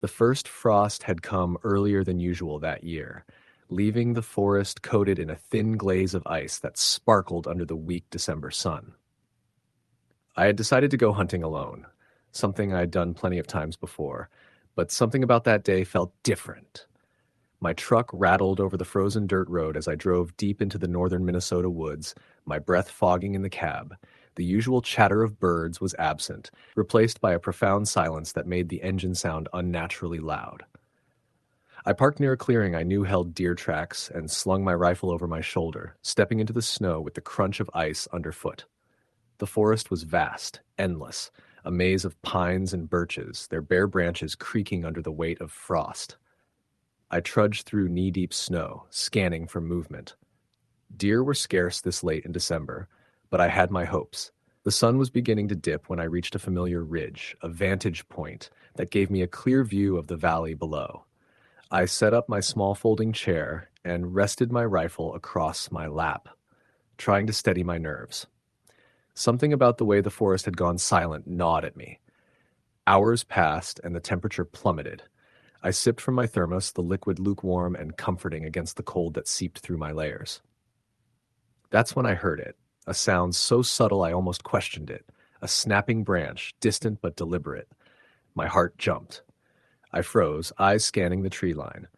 The first frost had come earlier than usual that year, leaving the forest coated in a thin glaze of ice that sparkled under the weak December sun. I had decided to go hunting alone, something I had done plenty of times before, but something about that day felt different. My truck rattled over the frozen dirt road as I drove deep into the northern Minnesota woods, my breath fogging in the cab. The usual chatter of birds was absent, replaced by a profound silence that made the engine sound unnaturally loud. I parked near a clearing I knew held deer tracks and slung my rifle over my shoulder, stepping into the snow with the crunch of ice underfoot. The forest was vast, endless, a maze of pines and birches, their bare branches creaking under the weight of frost. I trudged through knee-deep snow, scanning for movement. Deer were scarce this late in December, but I had my hopes. The sun was beginning to dip when I reached a familiar ridge, a vantage point that gave me a clear view of the valley below. I set up my small folding chair and rested my rifle across my lap, trying to steady my nerves. Something about the way the forest had gone silent gnawed at me. Hours passed and the temperature plummeted. I sipped from my thermos, the liquid lukewarm and comforting against the cold that seeped through my layers. That's when I heard it, a sound so subtle I almost questioned it, a snapping branch, distant but deliberate. My heart jumped. I froze, eyes scanning the tree line.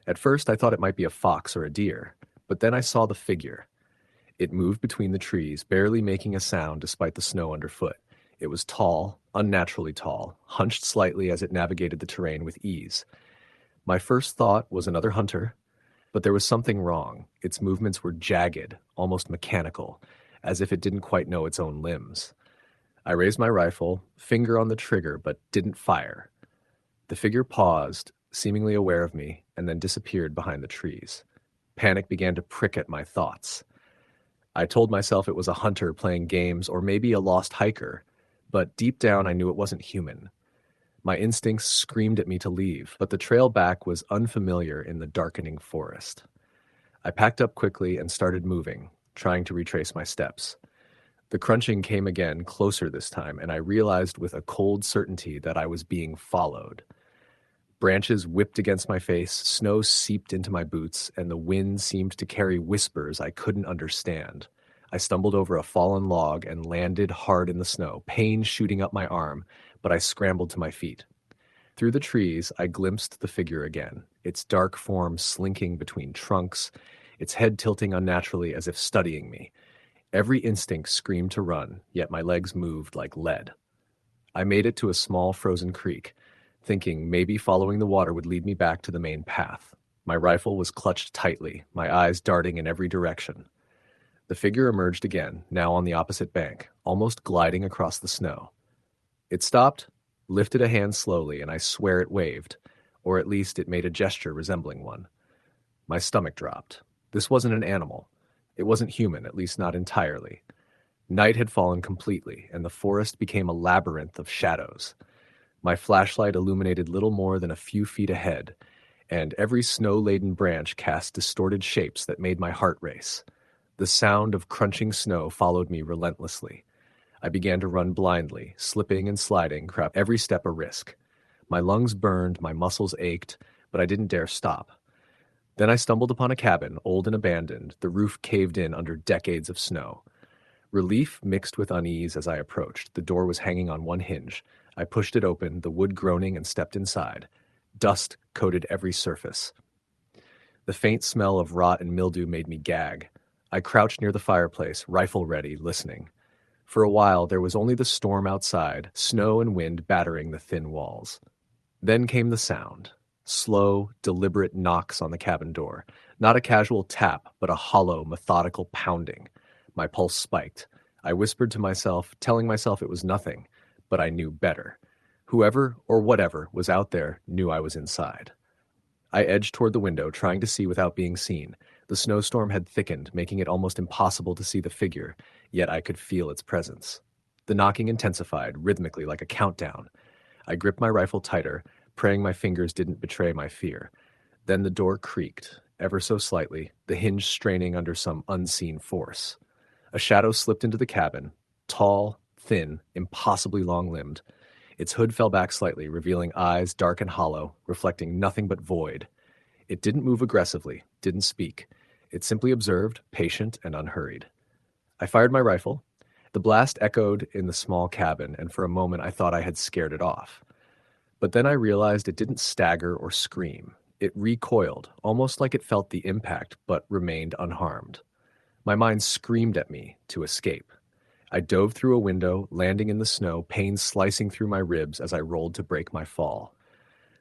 At first I thought it might be a fox or a deer, but then I saw the figure. It moved between the trees, barely making a sound despite the snow underfoot. It was tall, unnaturally tall, hunched slightly as it navigated the terrain with ease. My first thought was another hunter, but there was something wrong. Its movements were jagged, almost mechanical, as if it didn't quite know its own limbs. I raised my rifle, finger on the trigger, but didn't fire. The figure paused, seemingly aware of me, and then disappeared behind the trees. Panic began to prick at my thoughts. I told myself it was a hunter playing games or maybe a lost hiker, but deep down I knew it wasn't human. My instincts screamed at me to leave, but the trail back was unfamiliar in the darkening forest. I packed up quickly and started moving, trying to retrace my steps. The crunching came again, closer this time, and I realized with a cold certainty that I was being followed. Branches whipped against my face, snow seeped into my boots, and the wind seemed to carry whispers I couldn't understand. I stumbled over a fallen log and landed hard in the snow, pain shooting up my arm, but I scrambled to my feet. Through the trees, I glimpsed the figure again, its dark form slinking between trunks, its head tilting unnaturally as if studying me. Every instinct screamed to run, yet my legs moved like lead. I made it to a small frozen creek, thinking maybe following the water would lead me back to the main path. My rifle was clutched tightly, my eyes darting in every direction. The figure emerged again, now on the opposite bank, almost gliding across the snow. It stopped, lifted a hand slowly, and I swear it waved, or at least it made a gesture resembling one. My stomach dropped. This wasn't an animal. It wasn't human, at least not entirely. Night had fallen completely, and the forest became a labyrinth of shadows. My flashlight illuminated little more than a few feet ahead, and every snow-laden branch cast distorted shapes that made my heart race. The sound of crunching snow followed me relentlessly. I began to run blindly, slipping and sliding, every step a risk. My lungs burned, my muscles ached, but I didn't dare stop. Then I stumbled upon a cabin, old and abandoned, the roof caved in under decades of snow. Relief mixed with unease as I approached. The door was hanging on one hinge. I pushed it open, the wood groaning, and stepped inside. Dust coated every surface. The faint smell of rot and mildew made me gag. I crouched near the fireplace, rifle ready, listening. For a while, there was only the storm outside, snow and wind battering the thin walls. Then came the sound. Slow, deliberate knocks on the cabin door. Not a casual tap, but a hollow, methodical pounding. My pulse spiked. I whispered to myself, telling myself it was nothing, but I knew better. Whoever or whatever was out there knew I was inside. I edged toward the window, trying to see without being seen. The snowstorm had thickened, making it almost impossible to see the figure, yet I could feel its presence. The knocking intensified, rhythmically like a countdown. I gripped my rifle tighter, praying my fingers didn't betray my fear. Then the door creaked, ever so slightly, the hinge straining under some unseen force. A shadow slipped into the cabin, tall, thin, impossibly long-limbed. Its hood fell back slightly, revealing eyes dark and hollow, reflecting nothing but void. It didn't move aggressively, didn't speak. It simply observed, patient and unhurried. I fired my rifle. The blast echoed in the small cabin, and for a moment I thought I had scared it off. But then I realized it didn't stagger or scream. It recoiled, almost like it felt the impact, but remained unharmed. My mind screamed at me to escape. I dove through a window, landing in the snow, pain slicing through my ribs as I rolled to break my fall.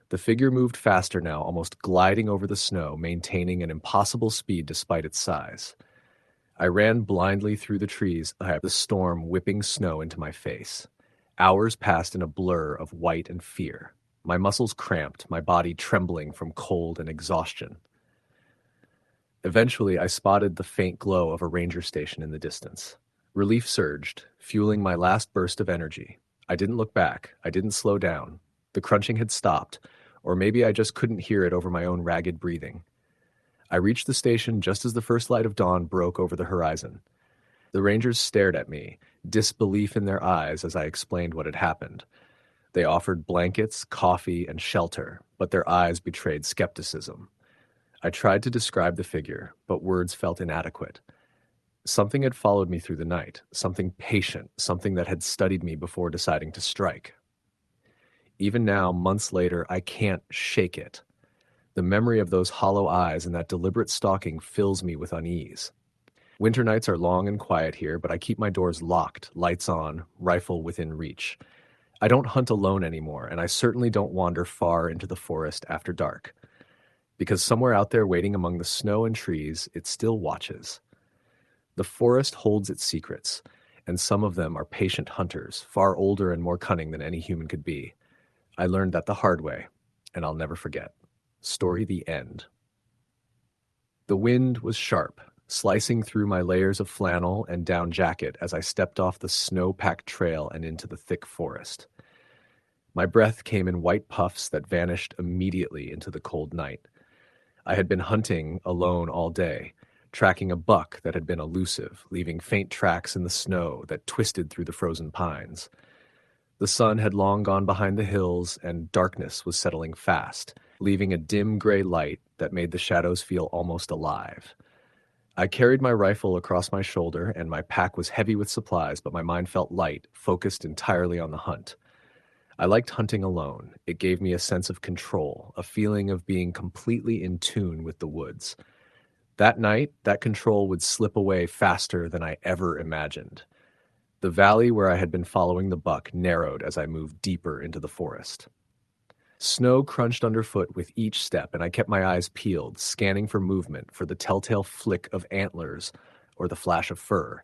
The figure moved faster now, almost gliding over the snow, maintaining an impossible speed despite its size. I ran blindly through the trees, the storm whipping snow into my face. Hours passed in a blur of white and fear. My muscles cramped, my body trembling from cold and exhaustion. Eventually, I spotted the faint glow of a ranger station in the distance. Relief surged, fueling my last burst of energy. I didn't look back. I didn't slow down. The crunching had stopped, or maybe I just couldn't hear it over my own ragged breathing. I reached the station just as the first light of dawn broke over the horizon. The rangers stared at me, disbelief in their eyes as I explained what had happened. They offered blankets, coffee, and shelter, but their eyes betrayed skepticism. I tried to describe the figure, but words felt inadequate. Something had followed me through the night, something patient, something that had studied me before deciding to strike. Even now, months later, I can't shake it. The memory of those hollow eyes and that deliberate stalking fills me with unease. Winter nights are long and quiet here, but I keep my doors locked, lights on, rifle within reach. I don't hunt alone anymore, and I certainly don't wander far into the forest after dark. Because somewhere out there waiting among the snow and trees, it still watches. The forest holds its secrets, and some of them are patient hunters, far older and more cunning than any human could be. I learned that the hard way, and I'll never forget. Story the end. The wind was sharp, slicing through my layers of flannel and down jacket as I stepped off the snow-packed trail and into the thick forest. My breath came in white puffs that vanished immediately into the cold night. I had been hunting alone all day, tracking a buck that had been elusive, leaving faint tracks in the snow that twisted through the frozen pines. The sun had long gone behind the hills, and darkness was settling fast, leaving a dim gray light that made the shadows feel almost alive. I carried my rifle across my shoulder, and my pack was heavy with supplies, but my mind felt light, focused entirely on the hunt. I liked hunting alone. It gave me a sense of control, a feeling of being completely in tune with the woods. That night, that control would slip away faster than I ever imagined. The valley where I had been following the buck narrowed as I moved deeper into the forest. Snow crunched underfoot with each step, and I kept my eyes peeled, scanning for movement, for the telltale flick of antlers or the flash of fur.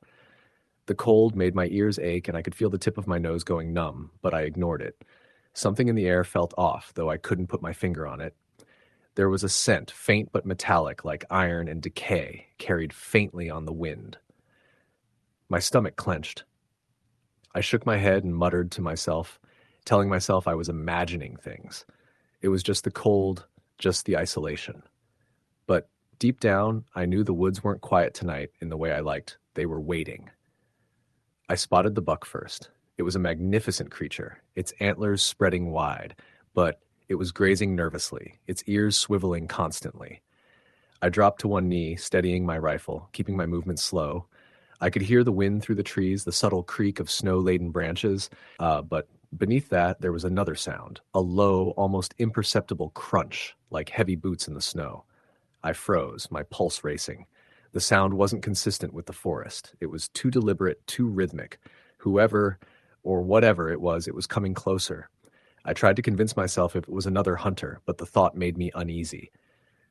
The cold made my ears ache, and I could feel the tip of my nose going numb, but I ignored it. Something in the air felt off, though I couldn't put my finger on it. There was a scent, faint but metallic, like iron and decay, carried faintly on the wind. My stomach clenched. I shook my head and muttered to myself, telling myself I was imagining things. It was just the cold, just the isolation. But deep down, I knew the woods weren't quiet tonight in the way I liked. They were waiting. I spotted the buck first. It was a magnificent creature, its antlers spreading wide, but it was grazing nervously, its ears swiveling constantly. I dropped to one knee, steadying my rifle, keeping my movement slow. I could hear the wind through the trees, the subtle creak of snow-laden branches, but beneath that there was another sound, a low, almost imperceptible crunch, like heavy boots in the snow. I froze, my pulse racing. The sound wasn't consistent with the forest. It was too deliberate, too rhythmic. Whoever or whatever it was coming closer. I tried to convince myself if it was another hunter, but the thought made me uneasy.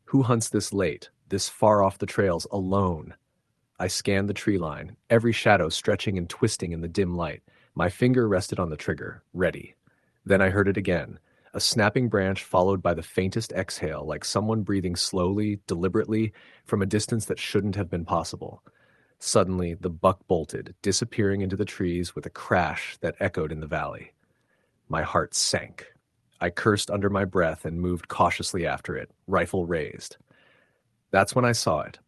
Who hunts this late, this far off the trails, alone? I scanned the tree line, every shadow stretching and twisting in the dim light. My finger rested on the trigger, ready. Then I heard it again, a snapping branch followed by the faintest exhale, like someone breathing slowly, deliberately, from a distance that shouldn't have been possible. Suddenly, the buck bolted, disappearing into the trees with a crash that echoed in the valley. My heart sank. I cursed under my breath and moved cautiously after it, rifle raised. That's when I saw it.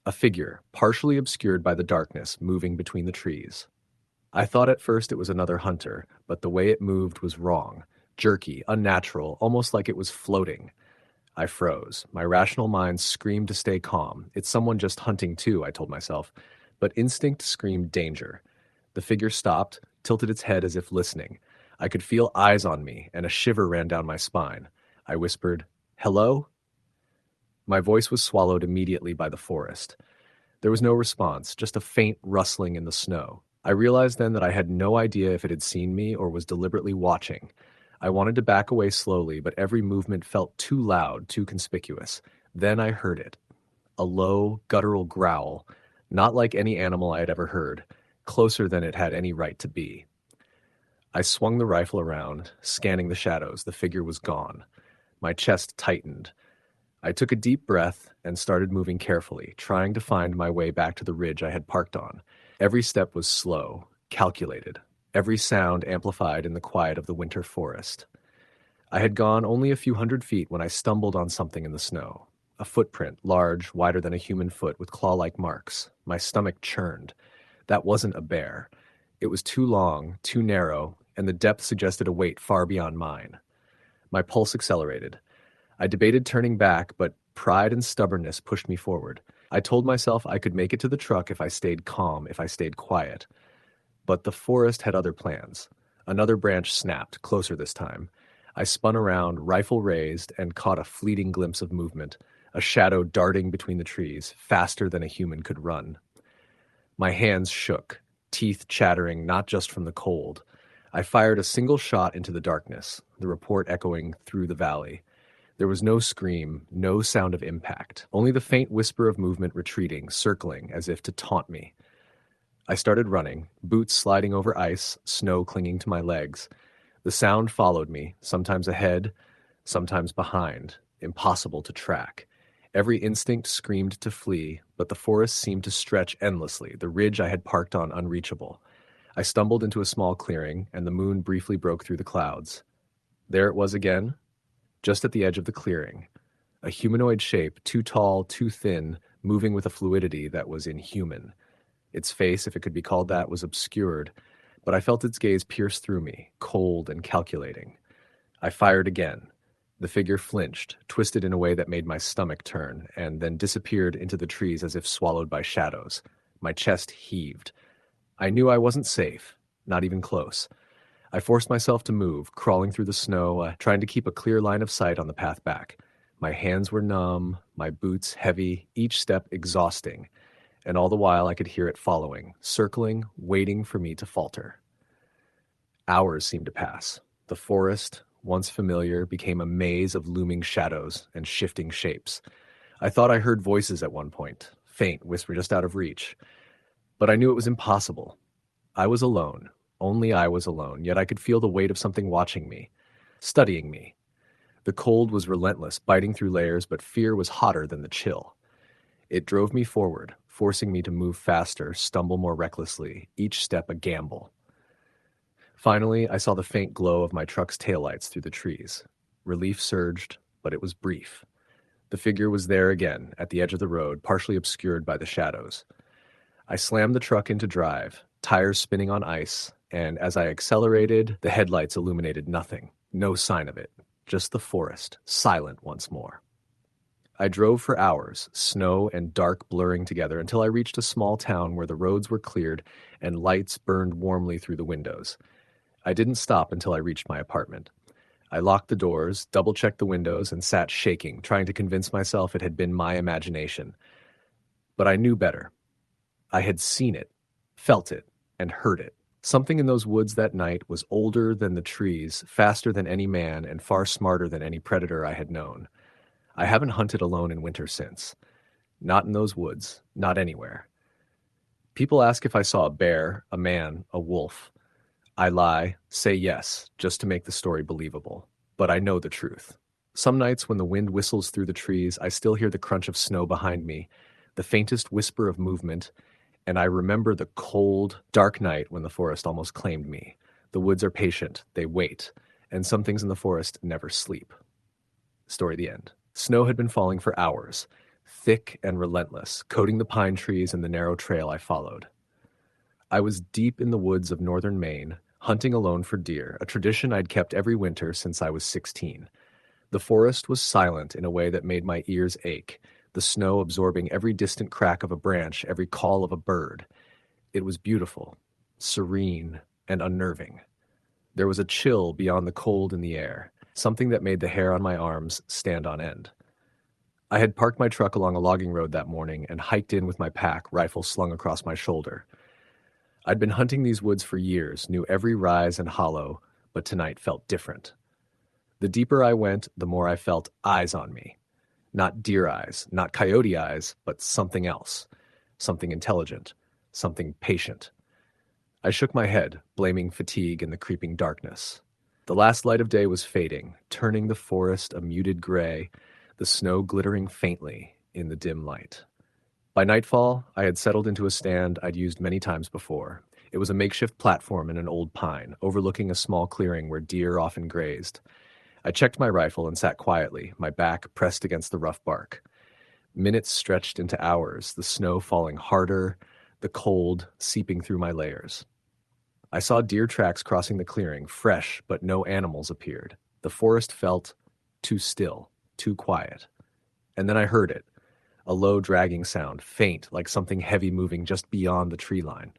A figure, partially obscured by the darkness, moving between the trees. I thought at first it was another hunter, but the way it moved was wrong. Jerky, unnatural, almost like it was floating. I froze. My rational mind screamed to stay calm. It's someone just hunting too, I told myself. But instinct screamed danger. The figure stopped, tilted its head as if listening. I could feel eyes on me, and a shiver ran down my spine. I whispered, "Hello?" My voice was swallowed immediately by the forest. There was no response, just a faint rustling in the snow. I realized then that I had no idea if it had seen me or was deliberately watching. I wanted to back away slowly, but every movement felt too loud, too conspicuous. Then I heard it. A low, guttural growl, not like any animal I had ever heard, closer than it had any right to be. I swung the rifle around, scanning the shadows. The figure was gone. My chest tightened. I took a deep breath and started moving carefully, trying to find my way back to the ridge I had parked on. Every step was slow, calculated, every sound amplified in the quiet of the winter forest. I had gone only a few hundred feet when I stumbled on something in the snow. A footprint, large, wider than a human foot, with claw-like marks. My stomach churned. That wasn't a bear. It was too long, too narrow, and the depth suggested a weight far beyond mine. My pulse accelerated. I debated turning back, but pride and stubbornness pushed me forward. I told myself I could make it to the truck if I stayed calm, if I stayed quiet. But the forest had other plans. Another branch snapped, closer this time. I spun around, rifle raised, and caught a fleeting glimpse of movement, a shadow darting between the trees, faster than a human could run. My hands shook, teeth chattering not just from the cold. I fired a single shot into the darkness, the report echoing through the valley. There was no scream, no sound of impact, only the faint whisper of movement retreating, circling, as if to taunt me. I started running, boots sliding over ice, snow clinging to my legs. The sound followed me, sometimes ahead, sometimes behind, impossible to track. Every instinct screamed to flee, but the forest seemed to stretch endlessly, the ridge I had parked on unreachable. I stumbled into a small clearing, and the moon briefly broke through the clouds. There it was again, just at the edge of the clearing. A humanoid shape, too tall, too thin, moving with a fluidity that was inhuman. Its face, if it could be called that, was obscured, but I felt its gaze pierce through me, cold and calculating. I fired again. The figure flinched, twisted in a way that made my stomach turn, and then disappeared into the trees as if swallowed by shadows. My chest heaved. I knew I wasn't safe, not even close. I forced myself to move, crawling through the snow, trying to keep a clear line of sight on the path back. My hands were numb, my boots heavy, each step exhausting, and all the while I could hear it following, circling, waiting for me to falter. Hours seemed to pass. The forest, once familiar, became a maze of looming shadows and shifting shapes. I thought I heard voices at one point, faint, whisper just out of reach. But I knew it was impossible. I was alone. Only I was alone, yet I could feel the weight of something watching me, studying me. The cold was relentless, biting through layers, but fear was hotter than the chill. It drove me forward, forcing me to move faster, stumble more recklessly, each step a gamble. Finally, I saw the faint glow of my truck's taillights through the trees. Relief surged, but it was brief. The figure was there again, at the edge of the road, partially obscured by the shadows. I slammed the truck into drive, tires spinning on ice, and as I accelerated, the headlights illuminated nothing, no sign of it, just the forest, silent once more. I drove for hours, snow and dark blurring together, until I reached a small town where the roads were cleared and lights burned warmly through the windows. I didn't stop until I reached my apartment. I locked the doors, double-checked the windows, and sat shaking, trying to convince myself it had been my imagination. But I knew better. I had seen it, felt it, and heard it. Something in those woods that night was older than the trees, faster than any man, and far smarter than any predator I had known. I haven't hunted alone in winter since. Not in those woods, not anywhere. People ask if I saw a bear, a man, a wolf. I lie, say yes, just to make the story believable. But I know the truth. Some nights when the wind whistles through the trees, I still hear the crunch of snow behind me, the faintest whisper of movement, and I remember the cold, dark night when the forest almost claimed me. The woods are patient, they wait, and some things in the forest never sleep. Story the end. Snow had been falling for hours, thick and relentless, coating the pine trees and the narrow trail I followed. I was deep in the woods of northern Maine, hunting alone for deer, a tradition I'd kept every winter since I was 16. The forest was silent in a way that made my ears ache, the snow absorbing every distant crack of a branch, every call of a bird. It was beautiful, serene, and unnerving. There was a chill beyond the cold in the air, something that made the hair on my arms stand on end. I had parked my truck along a logging road that morning and hiked in with my pack, rifle slung across my shoulder. I'd been hunting these woods for years, knew every rise and hollow, but tonight felt different. The deeper I went, the more I felt eyes on me. Not deer eyes, not coyote eyes, but something else. Something intelligent, something patient. I shook my head, blaming fatigue in the creeping darkness. The last light of day was fading, turning the forest a muted gray, the snow glittering faintly in the dim light. By nightfall, I had settled into a stand I'd used many times before. It was a makeshift platform in an old pine, overlooking a small clearing where deer often grazed. I checked my rifle and sat quietly, my back pressed against the rough bark. Minutes stretched into hours, the snow falling harder, the cold seeping through my layers. I saw deer tracks crossing the clearing, fresh, but no animals appeared. The forest felt too still, too quiet. And then I heard it, a low dragging sound, faint like something heavy moving just beyond the tree line.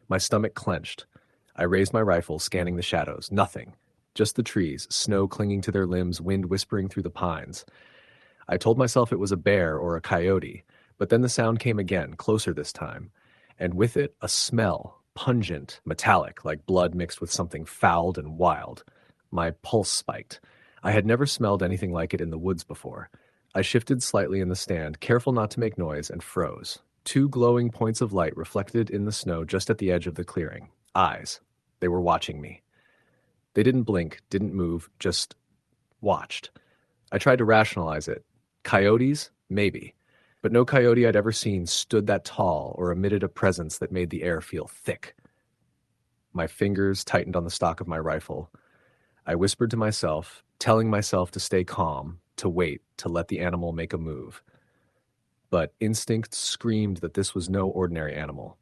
My stomach clenched. I raised my rifle, scanning the shadows. Nothing. Just the trees, snow clinging to their limbs, wind whispering through the pines. I told myself it was a bear or a coyote, but then the sound came again, closer this time, and with it a smell, pungent, metallic, like blood mixed with something fouled and wild. My pulse spiked. I had never smelled anything like it in the woods before. I shifted slightly in the stand, careful not to make noise, and froze. Two glowing points of light reflected in the snow just at the edge of the clearing. Eyes. They were watching me. They didn't blink, didn't move, just watched. I tried to rationalize it. Coyotes? Maybe. But no coyote I'd ever seen stood that tall or emitted a presence that made the air feel thick. My fingers tightened on the stock of my rifle. I whispered to myself, telling myself to stay calm, to wait, to let the animal make a move. But instinct screamed that this was no ordinary animal.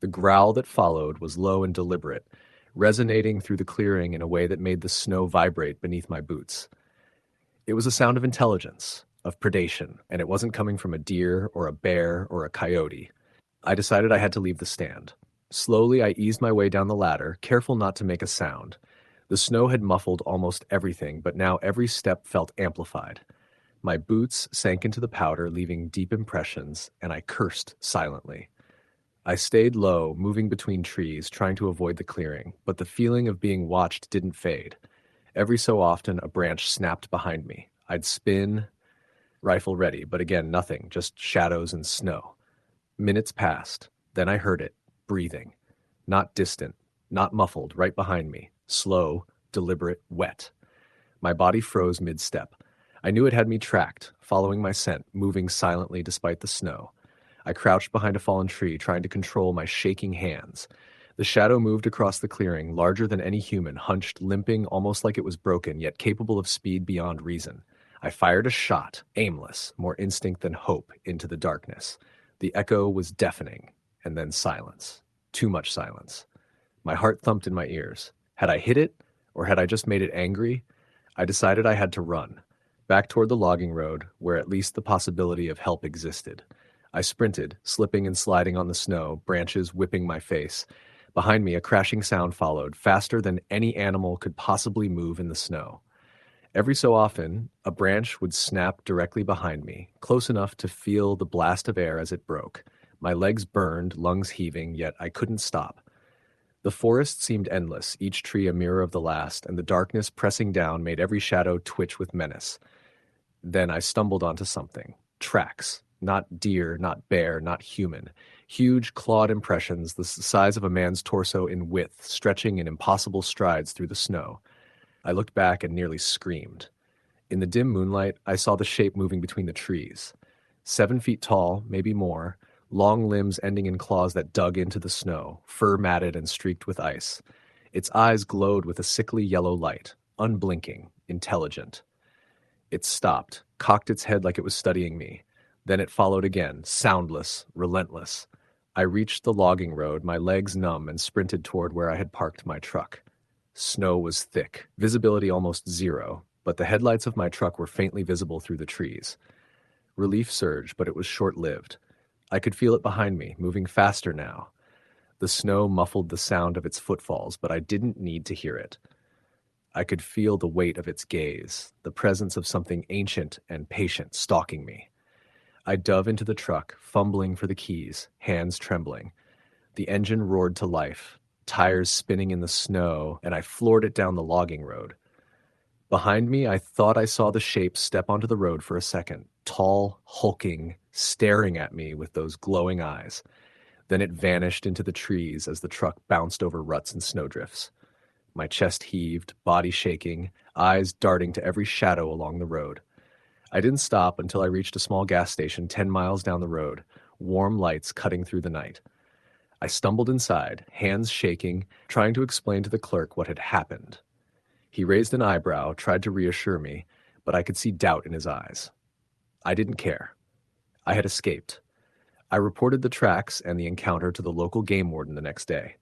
The growl that followed was low and deliberate, resonating through the clearing in a way that made the snow vibrate beneath my boots. It was a sound of intelligence, of predation, and it wasn't coming from a deer or a bear or a coyote. I decided I had to leave the stand. Slowly, I eased my way down the ladder, careful not to make a sound. The snow had muffled almost everything, but now every step felt amplified. My boots sank into the powder, leaving deep impressions, and I cursed silently. I stayed low, moving between trees, trying to avoid the clearing, but the feeling of being watched didn't fade. Every so often, a branch snapped behind me. I'd spin, rifle ready, but again, nothing, just shadows and snow. Minutes passed. Then I heard it, breathing. Not distant, not muffled, right behind me. Slow, deliberate, wet. My body froze mid-step. I knew it had me tracked, following my scent, moving silently despite the snow. I crouched behind a fallen tree, trying to control my shaking hands. The shadow moved across the clearing, larger than any human, hunched, limping, almost like it was broken, yet capable of speed beyond reason. I fired a shot, aimless, more instinct than hope, into the darkness. The echo was deafening, and then silence. Too much silence. My heart thumped in my ears. Had I hit it, or had I just made it angry? I decided I had to run, back toward the logging road, where at least the possibility of help existed. I sprinted, slipping and sliding on the snow, branches whipping my face. Behind me, a crashing sound followed, faster than any animal could possibly move in the snow. Every so often, a branch would snap directly behind me, close enough to feel the blast of air as it broke. My legs burned, lungs heaving, yet I couldn't stop. The forest seemed endless, each tree a mirror of the last, and the darkness pressing down made every shadow twitch with menace. Then I stumbled onto something. Tracks. Not deer, not bear, not human. Huge clawed impressions the size of a man's torso in width, stretching in impossible strides through the snow. I looked back and nearly screamed. In the dim moonlight, I saw the shape moving between the trees. 7 feet tall, maybe more, long limbs ending in claws that dug into the snow, fur matted and streaked with ice. Its eyes glowed with a sickly yellow light, unblinking, intelligent. It stopped, cocked its head like it was studying me. Then it followed again, soundless, relentless. I reached the logging road, my legs numb, and sprinted toward where I had parked my truck. Snow was thick, visibility almost zero, but the headlights of my truck were faintly visible through the trees. Relief surged, but it was short-lived. I could feel it behind me, moving faster now. The snow muffled the sound of its footfalls, but I didn't need to hear it. I could feel the weight of its gaze, the presence of something ancient and patient stalking me. I dove into the truck, fumbling for the keys, hands trembling. The engine roared to life, tires spinning in the snow, and I floored it down the logging road. Behind me, I thought I saw the shape step onto the road for a second, tall, hulking, staring at me with those glowing eyes. Then it vanished into the trees as the truck bounced over ruts and snowdrifts. My chest heaved, body shaking, eyes darting to every shadow along the road. I didn't stop until I reached a small gas station 10 miles down the road, warm lights cutting through the night. I stumbled inside, hands shaking, trying to explain to the clerk what had happened. He raised an eyebrow, tried to reassure me, but I could see doubt in his eyes. I didn't care. I had escaped. I reported the tracks and the encounter to the local game warden the next day.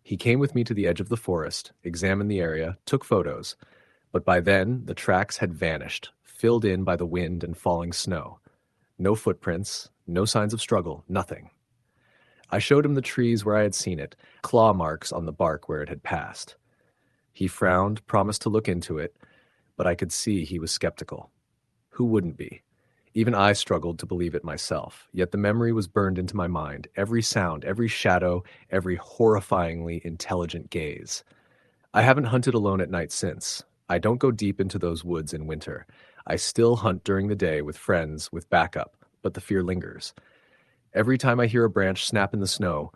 He came with me to the edge of the forest, examined the area, took photos, but by then the tracks had vanished, filled in by the wind and falling snow. No footprints, no signs of struggle, nothing. I showed him the trees where I had seen it, claw marks on the bark where it had passed. He frowned, promised to look into it, but I could see he was skeptical. Who wouldn't be? Even I struggled to believe it myself, yet the memory was burned into my mind, every sound, every shadow, every horrifyingly intelligent gaze. I haven't hunted alone at night since. I don't go deep into those woods in winter. I still hunt during the day with friends, with backup, but the fear lingers. Every time I hear a branch snap in the snow,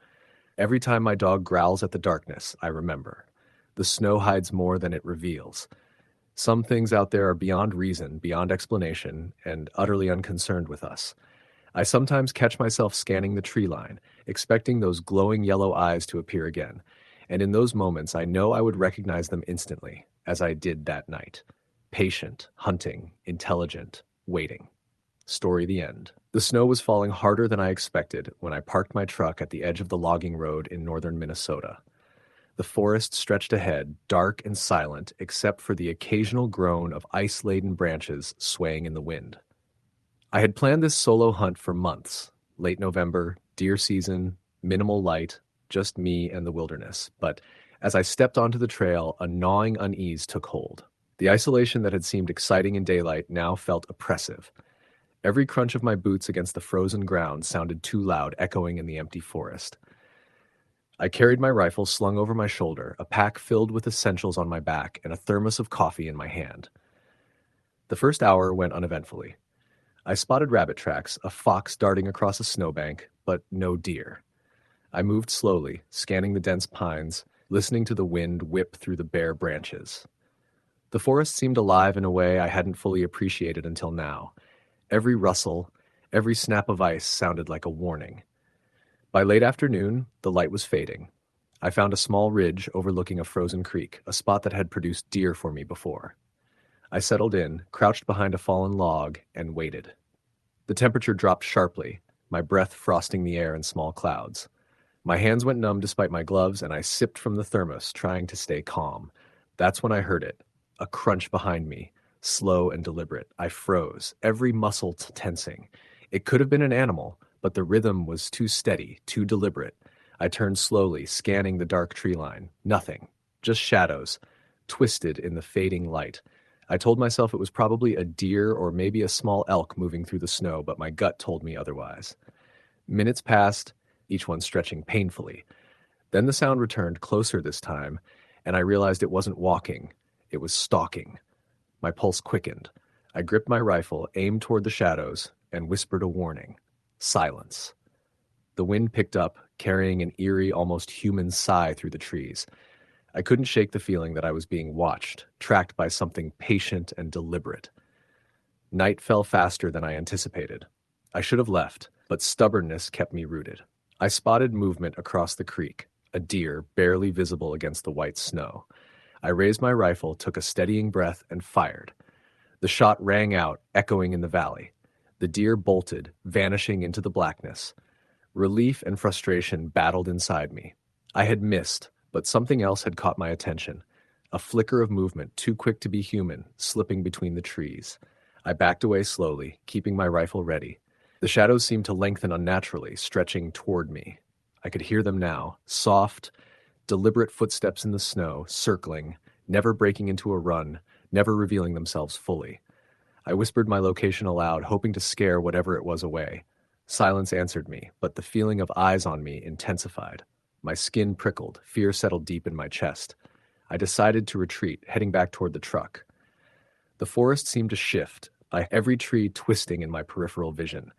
every time my dog growls at the darkness, I remember. The snow hides more than it reveals. Some things out there are beyond reason, beyond explanation, and utterly unconcerned with us. I sometimes catch myself scanning the tree line, expecting those glowing yellow eyes to appear again, and in those moments I know I would recognize them instantly, as I did that night. Patient, hunting, intelligent, waiting. Story the end. The snow was falling harder than I expected when I parked my truck at the edge of the logging road in northern Minnesota. The forest stretched ahead, dark and silent, except for the occasional groan of ice-laden branches swaying in the wind. I had planned this solo hunt for months. Late November, deer season, minimal light, just me and the wilderness. But as I stepped onto the trail, a gnawing unease took hold. The isolation that had seemed exciting in daylight now felt oppressive. Every crunch of my boots against the frozen ground sounded too loud, echoing in the empty forest. I carried my rifle slung over my shoulder, a pack filled with essentials on my back, and a thermos of coffee in my hand. The first hour went uneventfully. I spotted rabbit tracks, a fox darting across a snowbank, but no deer. I moved slowly, scanning the dense pines, listening to the wind whip through the bare branches. The forest seemed alive in a way I hadn't fully appreciated until now. Every rustle, every snap of ice sounded like a warning. By late afternoon, the light was fading. I found a small ridge overlooking a frozen creek, a spot that had produced deer for me before. I settled in, crouched behind a fallen log, and waited. The temperature dropped sharply, my breath frosting the air in small clouds. My hands went numb despite my gloves, and I sipped from the thermos, trying to stay calm. That's when I heard it, a crunch behind me, slow and deliberate. I froze, every muscle tensing. It could have been an animal, but the rhythm was too steady, too deliberate. I turned slowly, scanning the dark tree line. Nothing, just shadows, twisted in the fading light. I told myself it was probably a deer or maybe a small elk moving through the snow, but my gut told me otherwise. Minutes passed, each one stretching painfully. Then the sound returned, closer this time, and I realized it wasn't walking, it was stalking. My pulse quickened. I gripped my rifle, aimed toward the shadows, and whispered a warning. Silence. The wind picked up, carrying an eerie, almost human sigh through the trees. I couldn't shake the feeling that I was being watched, tracked by something patient and deliberate. Night fell faster than I anticipated. I should have left, but stubbornness kept me rooted. I spotted movement across the creek, a deer barely visible against the white snow. I raised my rifle, took a steadying breath, and fired. The shot rang out, echoing in the valley. The deer bolted, vanishing into the blackness. Relief and frustration battled inside me. I had missed, but something else had caught my attention. A flicker of movement, too quick to be human, slipping between the trees. I backed away slowly, keeping my rifle ready. The shadows seemed to lengthen unnaturally, stretching toward me. I could hear them now, soft, deliberate footsteps in the snow, circling, never breaking into a run, never revealing themselves fully. I whispered my location aloud, hoping to scare whatever it was away. Silence answered me, but the feeling of eyes on me intensified. My skin prickled, fear settled deep in my chest. I decided to retreat, heading back toward the truck. The forest seemed to shift, every tree twisting in my peripheral vision.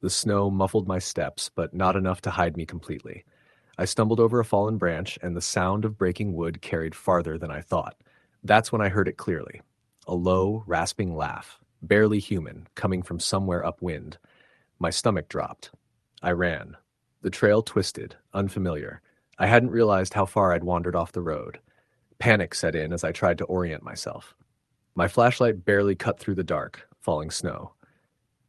The snow muffled my steps, but not enough to hide me completely. I stumbled over a fallen branch, and the sound of breaking wood carried farther than I thought. That's when I heard it clearly. A low, rasping laugh, barely human, coming from somewhere upwind. My stomach dropped. I ran. The trail twisted, unfamiliar. I hadn't realized how far I'd wandered off the road. Panic set in as I tried to orient myself. My flashlight barely cut through the dark, falling snow.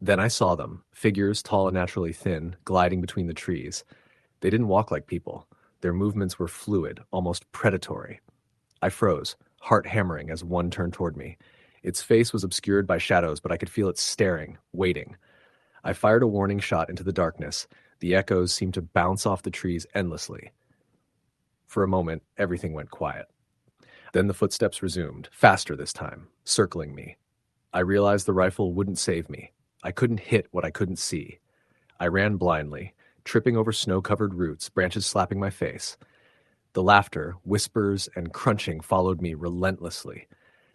Then I saw them, figures tall and naturally thin, gliding between the trees. They didn't walk like people. Their movements were fluid, almost predatory. I froze, heart hammering as one turned toward me. Its face was obscured by shadows, but I could feel it staring, waiting. I fired a warning shot into the darkness. The echoes seemed to bounce off the trees endlessly. For a moment, everything went quiet. Then the footsteps resumed, faster this time, circling me. I realized the rifle wouldn't save me. I couldn't hit what I couldn't see. I ran blindly, tripping over snow-covered roots, branches slapping my face. The laughter, whispers, and crunching followed me relentlessly.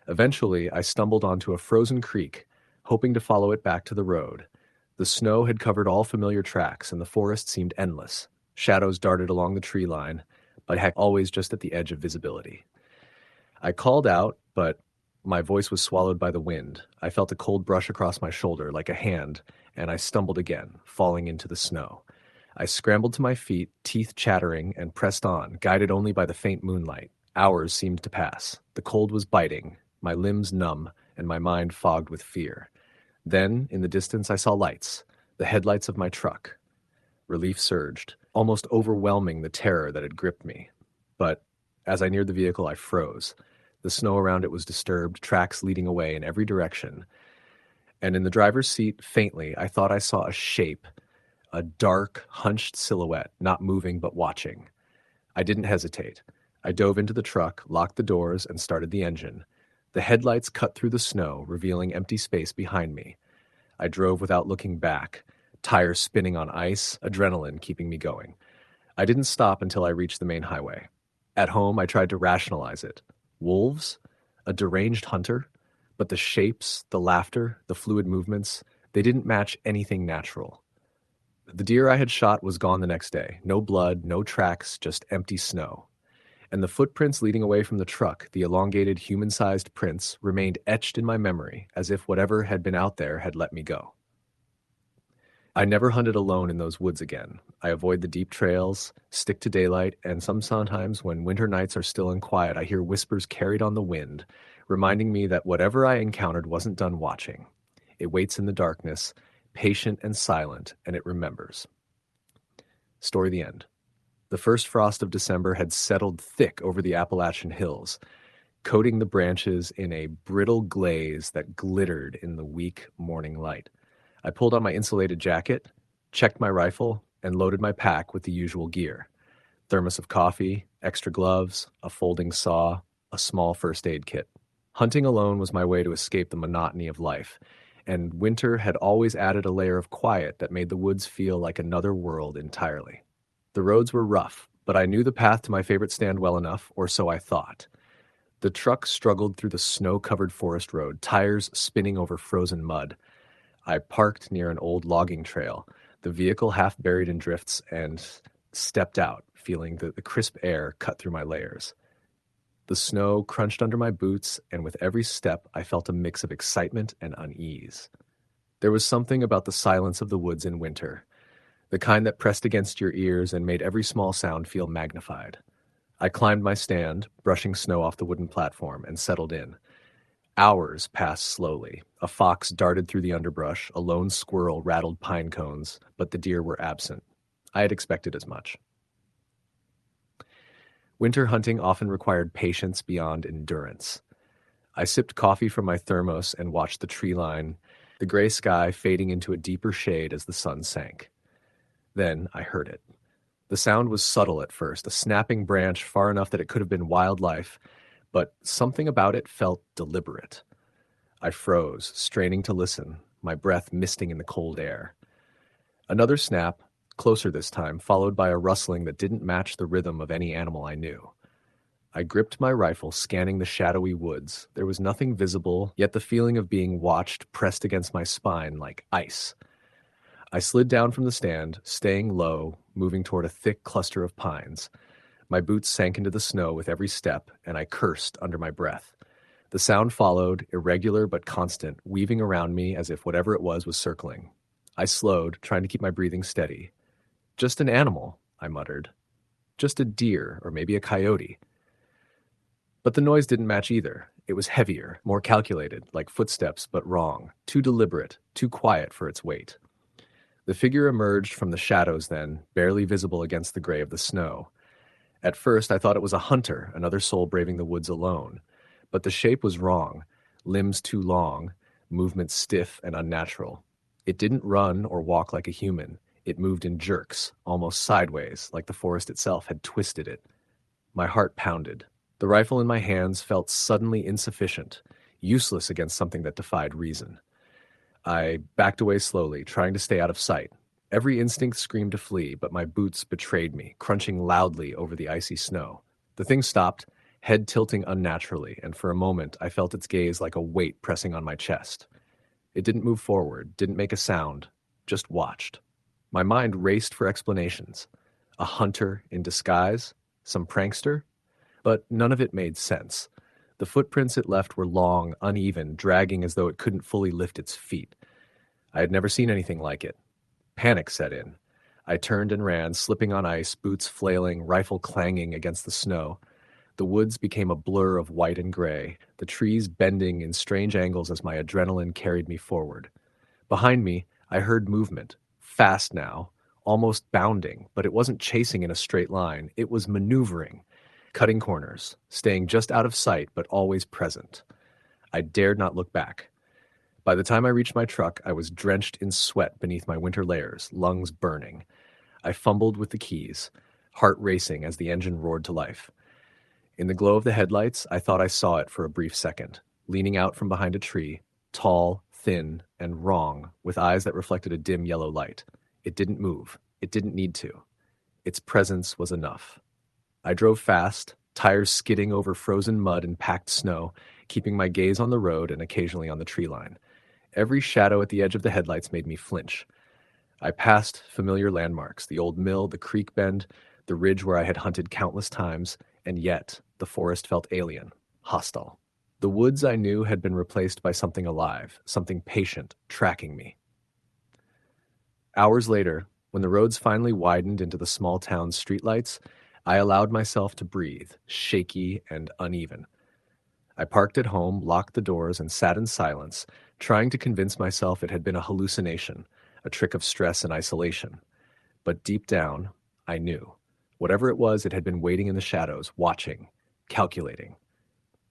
Eventually, I stumbled onto a frozen creek, hoping to follow it back to the road. The snow had covered all familiar tracks, and the forest seemed endless. Shadows darted along the tree line, but always just at the edge of visibility. I called out, but my voice was swallowed by the wind. I felt a cold brush across my shoulder like a hand, and I stumbled again, falling into the snow. I scrambled to my feet, teeth chattering, and pressed on, guided only by the faint moonlight. Hours seemed to pass. The cold was biting, my limbs numb, and my mind fogged with fear. Then, in the distance, I saw lights, the headlights of my truck. Relief surged, almost overwhelming the terror that had gripped me. But as I neared the vehicle, I froze. The snow around it was disturbed, tracks leading away in every direction. And in the driver's seat, faintly, I thought I saw a shape, a dark, hunched silhouette, not moving but watching. I didn't hesitate. I dove into the truck, locked the doors, and started the engine. The headlights cut through the snow, revealing empty space behind me. I drove without looking back, tires spinning on ice, adrenaline keeping me going. I didn't stop until I reached the main highway. At home, I tried to rationalize it. Wolves? A deranged hunter? But the shapes, the laughter, the fluid movements, they didn't match anything natural. The deer I had shot was gone the next day. No blood, no tracks, just empty snow. And the footprints leading away from the truck, the elongated human-sized prints, remained etched in my memory as if whatever had been out there had let me go. I never hunted alone in those woods again. I avoid the deep trails, stick to daylight, and sometimes when winter nights are still and quiet, I hear whispers carried on the wind, reminding me that whatever I encountered wasn't done watching. It waits in the darkness, patient and silent, and it remembers. Story the end. The first frost of December had settled thick over the Appalachian hills, coating the branches in a brittle glaze that glittered in the weak morning light. I pulled on my insulated jacket, checked my rifle, and loaded my pack with the usual gear. Thermos of coffee, extra gloves, a folding saw, a small first aid kit. Hunting alone was my way to escape the monotony of life, and winter had always added a layer of quiet that made the woods feel like another world entirely. The roads were rough, but I knew the path to my favorite stand well enough, or so I thought. The truck struggled through the snow-covered forest road, tires spinning over frozen mud. I parked near an old logging trail, the vehicle half buried in drifts, and stepped out, feeling the crisp air cut through my layers. The snow crunched under my boots, and with every step I felt a mix of excitement and unease. There was something about the silence of the woods in winter, the kind that pressed against your ears and made every small sound feel magnified. I climbed my stand, brushing snow off the wooden platform, and settled in. Hours passed slowly. A fox darted through the underbrush, a lone squirrel rattled pine cones, but the deer were absent. I had expected as much. Winter hunting often required patience beyond endurance. I sipped coffee from my thermos and watched the tree line, the gray sky fading into a deeper shade as the sun sank. Then I heard it. The sound was subtle at first, a snapping branch far enough that it could have been wildlife, but something about it felt deliberate. I froze, straining to listen, my breath misting in the cold air. Another snap, closer this time, followed by a rustling that didn't match the rhythm of any animal I knew. I gripped my rifle, scanning the shadowy woods. There was nothing visible, yet the feeling of being watched pressed against my spine like ice. I slid down from the stand, staying low, moving toward a thick cluster of pines. My boots sank into the snow with every step, and I cursed under my breath. The sound followed, irregular but constant, weaving around me as if whatever it was circling. I slowed, trying to keep my breathing steady. Just an animal, I muttered. Just a deer, or maybe a coyote. But the noise didn't match either. It was heavier, more calculated, like footsteps, but wrong, too deliberate, too quiet for its weight. The figure emerged from the shadows then, barely visible against the gray of the snow. At first, I thought it was a hunter, another soul braving the woods alone. But the shape was wrong, limbs too long, movement stiff and unnatural. It didn't run or walk like a human. It moved in jerks, almost sideways, like the forest itself had twisted it. My heart pounded. The rifle in my hands felt suddenly insufficient, useless against something that defied reason. I backed away slowly, trying to stay out of sight. Every instinct screamed to flee, but my boots betrayed me, crunching loudly over the icy snow. The thing stopped, head tilting unnaturally, and for a moment I felt its gaze like a weight pressing on my chest. It didn't move forward, didn't make a sound, just watched. My mind raced for explanations. A hunter in disguise? Some prankster? But none of it made sense. The footprints it left were long, uneven, dragging as though it couldn't fully lift its feet. I had never seen anything like it. Panic set in. I turned and ran, slipping on ice, boots flailing, rifle clanging against the snow. The woods became a blur of white and gray, the trees bending in strange angles as my adrenaline carried me forward. Behind me, I heard movement, fast now, almost bounding, but it wasn't chasing in a straight line. It was maneuvering, cutting corners, staying just out of sight but always present. I dared not look back. By the time I reached my truck, I was drenched in sweat beneath my winter layers, lungs burning. I fumbled with the keys, heart racing as the engine roared to life. In the glow of the headlights, I thought I saw it for a brief second, leaning out from behind a tree, tall, thin, and wrong, with eyes that reflected a dim yellow light. It didn't move. It didn't need to. Its presence was enough. I drove fast, tires skidding over frozen mud and packed snow, keeping my gaze on the road and occasionally on the tree line. Every shadow at the edge of the headlights made me flinch. I passed familiar landmarks, the old mill, the creek bend, the ridge where I had hunted countless times, and yet the forest felt alien, hostile. The woods I knew had been replaced by something alive, something patient, tracking me. Hours later, when the roads finally widened into the small town's streetlights, I allowed myself to breathe, shaky and uneven. I parked at home, locked the doors, and sat in silence, trying to convince myself it had been a hallucination, a trick of stress and isolation. But deep down, I knew. Whatever it was, it had been waiting in the shadows, watching, calculating.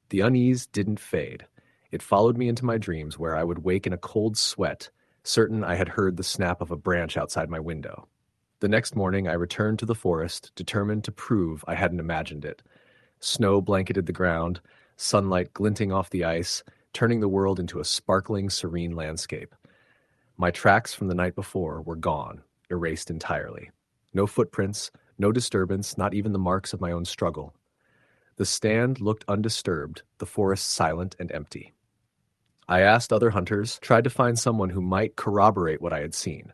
The unease didn't fade. It followed me into my dreams, where I would wake in a cold sweat, certain I had heard the snap of a branch outside my window. The next morning, I returned to the forest, determined to prove I hadn't imagined it. Snow blanketed the ground, sunlight glinting off the ice, turning the world into a sparkling, serene landscape. My tracks from the night before were gone, erased entirely. No footprints, no disturbance, not even the marks of my own struggle. The stand looked undisturbed, the forest silent and empty. I asked other hunters, tried to find someone who might corroborate what I had seen.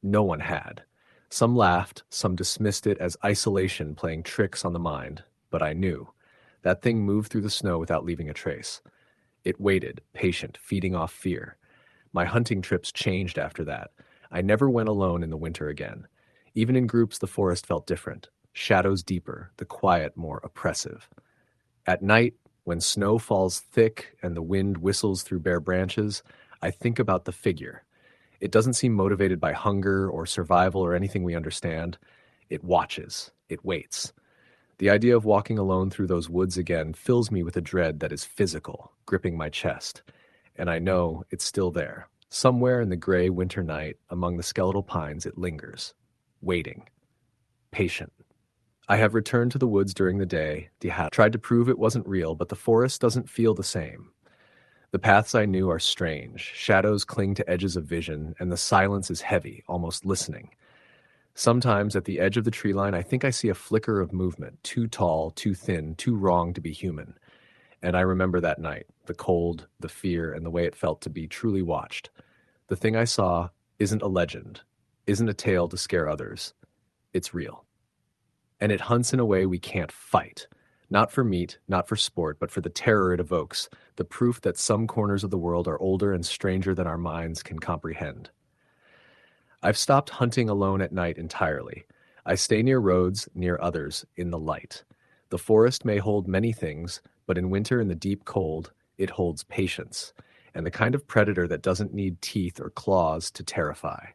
No one had. Some laughed, some dismissed it as isolation playing tricks on the mind, but I knew. That thing moved through the snow without leaving a trace. It waited, patient, feeding off fear. My hunting trips changed after that. I never went alone in the winter again. Even in groups, the forest felt different. Shadows deeper, the quiet more oppressive. At night, when snow falls thick and the wind whistles through bare branches, I think about the figure. It doesn't seem motivated by hunger or survival or anything we understand. It watches. It waits. The idea of walking alone through those woods again fills me with a dread that is physical, gripping my chest. And I know it's still there. Somewhere in the gray winter night, among the skeletal pines, it lingers, waiting, patient. I have returned to the woods during the day, tried to prove it wasn't real, but the forest doesn't feel the same. The paths I knew are strange, shadows cling to edges of vision, and the silence is heavy, almost listening. Sometimes at the edge of the tree line, I think I see a flicker of movement, too tall, too thin, too wrong to be human. And I remember that night, the cold, the fear, and the way it felt to be truly watched. The thing I saw isn't a legend, isn't a tale to scare others. It's real. And it hunts in a way we can't fight. Not for meat, not for sport, but for the terror it evokes, the proof that some corners of the world are older and stranger than our minds can comprehend. I've stopped hunting alone at night entirely. I stay near roads, near others, in the light. The forest may hold many things, but in winter in the deep cold, it holds patience, and the kind of predator that doesn't need teeth or claws to terrify.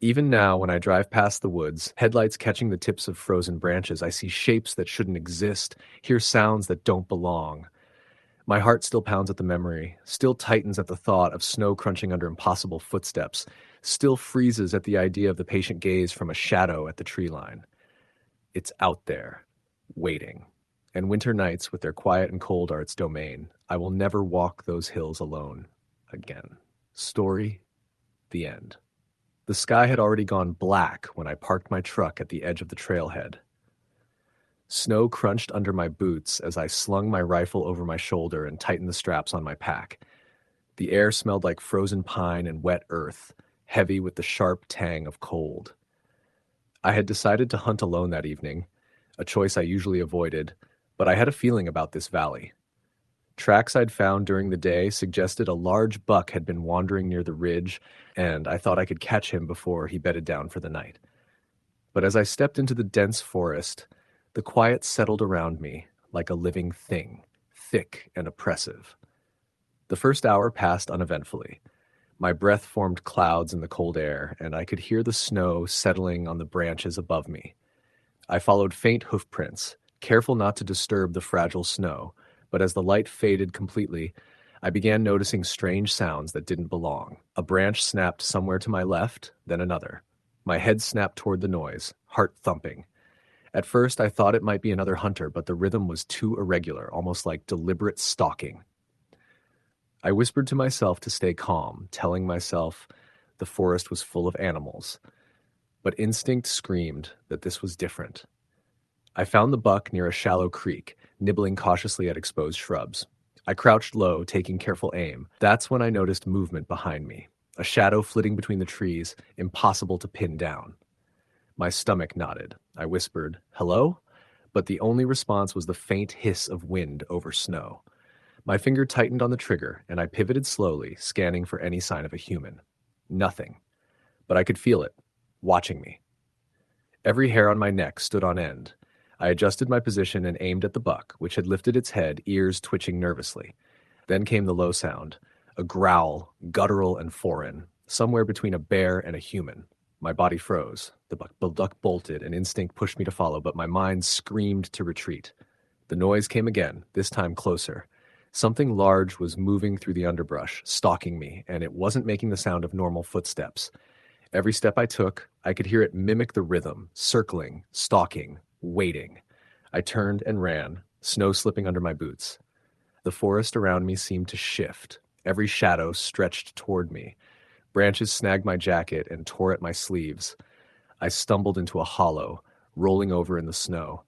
Even now, when I drive past the woods, headlights catching the tips of frozen branches, I see shapes that shouldn't exist, hear sounds that don't belong. My heart still pounds at the memory, still tightens at the thought of snow crunching under impossible footsteps, still freezes at the idea of the patient gaze from a shadow at the tree line. It's out there, waiting. And winter nights, with their quiet and cold, are its domain. I will never walk those hills alone again. Story, the end. The sky had already gone black when I parked my truck at the edge of the trailhead. Snow crunched under my boots as I slung my rifle over my shoulder and tightened the straps on my pack. The air smelled like frozen pine and wet earth, heavy with the sharp tang of cold. I had decided to hunt alone that evening, a choice I usually avoided, but I had a feeling about this valley. Tracks I'd found during the day suggested a large buck had been wandering near the ridge, and I thought I could catch him before he bedded down for the night. But as I stepped into the dense forest, the quiet settled around me like a living thing, thick and oppressive. The first hour passed uneventfully. My breath formed clouds in the cold air, and I could hear the snow settling on the branches above me. I followed faint hoofprints, careful not to disturb the fragile snow, but as the light faded completely, I began noticing strange sounds that didn't belong. A branch snapped somewhere to my left, then another. My head snapped toward the noise, heart thumping. At first, I thought it might be another hunter, but the rhythm was too irregular, almost like deliberate stalking. I whispered to myself to stay calm, telling myself the forest was full of animals. But instinct screamed that this was different. I found the buck near a shallow creek, nibbling cautiously at exposed shrubs. I crouched low, taking careful aim. That's when I noticed movement behind me, a shadow flitting between the trees, impossible to pin down. My stomach nodded. I whispered, "Hello?" But the only response was the faint hiss of wind over snow. My finger tightened on the trigger, and I pivoted slowly, scanning for any sign of a human. Nothing. But I could feel it, watching me. Every hair on my neck stood on end. I adjusted my position and aimed at the buck, which had lifted its head, ears twitching nervously. Then came the low sound, a growl, guttural and foreign, somewhere between a bear and a human. My body froze. The buck bolted, and instinct pushed me to follow, but my mind screamed to retreat. The noise came again, this time closer. Something large was moving through the underbrush, stalking me, and it wasn't making the sound of normal footsteps. Every step I took, I could hear it mimic the rhythm, circling, stalking, waiting. I turned and ran, snow slipping under my boots. The forest around me seemed to shift. Every shadow stretched toward me. Branches snagged my jacket and tore at my sleeves. I stumbled into a hollow, rolling over in the snow.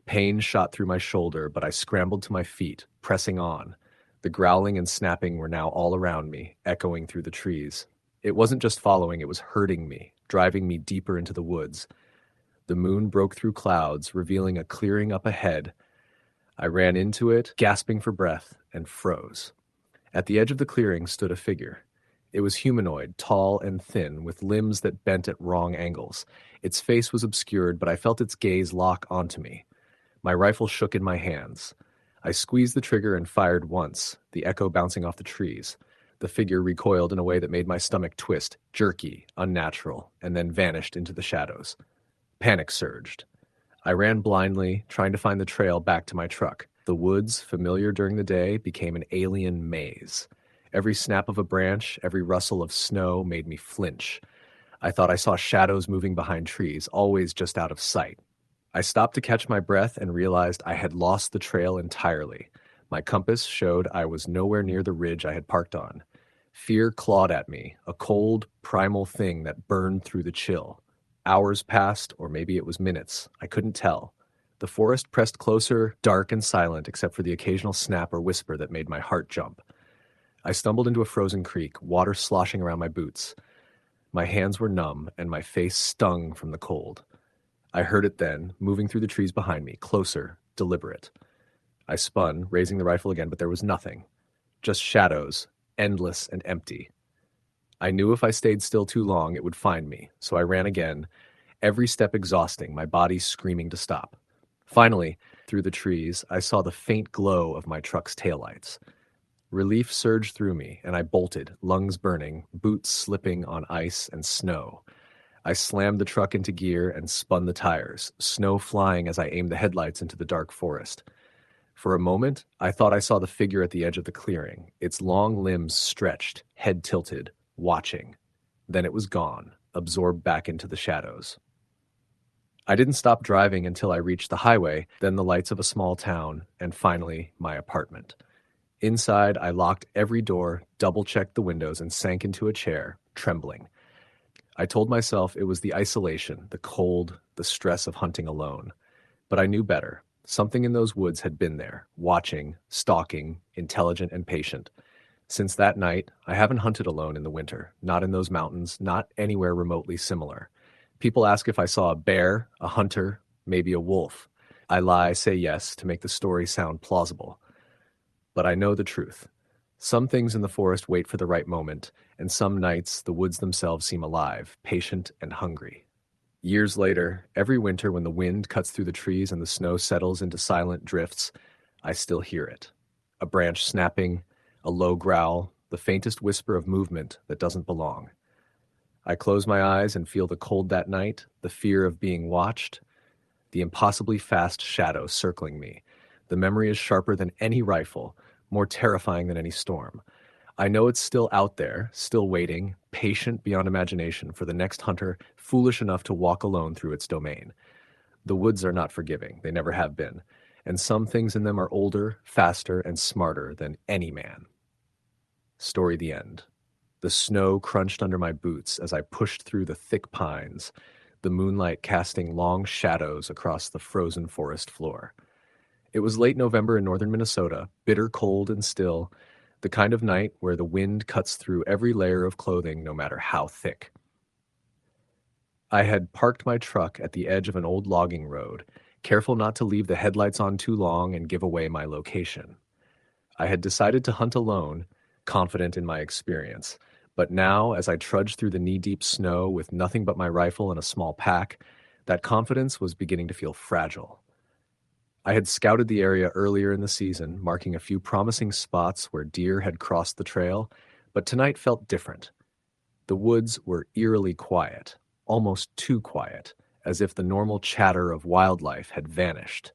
Pain shot through my shoulder, but I scrambled to my feet, pressing on. The growling and snapping were now all around me, echoing through the trees. It wasn't just following, it was hurting me, driving me deeper into the woods. The moon broke through clouds, revealing a clearing up ahead. I ran into it, gasping for breath, and froze. At the edge of the clearing stood a figure. It was humanoid, tall and thin, with limbs that bent at wrong angles. Its face was obscured, but I felt its gaze lock onto me. My rifle shook in my hands. I squeezed the trigger and fired once, the echo bouncing off the trees. The figure recoiled in a way that made my stomach twist, jerky, unnatural, and then vanished into the shadows. Panic surged. I ran blindly, trying to find the trail back to my truck. The woods, familiar during the day, became an alien maze. Every snap of a branch, every rustle of snow made me flinch. I thought I saw shadows moving behind trees, always just out of sight. I stopped to catch my breath and realized I had lost the trail entirely. My compass showed I was nowhere near the ridge I had parked on. Fear clawed at me, a cold, primal thing that burned through the chill. Hours passed, or maybe it was minutes. I couldn't tell. The forest pressed closer, dark and silent, except for the occasional snap or whisper that made my heart jump. I stumbled into a frozen creek, water sloshing around my boots. My hands were numb, and my face stung from the cold. I heard it then, moving through the trees behind me, closer, deliberate. I spun, raising the rifle again, but there was nothing. Just shadows, endless and empty. I knew if I stayed still too long, it would find me, so I ran again, every step exhausting, my body screaming to stop. Finally, through the trees, I saw the faint glow of my truck's taillights. Relief surged through me, and I bolted, lungs burning, boots slipping on ice and snow. I slammed the truck into gear and spun the tires, snow flying as I aimed the headlights into the dark forest. For a moment, I thought I saw the figure at the edge of the clearing, its long limbs stretched, head tilted, watching. Then it was gone, absorbed back into the shadows. I didn't stop driving until I reached the highway, then the lights of a small town, and finally, my apartment. Inside, I locked every door, double-checked the windows, and sank into a chair, trembling. I told myself it was the isolation, the cold, the stress of hunting alone. But I knew better. Something in those woods had been there, watching, stalking, intelligent and patient. Since that night, I haven't hunted alone in the winter, not in those mountains, not anywhere remotely similar. People ask if I saw a bear, a hunter, maybe a wolf. I lie, say yes, to make the story sound plausible. But I know the truth. Some things in the forest wait for the right moment, and some nights the woods themselves seem alive, patient and hungry. Years later, every winter when the wind cuts through the trees and the snow settles into silent drifts, I still hear it. A branch snapping, a low growl, the faintest whisper of movement that doesn't belong. I close my eyes and feel the cold that night, the fear of being watched, the impossibly fast shadow circling me. The memory is sharper than any rifle, more terrifying than any storm. I know it's still out there, still waiting, patient beyond imagination for the next hunter foolish enough to walk alone through its domain. The woods are not forgiving, they never have been, and some things in them are older, faster, and smarter than any man. Story the end. The snow crunched under my boots as I pushed through the thick pines, the moonlight casting long shadows across the frozen forest floor. It was late November in northern Minnesota, bitter cold and still, the kind of night where the wind cuts through every layer of clothing no matter how thick. I had parked my truck at the edge of an old logging road, careful not to leave the headlights on too long and give away my location. I had decided to hunt alone, confident in my experience, but now, as I trudged through the knee-deep snow with nothing but my rifle and a small pack, that confidence was beginning to feel fragile. I had scouted the area earlier in the season, marking a few promising spots where deer had crossed the trail, but tonight felt different. The woods were eerily quiet, almost too quiet, as if the normal chatter of wildlife had vanished.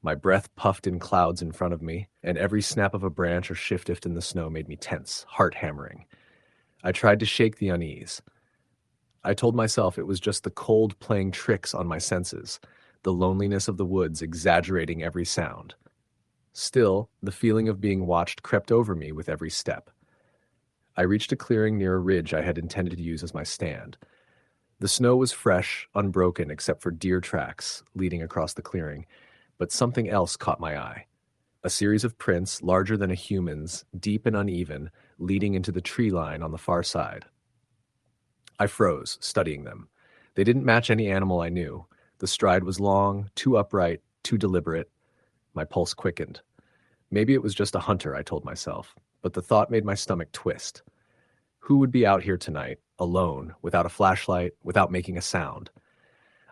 My breath puffed in clouds in front of me, and every snap of a branch or shift in the snow made me tense, heart hammering. I tried to shake the unease. I told myself it was just the cold playing tricks on my senses, the loneliness of the woods exaggerating every sound. Still, the feeling of being watched crept over me with every step. I reached a clearing near a ridge I had intended to use as my stand. The snow was fresh, unbroken except for deer tracks leading across the clearing, but something else caught my eye. A series of prints, larger than a human's, deep and uneven, leading into the tree line on the far side. I froze, studying them. They didn't match any animal I knew. The stride was long, too upright, too deliberate. My pulse quickened. Maybe it was just a hunter, I told myself, but the thought made my stomach twist. Who would be out here tonight, alone, without a flashlight, without making a sound?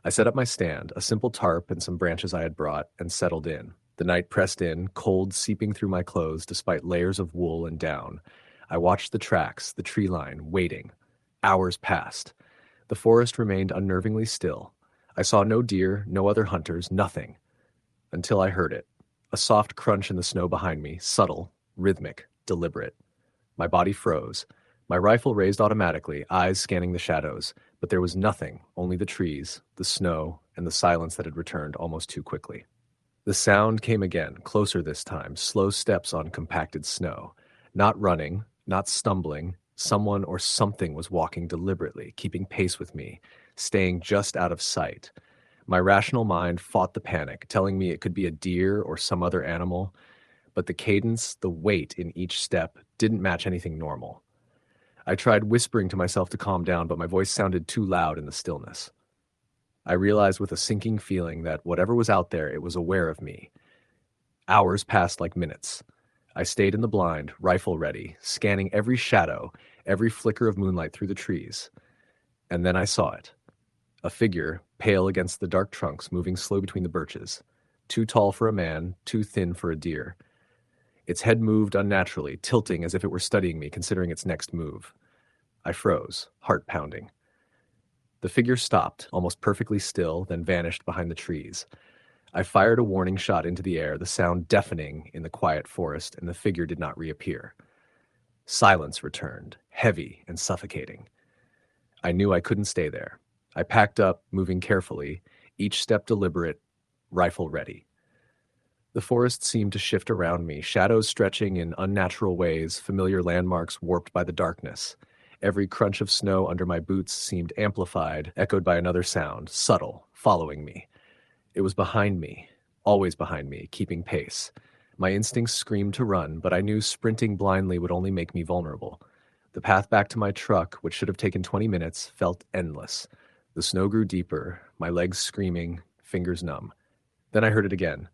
I set up my stand, a simple tarp and some branches I had brought, and settled in. The night pressed in, cold seeping through my clothes despite layers of wool and down. I watched the tracks, the tree line, waiting. Hours passed. The forest remained unnervingly still. I saw no deer, no other hunters, nothing. Until I heard it. A soft crunch in the snow behind me, subtle, rhythmic, deliberate. My body froze. My rifle raised automatically, eyes scanning the shadows, but there was nothing, only the trees, the snow, and the silence that had returned almost too quickly. The sound came again, closer this time, slow steps on compacted snow. Not running, not stumbling. Someone or something was walking deliberately, keeping pace with me, staying just out of sight. My rational mind fought the panic, telling me it could be a deer or some other animal, but the cadence, the weight in each step didn't match anything normal. I tried whispering to myself to calm down, but my voice sounded too loud in the stillness. I realized with a sinking feeling that whatever was out there, it was aware of me. Hours passed like minutes. I stayed in the blind, rifle ready, scanning every shadow, every flicker of moonlight through the trees. And then I saw it. A figure, pale against the dark trunks, moving slow between the birches. Too tall for a man, too thin for a deer. Its head moved unnaturally, tilting as if it were studying me, considering its next move. I froze, heart pounding. The figure stopped, almost perfectly still, then vanished behind the trees. I fired a warning shot into the air, the sound deafening in the quiet forest, and the figure did not reappear. Silence returned, heavy and suffocating. I knew I couldn't stay there. I packed up, moving carefully, each step deliberate, rifle ready. The forest seemed to shift around me, shadows stretching in unnatural ways, familiar landmarks warped by the darkness. Every crunch of snow under my boots seemed amplified, echoed by another sound, subtle, following me. It was behind me, always behind me, keeping pace. My instincts screamed to run, but I knew sprinting blindly would only make me vulnerable. The path back to my truck, which should have taken 20 minutes, felt endless. The snow grew deeper, my legs screaming, fingers numb. Then I heard it again.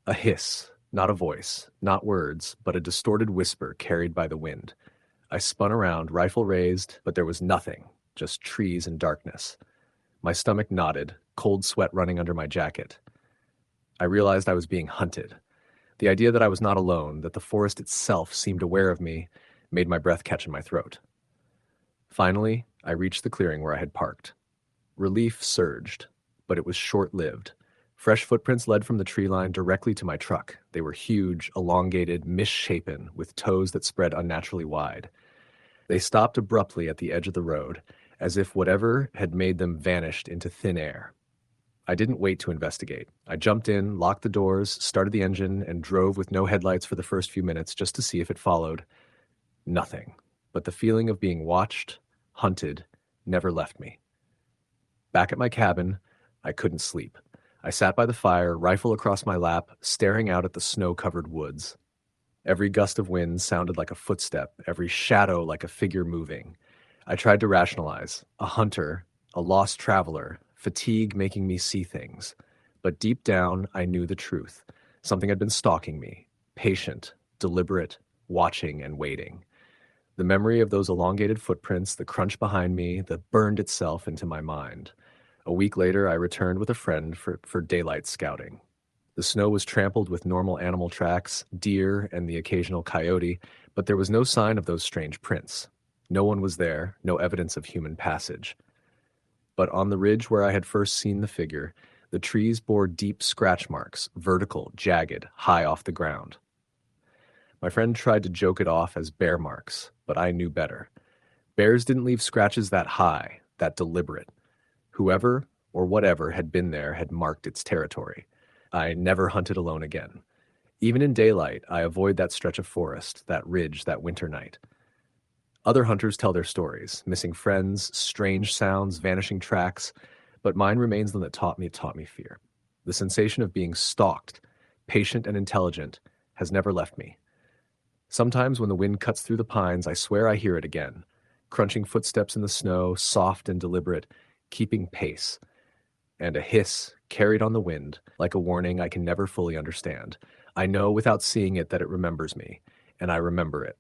A hiss, not a voice, not words, but a distorted whisper carried by the wind. I spun around, rifle raised, but there was nothing, just trees and darkness. My stomach knotted, cold sweat running under my jacket. I realized I was being hunted. The idea that I was not alone, that the forest itself seemed aware of me, made my breath catch in my throat. Finally, I reached the clearing where I had parked. Relief surged, but it was short-lived. Fresh footprints led from the tree line directly to my truck. They were huge, elongated, misshapen, with toes that spread unnaturally wide. They stopped abruptly at the edge of the road, as if whatever had made them vanished into thin air. I didn't wait to investigate. I jumped in, locked the doors, started the engine, and drove with no headlights for the first few minutes just to see if it followed. Nothing, but the feeling of being watched, hunted, never left me. Back at my cabin, I couldn't sleep. I sat by the fire, rifle across my lap, staring out at the snow-covered woods. Every gust of wind sounded like a footstep, every shadow like a figure moving. I tried to rationalize. A hunter, a lost traveler, fatigue making me see things. But deep down, I knew the truth. Something had been stalking me, patient, deliberate, watching and waiting. The memory of those elongated footprints, the crunch behind me, that burned itself into my mind. A week later, I returned with a friend for daylight scouting. The snow was trampled with normal animal tracks, deer and the occasional coyote, but there was no sign of those strange prints. No one was there, no evidence of human passage. But on the ridge where I had first seen the figure, the trees bore deep scratch marks, vertical, jagged, high off the ground. My friend tried to joke it off as bear marks, but I knew better. Bears didn't leave scratches that high, that deliberate. Whoever or whatever had been there had marked its territory. I never hunted alone again. Even in daylight, I avoid that stretch of forest, that ridge, that winter night. Other hunters tell their stories, missing friends, strange sounds, vanishing tracks, but mine remains the one that taught me fear. The sensation of being stalked, patient and intelligent, has never left me. Sometimes when the wind cuts through the pines, I swear I hear it again. Crunching footsteps in the snow, soft and deliberate, keeping pace. And a hiss, carried on the wind, like a warning I can never fully understand. I know without seeing it that it remembers me, and I remember it.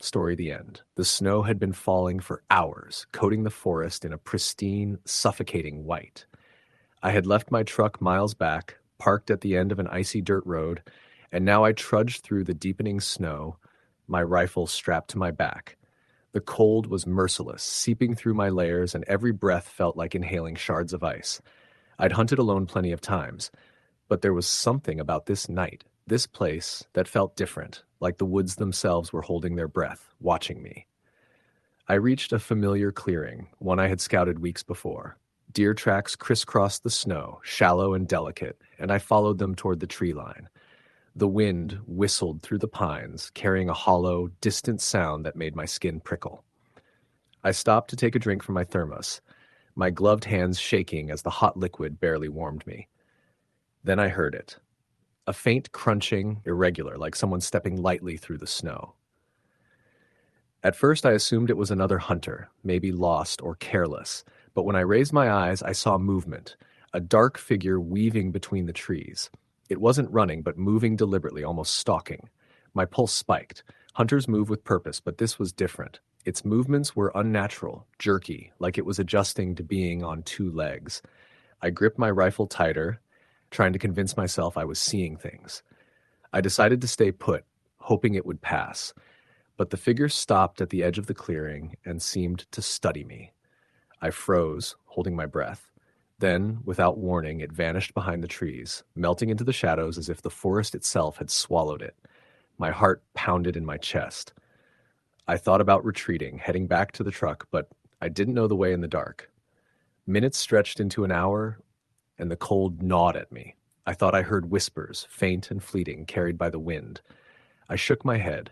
Story the end. The snow had been falling for hours, coating the forest in a pristine, suffocating white. I had left my truck miles back, parked at the end of an icy dirt road, and now I trudged through the deepening snow, my rifle strapped to my back. The cold was merciless, seeping through my layers, and every breath felt like inhaling shards of ice. I'd hunted alone plenty of times, but there was something about this night, this place, that felt different, like the woods themselves were holding their breath, watching me. I reached a familiar clearing, one I had scouted weeks before. Deer tracks crisscrossed the snow, shallow and delicate, and I followed them toward the tree line. The wind whistled through the pines, carrying a hollow, distant sound that made my skin prickle. I stopped to take a drink from my thermos, my gloved hands shaking as the hot liquid barely warmed me. Then I heard it. A faint crunching, irregular, like someone stepping lightly through the snow. At first I assumed it was another hunter, maybe lost or careless, but when I raised my eyes I saw movement, a dark figure weaving between the trees. It wasn't running, but moving deliberately, almost stalking. My pulse spiked. Hunters move with purpose, but this was different. Its movements were unnatural, jerky, like it was adjusting to being on two legs. I gripped my rifle tighter, trying to convince myself I was seeing things. I decided to stay put, hoping it would pass. But the figure stopped at the edge of the clearing and seemed to study me. I froze, holding my breath. Then, without warning, it vanished behind the trees, melting into the shadows as if the forest itself had swallowed it. My heart pounded in my chest. I thought about retreating, heading back to the truck, but I didn't know the way in the dark. Minutes stretched into an hour, and the cold gnawed at me. I thought I heard whispers, faint and fleeting, carried by the wind. I shook my head.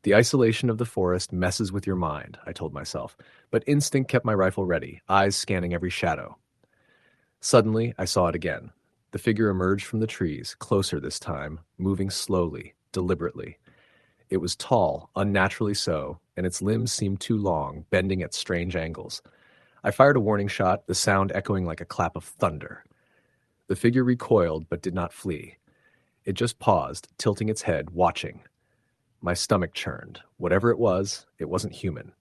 The isolation of the forest messes with your mind, I told myself, but instinct kept my rifle ready, eyes scanning every shadow. Suddenly, I saw it again. The figure emerged from the trees, closer this time, moving slowly, deliberately. It was tall, unnaturally so, and its limbs seemed too long, bending at strange angles. I fired a warning shot, the sound echoing like a clap of thunder. The figure recoiled but did not flee. It just paused, tilting its head, watching. My stomach churned. Whatever it wasn't human.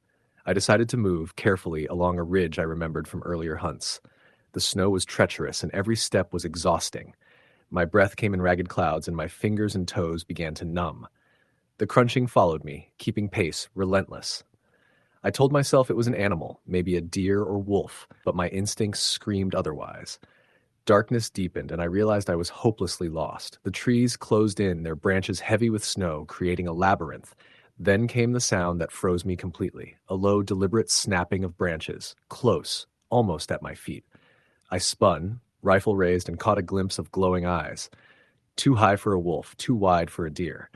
I decided to move carefully along a ridge I remembered from earlier hunts. The snow was treacherous and every step was exhausting. My breath came in ragged clouds and my fingers and toes began to numb. The crunching followed me, keeping pace, relentless. I told myself it was an animal, maybe a deer or wolf, but my instincts screamed otherwise. Darkness deepened, and I realized I was hopelessly lost. The trees closed in, their branches heavy with snow, creating a labyrinth. Then came the sound that froze me completely, a low, deliberate snapping of branches, close, almost at my feet. I spun, rifle raised, and caught a glimpse of glowing eyes. Too high for a wolf, too wide for a deer.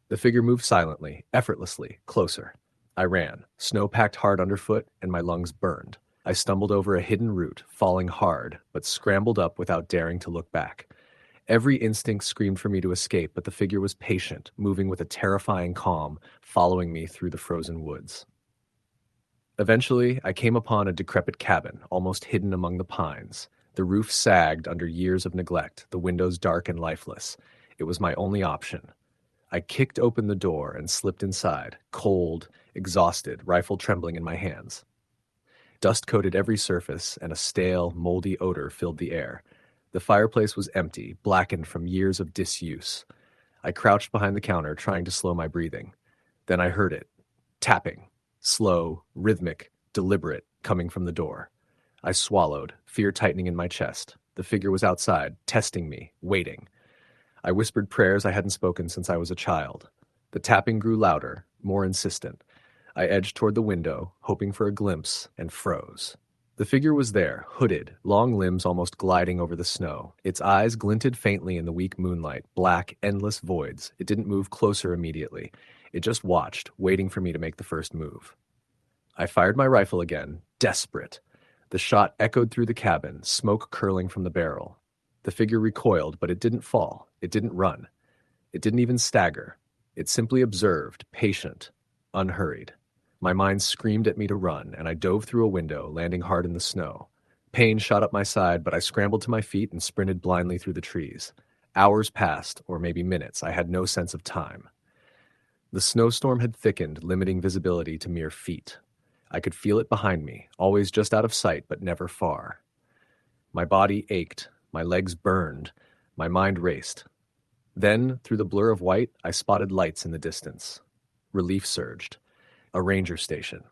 The figure moved silently, effortlessly, closer. I ran, snow packed hard underfoot, and my lungs burned. I stumbled over a hidden root, falling hard, but scrambled up without daring to look back. Every instinct screamed for me to escape, but the figure was patient, moving with a terrifying calm, following me through the frozen woods. Eventually, I came upon a decrepit cabin, almost hidden among the pines. The roof sagged under years of neglect, the windows dark and lifeless. It was my only option. I kicked open the door and slipped inside, cold, exhausted, rifle trembling in my hands. Dust coated every surface, and a stale, moldy odor filled the air. The fireplace was empty, blackened from years of disuse. I crouched behind the counter, trying to slow my breathing. Then I heard it. Tapping. Slow, rhythmic, deliberate, coming from the door. I swallowed, fear tightening in my chest. The figure was outside, testing me, waiting. I whispered prayers I hadn't spoken since I was a child. The tapping grew louder, more insistent. I edged toward the window, hoping for a glimpse, and froze. The figure was there, hooded, long limbs almost gliding over the snow. Its eyes glinted faintly in the weak moonlight, black, endless voids. It didn't move closer immediately. It just watched, waiting for me to make the first move. I fired my rifle again, desperate. The shot echoed through the cabin, smoke curling from the barrel. The figure recoiled, but it didn't fall. It didn't run. It didn't even stagger. It simply observed, patient, unhurried. My mind screamed at me to run, and I dove through a window, landing hard in the snow. Pain shot up my side, but I scrambled to my feet and sprinted blindly through the trees. Hours passed, or maybe minutes. I had no sense of time. The snowstorm had thickened, limiting visibility to mere feet. I could feel it behind me, always just out of sight, but never far. My body ached, my legs burned, my mind raced. Then, through the blur of white, I spotted lights in the distance. Relief surged. A ranger station.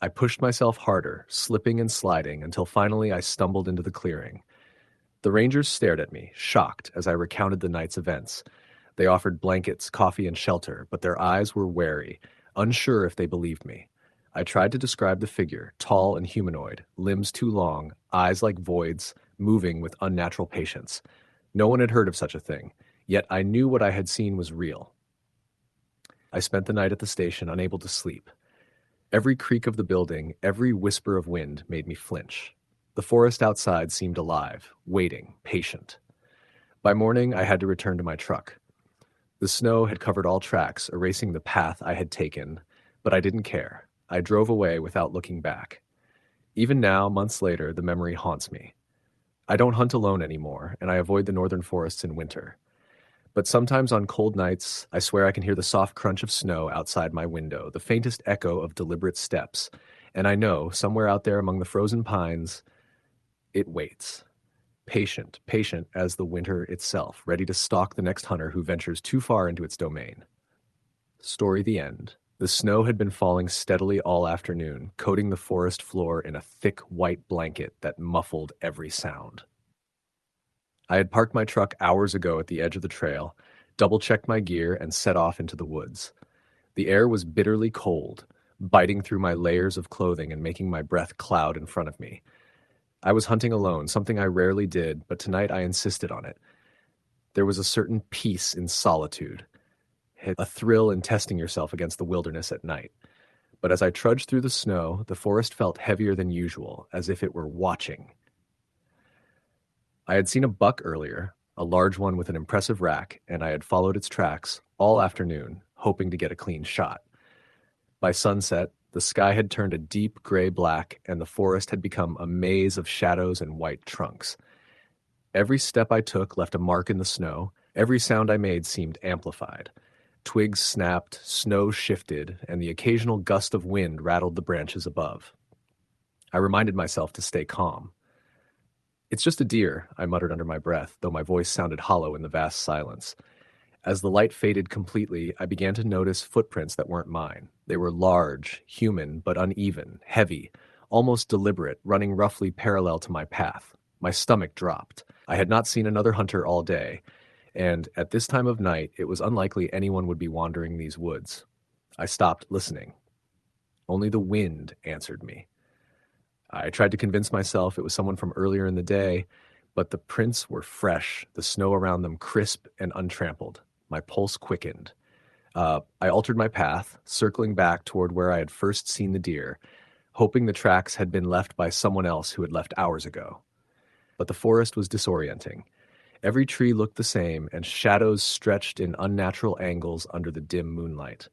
I pushed myself harder, slipping and sliding, until finally I stumbled into the clearing. The rangers stared at me, shocked, as I recounted the night's events. They offered blankets, coffee, and shelter, but their eyes were wary, unsure if they believed me. I tried to describe the figure, tall and humanoid, limbs too long, eyes like voids, moving with unnatural patience. No one had heard of such a thing, yet I knew what I had seen was real. I spent the night at the station, unable to sleep. Every creak of the building, every whisper of wind made me flinch. The forest outside seemed alive, waiting, patient. By morning, I had to return to my truck. The snow had covered all tracks, erasing the path I had taken, but I didn't care. I drove away without looking back. Even now, months later, the memory haunts me. I don't hunt alone anymore, and I avoid the northern forests in winter. But sometimes on cold nights, I swear I can hear the soft crunch of snow outside my window, the faintest echo of deliberate steps, and I know, somewhere out there among the frozen pines, it waits. Patient, patient as the winter itself, ready to stalk the next hunter who ventures too far into its domain. Story the end. The snow had been falling steadily all afternoon, coating the forest floor in a thick white blanket that muffled every sound. I had parked my truck hours ago at the edge of the trail, double-checked my gear, and set off into the woods. The air was bitterly cold, biting through my layers of clothing and making my breath cloud in front of me. I was hunting alone, something I rarely did, but tonight I insisted on it. There was a certain peace in solitude, a thrill in testing yourself against the wilderness at night. But as I trudged through the snow, the forest felt heavier than usual, as if it were watching. I had seen a buck earlier, a large one with an impressive rack, and I had followed its tracks all afternoon, hoping to get a clean shot. By sunset, the sky had turned a deep gray black, and the forest had become a maze of shadows and white trunks. Every step I took left a mark in the snow. Every sound I made seemed amplified. Twigs snapped, snow shifted, and the occasional gust of wind rattled the branches above. I reminded myself to stay calm. "It's just a deer," I muttered under my breath, though my voice sounded hollow in the vast silence. As the light faded completely, I began to notice footprints that weren't mine. They were large, human, but uneven, heavy, almost deliberate, running roughly parallel to my path. My stomach dropped. I had not seen another hunter all day, and at this time of night, it was unlikely anyone would be wandering these woods. I stopped listening. Only the wind answered me. I tried to convince myself it was someone from earlier in the day, but the prints were fresh, the snow around them crisp and untrampled. My pulse quickened. I altered my path, circling back toward where I had first seen the deer, hoping the tracks had been left by someone else who had left hours ago. But the forest was disorienting. Every tree looked the same, and shadows stretched in unnatural angles under the dim moonlight.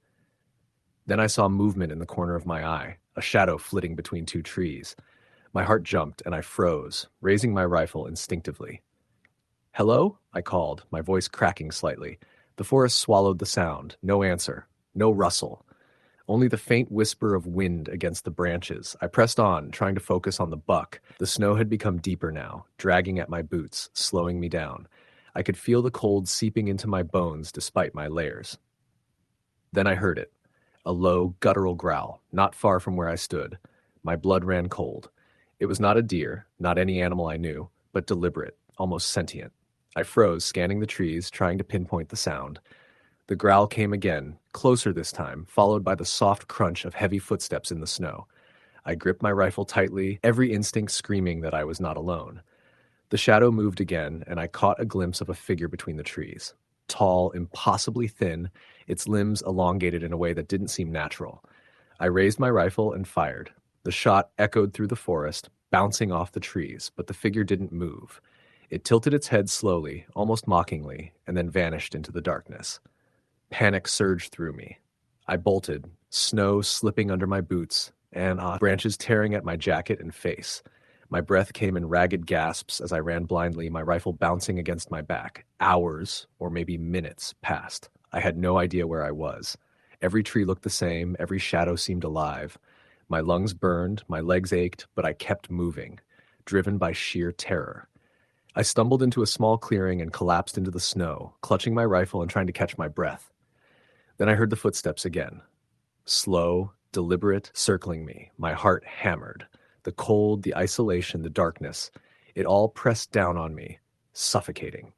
Then I saw movement in the corner of my eye, a shadow flitting between two trees. My heart jumped, and I froze, raising my rifle instinctively. "Hello?" I called, my voice cracking slightly. The forest swallowed the sound. No answer. No rustle. Only the faint whisper of wind against the branches. I pressed on, trying to focus on the buck. The snow had become deeper now, dragging at my boots, slowing me down. I could feel the cold seeping into my bones despite my layers. Then I heard it. A low, guttural growl, not far from where I stood. My blood ran cold. It was not a deer, not any animal I knew, but deliberate, almost sentient. I froze, scanning the trees, trying to pinpoint the sound. The growl came again, closer this time, followed by the soft crunch of heavy footsteps in the snow. I gripped my rifle tightly, every instinct screaming that I was not alone. The shadow moved again, and I caught a glimpse of a figure between the trees. Tall, impossibly thin, its limbs elongated in a way that didn't seem natural. I raised my rifle and fired. The shot echoed through the forest, bouncing off the trees, but the figure didn't move. It tilted its head slowly, almost mockingly, and then vanished into the darkness. Panic surged through me. I bolted, snow slipping under my boots, and branches tearing at my jacket and face. My breath came in ragged gasps as I ran blindly, my rifle bouncing against my back. Hours, or maybe minutes, passed. I had no idea where I was. Every tree looked the same, every shadow seemed alive. My lungs burned, my legs ached, but I kept moving, driven by sheer terror. I stumbled into a small clearing and collapsed into the snow, clutching my rifle and trying to catch my breath. Then I heard the footsteps again. Slow, deliberate, circling me, my heart hammered. The cold, the isolation, the darkness, it all pressed down on me, suffocating.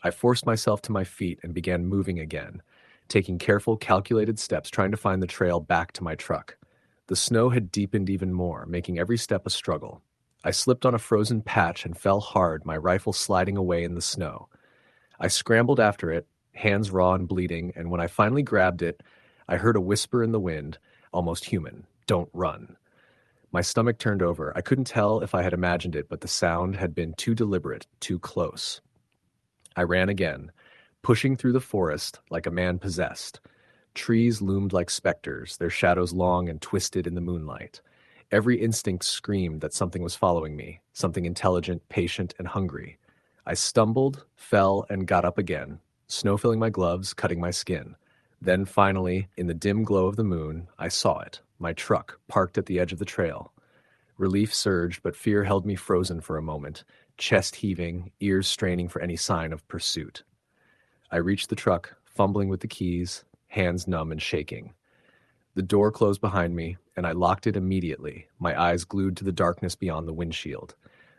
I forced myself to my feet and began moving again, taking careful, calculated steps, trying to find the trail back to my truck. The snow had deepened even more, making every step a struggle. I slipped on a frozen patch and fell hard, my rifle sliding away in the snow. I scrambled after it, hands raw and bleeding, and when I finally grabbed it, I heard a whisper in the wind, almost human, "Don't run." My stomach turned over. I couldn't tell if I had imagined it, but the sound had been too deliberate, too close. I ran again, pushing through the forest like a man possessed. Trees loomed like specters, their shadows long and twisted in the moonlight. Every instinct screamed that something was following me, something intelligent, patient, and hungry. I stumbled, fell, and got up again, snow filling my gloves, cutting my skin. Then finally, in the dim glow of the moon, I saw it, my truck, parked at the edge of the trail. Relief surged, but fear held me frozen for a moment, chest heaving, ears straining for any sign of pursuit. I reached the truck, fumbling with the keys, hands numb and shaking. The door closed behind me, and I locked it immediately, my eyes glued to the darkness beyond the windshield.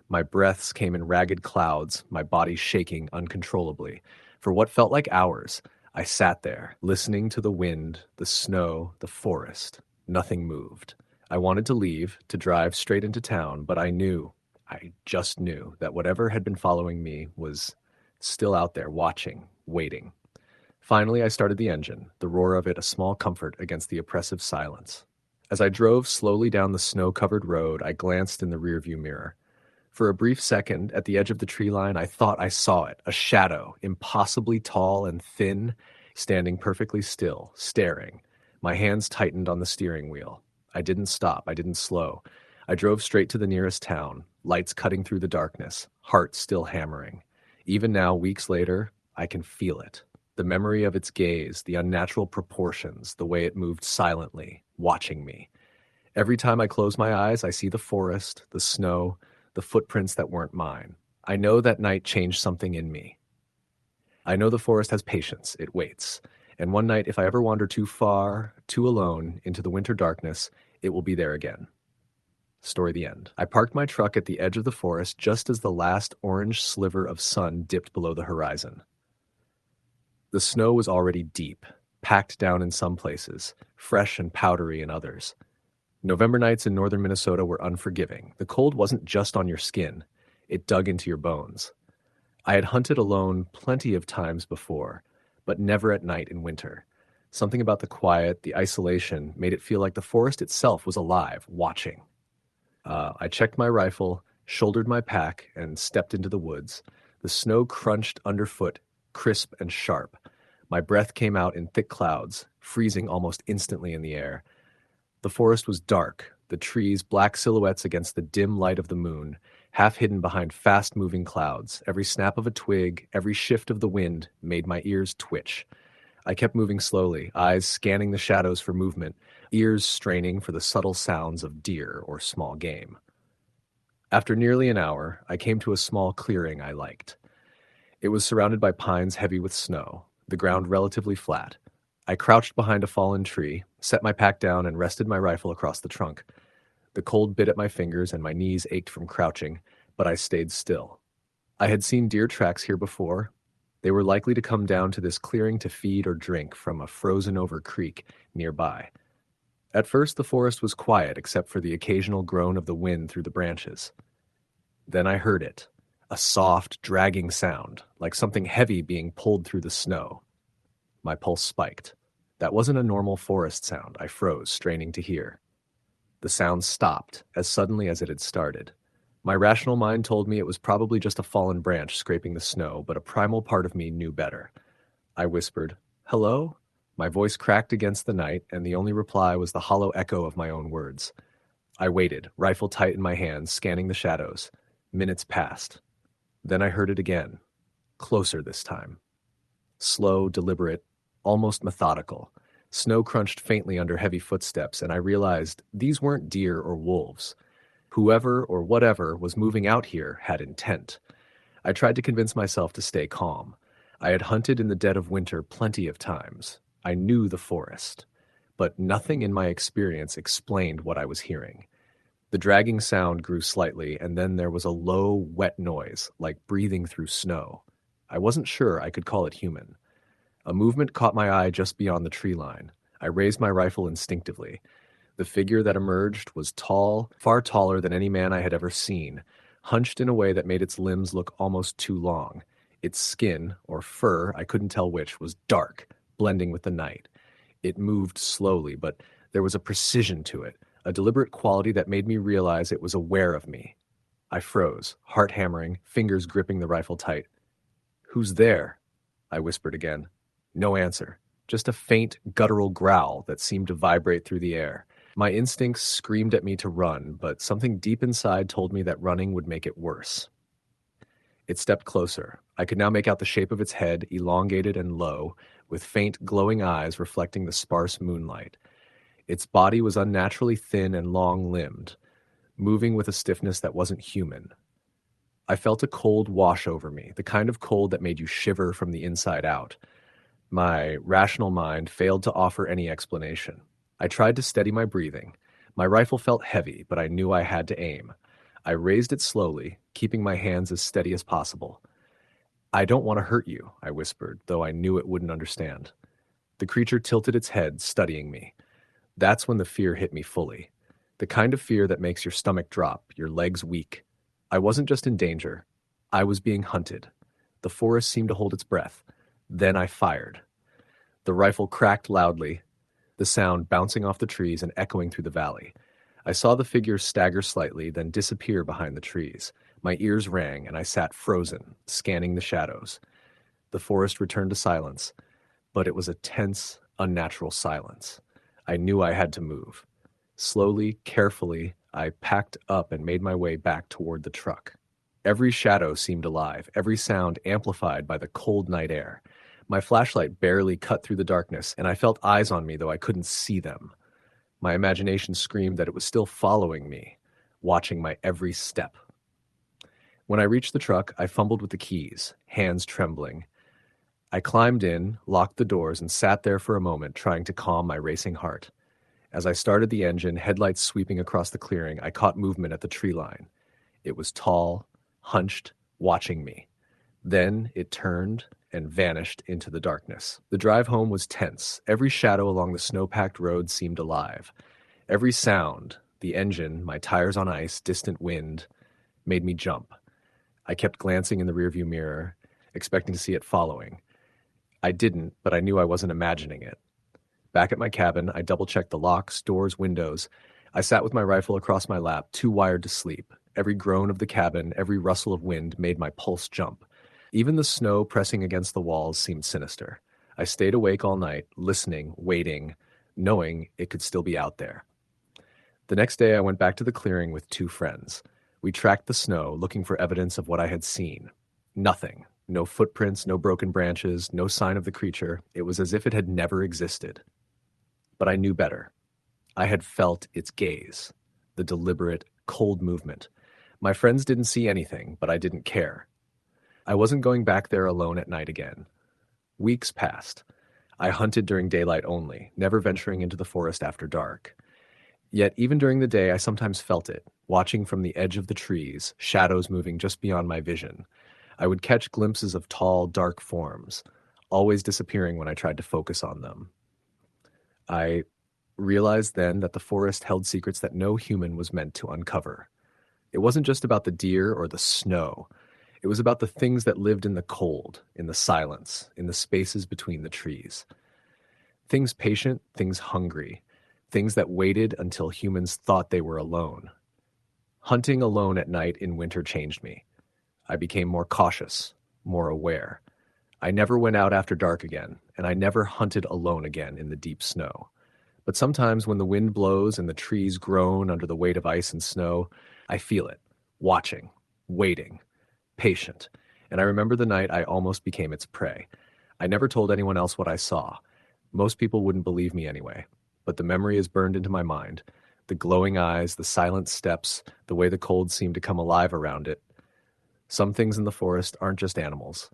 My breaths came in ragged clouds, my body shaking uncontrollably. For what felt like hours, I sat there, listening to the wind, the snow, the forest. Nothing moved. I wanted to leave, to drive straight into town, but I just knew, that whatever had been following me was still out there, watching, waiting. Finally, I started the engine, the roar of it a small comfort against the oppressive silence. As I drove slowly down the snow-covered road, I glanced in the rearview mirror. For a brief second, at the edge of the tree line, I thought I saw it, a shadow, impossibly tall and thin, standing perfectly still, staring. My hands tightened on the steering wheel. I didn't stop, I didn't slow. I drove straight to the nearest town, lights cutting through the darkness, heart still hammering. Even now, weeks later, I can feel it. The memory of its gaze, the unnatural proportions, the way it moved silently, watching me. Every time I close my eyes, I see the forest, the snow, the footprints that weren't mine. I know that night changed something in me. I know the forest has patience, it waits. And one night, if I ever wander too far, too alone, into the winter darkness, it will be there again. Story the end. I parked my truck at the edge of the forest just as the last orange sliver of sun dipped below the horizon. The snow was already deep, packed down in some places, fresh and powdery in others. November nights in northern Minnesota were unforgiving. The cold wasn't just on your skin, it dug into your bones. I had hunted alone plenty of times before, but never at night in winter. Something about the quiet, the isolation, made it feel like the forest itself was alive, watching. I checked my rifle, shouldered my pack, and stepped into the woods. The snow crunched underfoot, crisp and sharp. My breath came out in thick clouds, freezing almost instantly in the air. The forest was dark, the trees black silhouettes against the dim light of the moon, half hidden behind fast-moving clouds. Every snap of a twig, every shift of the wind made my ears twitch. I kept moving slowly, eyes scanning the shadows for movement, ears straining for the subtle sounds of deer or small game. After nearly an hour, I came to a small clearing I liked. It was surrounded by pines heavy with snow, the ground relatively flat. I crouched behind a fallen tree, set my pack down, and rested my rifle across the trunk. The cold bit at my fingers and my knees ached from crouching, but I stayed still. I had seen deer tracks here before. They were likely to come down to this clearing to feed or drink from a frozen-over creek nearby. At first, the forest was quiet except for the occasional groan of the wind through the branches. Then I heard it. A soft, dragging sound, like something heavy being pulled through the snow. My pulse spiked. That wasn't a normal forest sound. I froze, straining to hear. The sound stopped as suddenly as it had started. My rational mind told me it was probably just a fallen branch scraping the snow, but a primal part of me knew better. I whispered, "Hello?" My voice cracked against the night, and the only reply was the hollow echo of my own words. I waited, rifle tight in my hands, scanning the shadows. Minutes passed. Then I heard it again, closer this time. Slow, deliberate, almost methodical. Snow crunched faintly under heavy footsteps, and I realized these weren't deer or wolves. Whoever or whatever was moving out here had intent. I tried to convince myself to stay calm. I had hunted in the dead of winter plenty of times. I knew the forest. but nothing in my experience explained what I was hearing. The dragging sound grew slightly, and then there was a low, wet noise, like breathing through snow. I wasn't sure I could call it human. A movement caught my eye just beyond the tree line. I raised my rifle instinctively. The figure that emerged was tall, far taller than any man I had ever seen, hunched in a way that made its limbs look almost too long. Its skin, or fur, I couldn't tell which, was dark, blending with the night. It moved slowly, but there was a precision to it, a deliberate quality that made me realize it was aware of me. I froze, heart hammering, fingers gripping the rifle tight. "Who's there?" I whispered again. No answer, just a faint, guttural growl that seemed to vibrate through the air. My instincts screamed at me to run, but something deep inside told me that running would make it worse. It stepped closer. I could now make out the shape of its head, elongated and low, with faint, glowing eyes reflecting the sparse moonlight. Its body was unnaturally thin and long-limbed, moving with a stiffness that wasn't human. I felt a cold wash over me, the kind of cold that made you shiver from the inside out. My rational mind failed to offer any explanation. I tried to steady my breathing. My rifle felt heavy, but I knew I had to aim. I raised it slowly, keeping my hands as steady as possible. "I don't want to hurt you," I whispered, though I knew it wouldn't understand. The creature tilted its head, studying me. That's when the fear hit me fully. The kind of fear that makes your stomach drop, your legs weak. I wasn't just in danger. I was being hunted. The forest seemed to hold its breath. Then I fired. The rifle cracked loudly, the sound bouncing off the trees and echoing through the valley. I saw the figure stagger slightly, then disappear behind the trees. My ears rang, and I sat frozen, scanning the shadows. The forest returned to silence, but it was a tense, unnatural silence. I knew I had to move. Slowly, carefully, I packed up and made my way back toward the truck. Every shadow seemed alive, every sound amplified by the cold night air. My flashlight barely cut through the darkness, and I felt eyes on me, though I couldn't see them. My imagination screamed that it was still following me, watching my every step. When I reached the truck, I fumbled with the keys, hands trembling. I climbed in, locked the doors, and sat there for a moment, trying to calm my racing heart. As I started the engine, headlights sweeping across the clearing, I caught movement at the tree line. It was tall, hunched, watching me. Then it turned and vanished into the darkness. The drive home was tense. Every shadow along the snow-packed road seemed alive. Every sound, the engine, my tires on ice, distant wind, made me jump. I kept glancing in the rearview mirror, expecting to see it following. I didn't, but I knew I wasn't imagining it. Back at my cabin, I double-checked the locks, doors, windows. I sat with my rifle across my lap, too wired to sleep. Every groan of the cabin, every rustle of wind made my pulse jump. Even the snow pressing against the walls seemed sinister. I stayed awake all night, listening, waiting, knowing it could still be out there. The next day, I went back to the clearing with 2 friends. We tracked the snow, looking for evidence of what I had seen. Nothing. No footprints, no broken branches, no sign of the creature. It was as if it had never existed. But I knew better. I had felt its gaze, the deliberate, cold movement. My friends didn't see anything, but I didn't care. I wasn't going back there alone at night again. Weeks passed. I hunted during daylight only, never venturing into the forest after dark. Yet even during the day, I sometimes felt it, watching from the edge of the trees, shadows moving just beyond my vision. I would catch glimpses of tall, dark forms, always disappearing when I tried to focus on them. I realized then that the forest held secrets that no human was meant to uncover. It wasn't just about the deer or the snow. It was about the things that lived in the cold, in the silence, in the spaces between the trees. Things patient, things hungry, things that waited until humans thought they were alone. Hunting alone at night in winter changed me. I became more cautious, more aware. I never went out after dark again, and I never hunted alone again in the deep snow. But sometimes when the wind blows and the trees groan under the weight of ice and snow, I feel it, watching, waiting, patient. And I remember the night I almost became its prey. I never told anyone else what I saw. Most people wouldn't believe me anyway, but the memory is burned into my mind. The glowing eyes, the silent steps, the way the cold seemed to come alive around it. Some things in the forest aren't just animals.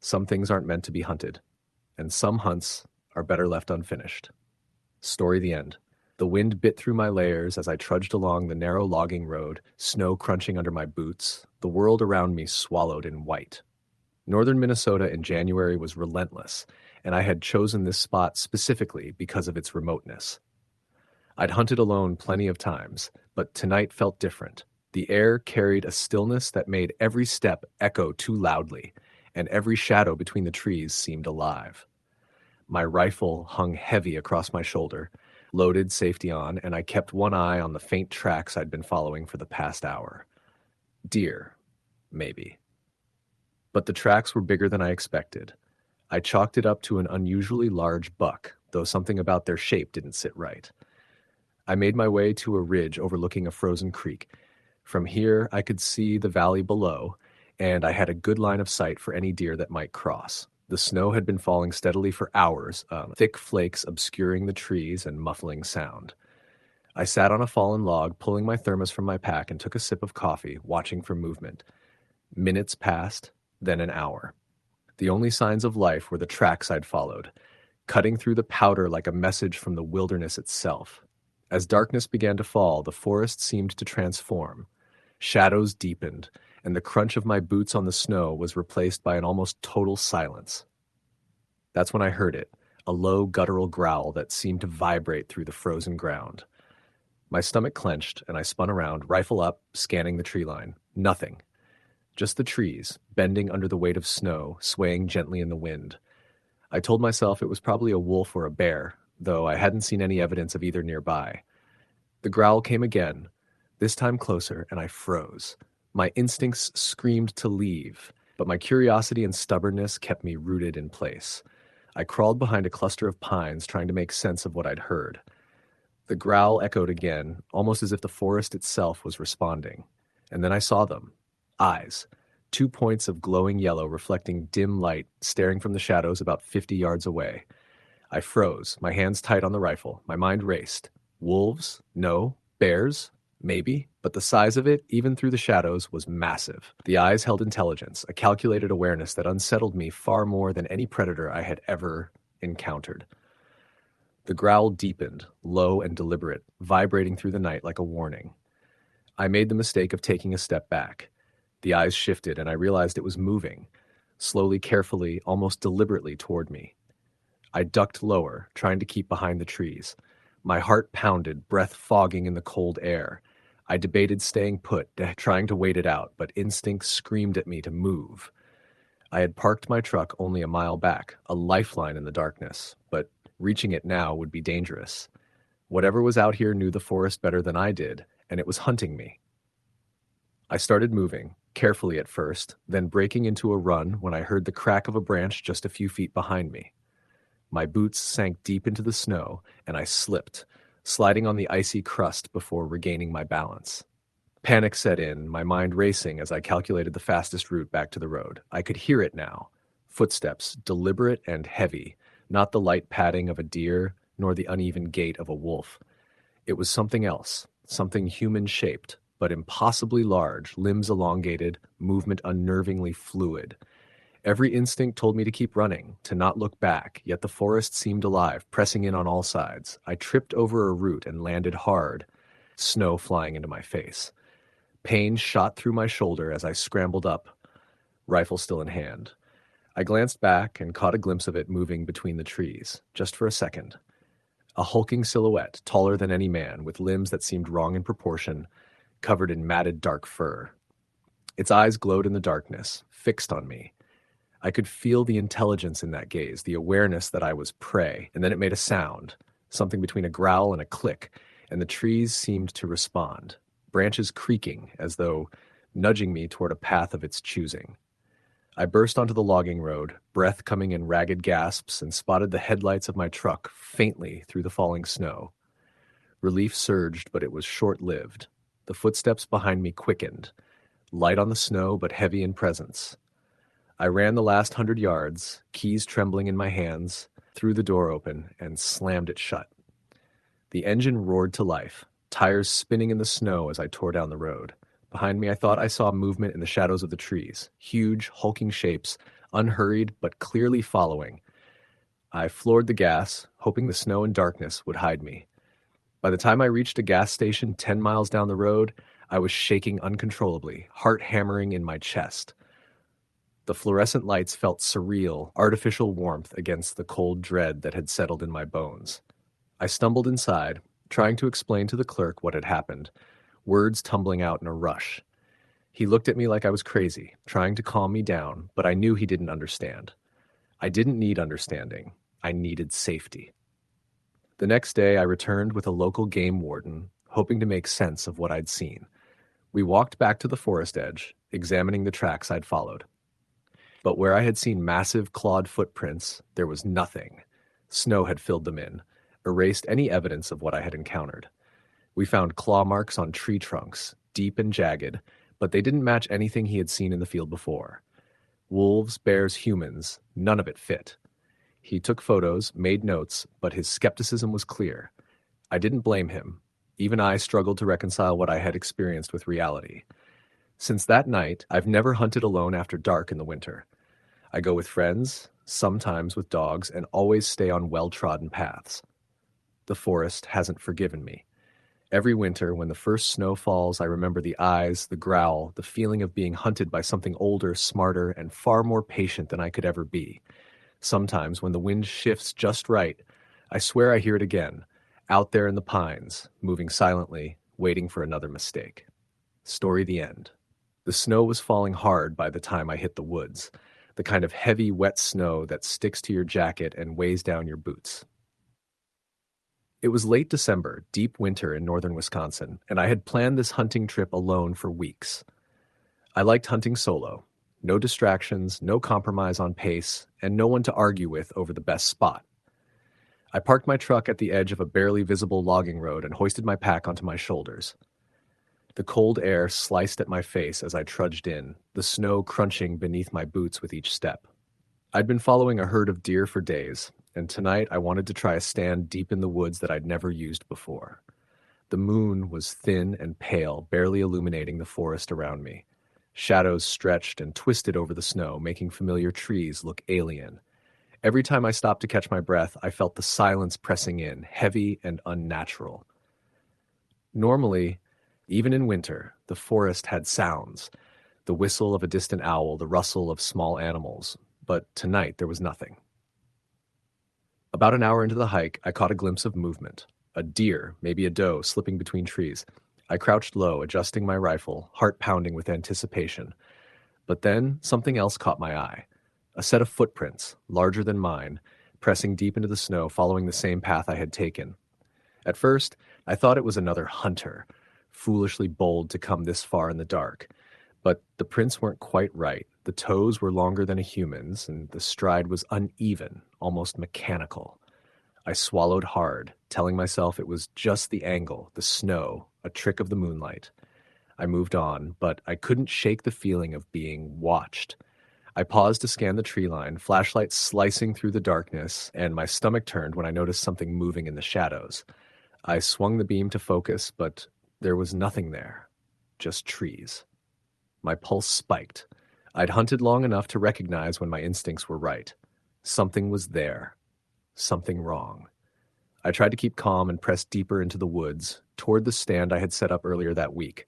Some things aren't meant to be hunted, and some hunts are better left unfinished. Story the end. The wind bit through my layers as I trudged along the narrow logging road, snow crunching under my boots, the world around me swallowed in white. Northern Minnesota in January was relentless, and I had chosen this spot specifically because of its remoteness. I'd hunted alone plenty of times, but tonight felt different. The air carried a stillness that made every step echo too loudly, and every shadow between the trees seemed alive. My rifle hung heavy across my shoulder, loaded safety on, and I kept one eye on the faint tracks I'd been following for the past hour. Deer, maybe. But the tracks were bigger than I expected. I chalked it up to an unusually large buck, though something about their shape didn't sit right. I made my way to a ridge overlooking a frozen creek. From here, I could see the valley below, and I had a good line of sight for any deer that might cross. The snow had been falling steadily for hours, thick flakes obscuring the trees and muffling sound. I sat on a fallen log, pulling my thermos from my pack, and took a sip of coffee, watching for movement. Minutes passed, then an hour. The only signs of life were the tracks I'd followed, cutting through the powder like a message from the wilderness itself. As darkness began to fall, the forest seemed to transform. Shadows deepened, and the crunch of my boots on the snow was replaced by an almost total silence. That's when I heard it, a low guttural growl that seemed to vibrate through the frozen ground. My stomach clenched, and I spun around, rifle up, scanning the tree line. Nothing. Just the trees, bending under the weight of snow, swaying gently in the wind. I told myself it was probably a wolf or a bear, though I hadn't seen any evidence of either nearby. The growl came again, this time closer, and I froze. My instincts screamed to leave, but my curiosity and stubbornness kept me rooted in place. I crawled behind a cluster of pines, trying to make sense of what I'd heard. The growl echoed again, almost as if the forest itself was responding. And then I saw them. Eyes. 2 points of glowing yellow reflecting dim light, staring from the shadows about 50 yards away. I froze, my hands tight on the rifle. My mind raced. Wolves? No. Bears? Maybe. But the size of it, even through the shadows, was massive. The eyes held intelligence, a calculated awareness that unsettled me far more than any predator I had ever encountered. The growl deepened, low and deliberate, vibrating through the night like a warning. I made the mistake of taking a step back. The eyes shifted, and I realized it was moving, slowly, carefully, almost deliberately toward me. I ducked lower, trying to keep behind the trees. My heart pounded, breath fogging in the cold air. I debated staying put, trying to wait it out, but instinct screamed at me to move. I had parked my truck only a mile back, a lifeline in the darkness, but reaching it now would be dangerous. Whatever was out here knew the forest better than I did, and it was hunting me. I started moving, carefully at first, then breaking into a run when I heard the crack of a branch just a few feet behind me. My boots sank deep into the snow, and I slipped, sliding on the icy crust before regaining my balance. Panic set in, my mind racing as I calculated the fastest route back to the road. I could hear it now. Footsteps, deliberate and heavy, not the light padding of a deer, nor the uneven gait of a wolf. It was something else, something human-shaped, but impossibly large, limbs elongated, movement unnervingly fluid. Every instinct told me to keep running, to not look back, yet the forest seemed alive, pressing in on all sides. I tripped over a root and landed hard, snow flying into my face. Pain shot through my shoulder as I scrambled up, rifle still in hand. I glanced back and caught a glimpse of it moving between the trees, just for a second. A hulking silhouette, taller than any man, with limbs that seemed wrong in proportion, covered in matted dark fur. Its eyes glowed in the darkness, fixed on me. I could feel the intelligence in that gaze, the awareness that I was prey, and then it made a sound, something between a growl and a click, and the trees seemed to respond, branches creaking as though nudging me toward a path of its choosing. I burst onto the logging road, breath coming in ragged gasps, and spotted the headlights of my truck faintly through the falling snow. Relief surged, but it was short-lived. The footsteps behind me quickened, light on the snow but heavy in presence. I ran the last 100 yards, keys trembling in my hands, threw the door open, and slammed it shut. The engine roared to life, tires spinning in the snow as I tore down the road. Behind me, I thought I saw movement in the shadows of the trees, huge, hulking shapes, unhurried but clearly following. I floored the gas, hoping the snow and darkness would hide me. By the time I reached a gas station 10 miles down the road, I was shaking uncontrollably, heart hammering in my chest. The fluorescent lights felt surreal, artificial warmth against the cold dread that had settled in my bones. I stumbled inside, trying to explain to the clerk what had happened, words tumbling out in a rush. He looked at me like I was crazy, trying to calm me down, but I knew he didn't understand. I didn't need understanding. I needed safety. The next day, I returned with a local game warden, hoping to make sense of what I'd seen. We walked back to the forest edge, examining the tracks I'd followed. But where I had seen massive clawed footprints, there was nothing. Snow had filled them in, erased any evidence of what I had encountered. We found claw marks on tree trunks, deep and jagged, but they didn't match anything he had seen in the field before. Wolves, bears, humans, none of it fit. He took photos, made notes, but his skepticism was clear. I didn't blame him. Even I struggled to reconcile what I had experienced with reality. Since that night, I've never hunted alone after dark in the winter. I go with friends, sometimes with dogs, and always stay on well-trodden paths. The forest hasn't forgiven me. Every winter, when the first snow falls, I remember the eyes, the growl, the feeling of being hunted by something older, smarter, and far more patient than I could ever be. Sometimes, when the wind shifts just right, I swear I hear it again, out there in the pines, moving silently, waiting for another mistake. Story the end. The snow was falling hard by the time I hit the woods, the kind of heavy, wet snow that sticks to your jacket and weighs down your boots. It was late December, deep winter in northern Wisconsin, and I had planned this hunting trip alone for weeks. I liked hunting solo. No distractions, no compromise on pace, and no one to argue with over the best spot. I parked my truck at the edge of a barely visible logging road and hoisted my pack onto my shoulders. The cold air sliced at my face as I trudged in, the snow crunching beneath my boots with each step. I'd been following a herd of deer for days, and tonight I wanted to try a stand deep in the woods that I'd never used before. The moon was thin and pale, barely illuminating the forest around me. Shadows stretched and twisted over the snow, making familiar trees look alien. Every time I stopped to catch my breath, I felt the silence pressing in, heavy and unnatural. Normally, even in winter, the forest had sounds, the whistle of a distant owl, the rustle of small animals, but tonight there was nothing. About an hour into the hike, I caught a glimpse of movement. A deer, maybe a doe, slipping between trees. I crouched low, adjusting my rifle, heart pounding with anticipation. But then something else caught my eye. A set of footprints, larger than mine, pressing deep into the snow, following the same path I had taken. At first, I thought it was another hunter, foolishly bold to come this far in the dark. But the prints weren't quite right. The toes were longer than a human's, and the stride was uneven, almost mechanical. I swallowed hard, telling myself it was just the angle, the snow, a trick of the moonlight. I moved on, but I couldn't shake the feeling of being watched. I paused to scan the tree line, flashlight slicing through the darkness, and my stomach turned when I noticed something moving in the shadows. I swung the beam to focus, but there was nothing there, just trees. My pulse spiked. I'd hunted long enough to recognize when my instincts were right. Something was there. Something wrong. I tried to keep calm and pressed deeper into the woods, toward the stand I had set up earlier that week.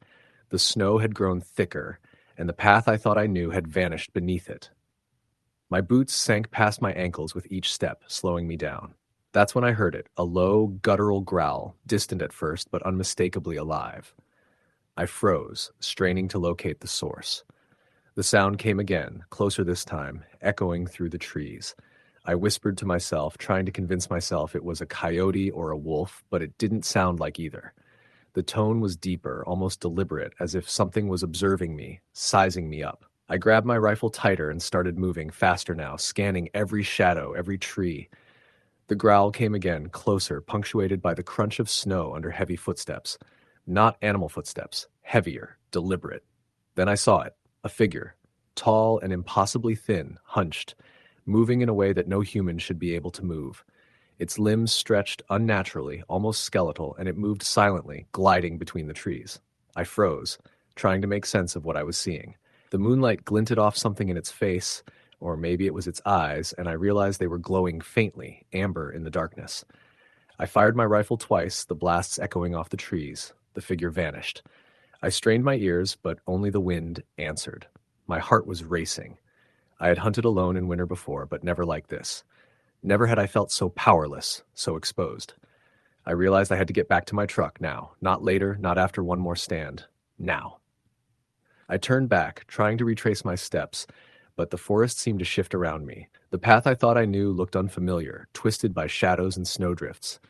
The snow had grown thicker, and the path I thought I knew had vanished beneath it. My boots sank past my ankles with each step, slowing me down. That's when I heard it, a low, guttural growl, distant at first, but unmistakably alive. I froze, straining to locate the source. The sound came again, closer this time, echoing through the trees. I whispered to myself, trying to convince myself it was a coyote or a wolf, but it didn't sound like either. The tone was deeper, almost deliberate, as if something was observing me, sizing me up. I grabbed my rifle tighter and started moving, faster now, scanning every shadow, every tree. The growl came again, closer, punctuated by the crunch of snow under heavy footsteps. Not animal footsteps, heavier, deliberate. Then I saw it, a figure, tall and impossibly thin, hunched, moving in a way that no human should be able to move. Its limbs stretched unnaturally, almost skeletal, and it moved silently, gliding between the trees. I froze, trying to make sense of what I was seeing. The moonlight glinted off something in its face, or maybe it was its eyes, and I realized they were glowing faintly, amber in the darkness. I fired my rifle twice, the blasts echoing off the trees. The figure vanished. I strained my ears, but only the wind answered. My heart was racing. I had hunted alone in winter before, but never like this. Never had I felt so powerless, so exposed. I realized I had to get back to my truck now, not later, not after one more stand. Now. I turned back, trying to retrace my steps, but the forest seemed to shift around me. The path I thought I knew looked unfamiliar, twisted by shadows and snowdrifts.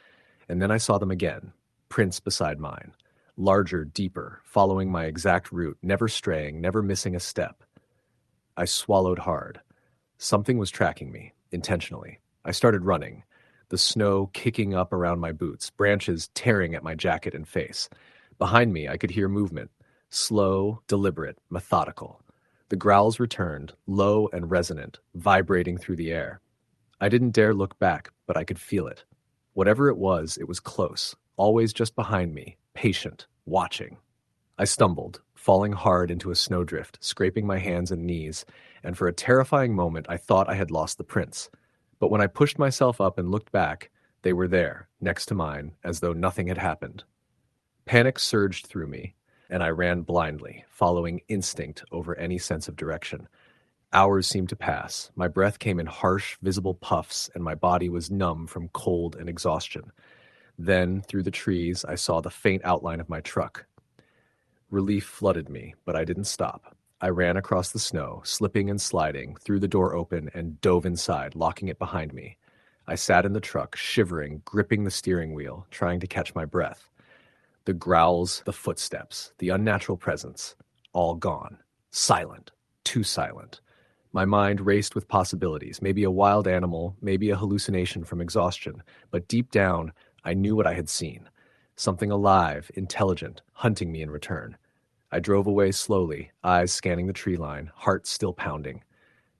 And then I saw them again, prints beside mine. Larger, deeper, following my exact route, never straying, never missing a step. I swallowed hard. Something was tracking me, intentionally. I started running, the snow kicking up around my boots, branches tearing at my jacket and face. Behind me, I could hear movement, slow, deliberate, methodical. The growls returned, low and resonant, vibrating through the air. I didn't dare look back, but I could feel it. Whatever it was close, always just behind me, patient, watching. I stumbled, falling hard into a snowdrift, scraping my hands and knees, and for a terrifying moment I thought I had lost the prints. But when I pushed myself up and looked back, they were there, next to mine, as though nothing had happened. Panic surged through me, and I ran blindly, following instinct over any sense of direction. Hours seemed to pass. My breath came in harsh, visible puffs, and my body was numb from cold and exhaustion. Then, through the trees, I saw the faint outline of my truck. Relief flooded me, but I didn't stop. I ran across the snow, slipping and sliding, threw the door open, and dove inside, locking it behind me. I sat in the truck, shivering, gripping the steering wheel, trying to catch my breath. The growls, the footsteps, the unnatural presence, all gone. Silent. Too silent. My mind raced with possibilities, maybe a wild animal, maybe a hallucination from exhaustion, but deep down, I knew what I had seen. Something alive, intelligent, hunting me in return. I drove away slowly, eyes scanning the tree line, heart still pounding.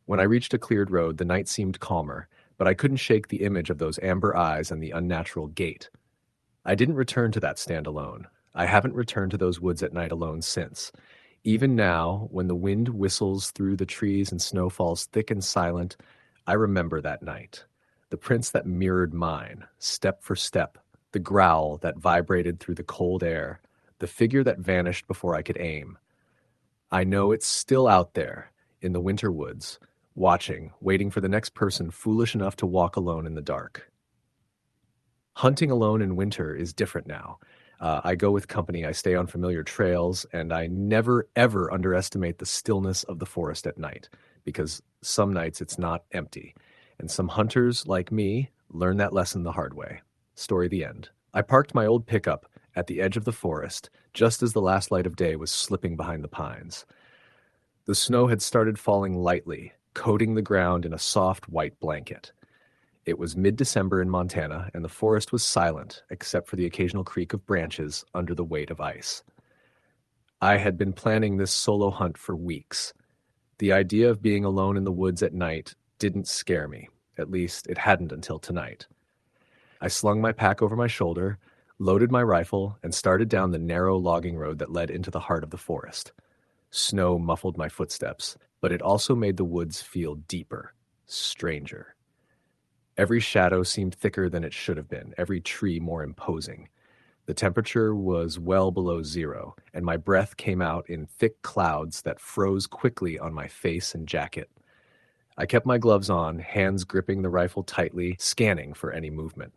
When I reached a cleared road, the night seemed calmer, but I couldn't shake the image of those amber eyes and the unnatural gait. I didn't return to that stand alone. I haven't returned to those woods at night alone since. Even now, when the wind whistles through the trees and snow falls thick and silent, I remember that night. The prints that mirrored mine, step for step, the growl that vibrated through the cold air, the figure that vanished before I could aim. I know it's still out there, in the winter woods, watching, waiting for the next person foolish enough to walk alone in the dark. Hunting alone in winter is different now. I go with company, I stay on familiar trails, and I never, ever underestimate the stillness of the forest at night, because some nights it's not empty. And some hunters, like me, learn that lesson the hard way. Story the end. I parked my old pickup at the edge of the forest, just as the last light of day was slipping behind the pines. The snow had started falling lightly, coating the ground in a soft white blanket. It was mid-December in Montana, and the forest was silent, except for the occasional creak of branches under the weight of ice. I had been planning this solo hunt for weeks. The idea of being alone in the woods at night didn't scare me. At least, it hadn't until tonight. I slung my pack over my shoulder, loaded my rifle, and started down the narrow logging road that led into the heart of the forest. Snow muffled my footsteps, but it also made the woods feel deeper, stranger. Every shadow seemed thicker than it should have been, every tree more imposing. The temperature was well below zero, and my breath came out in thick clouds that froze quickly on my face and jacket. I kept my gloves on, hands gripping the rifle tightly, scanning for any movement.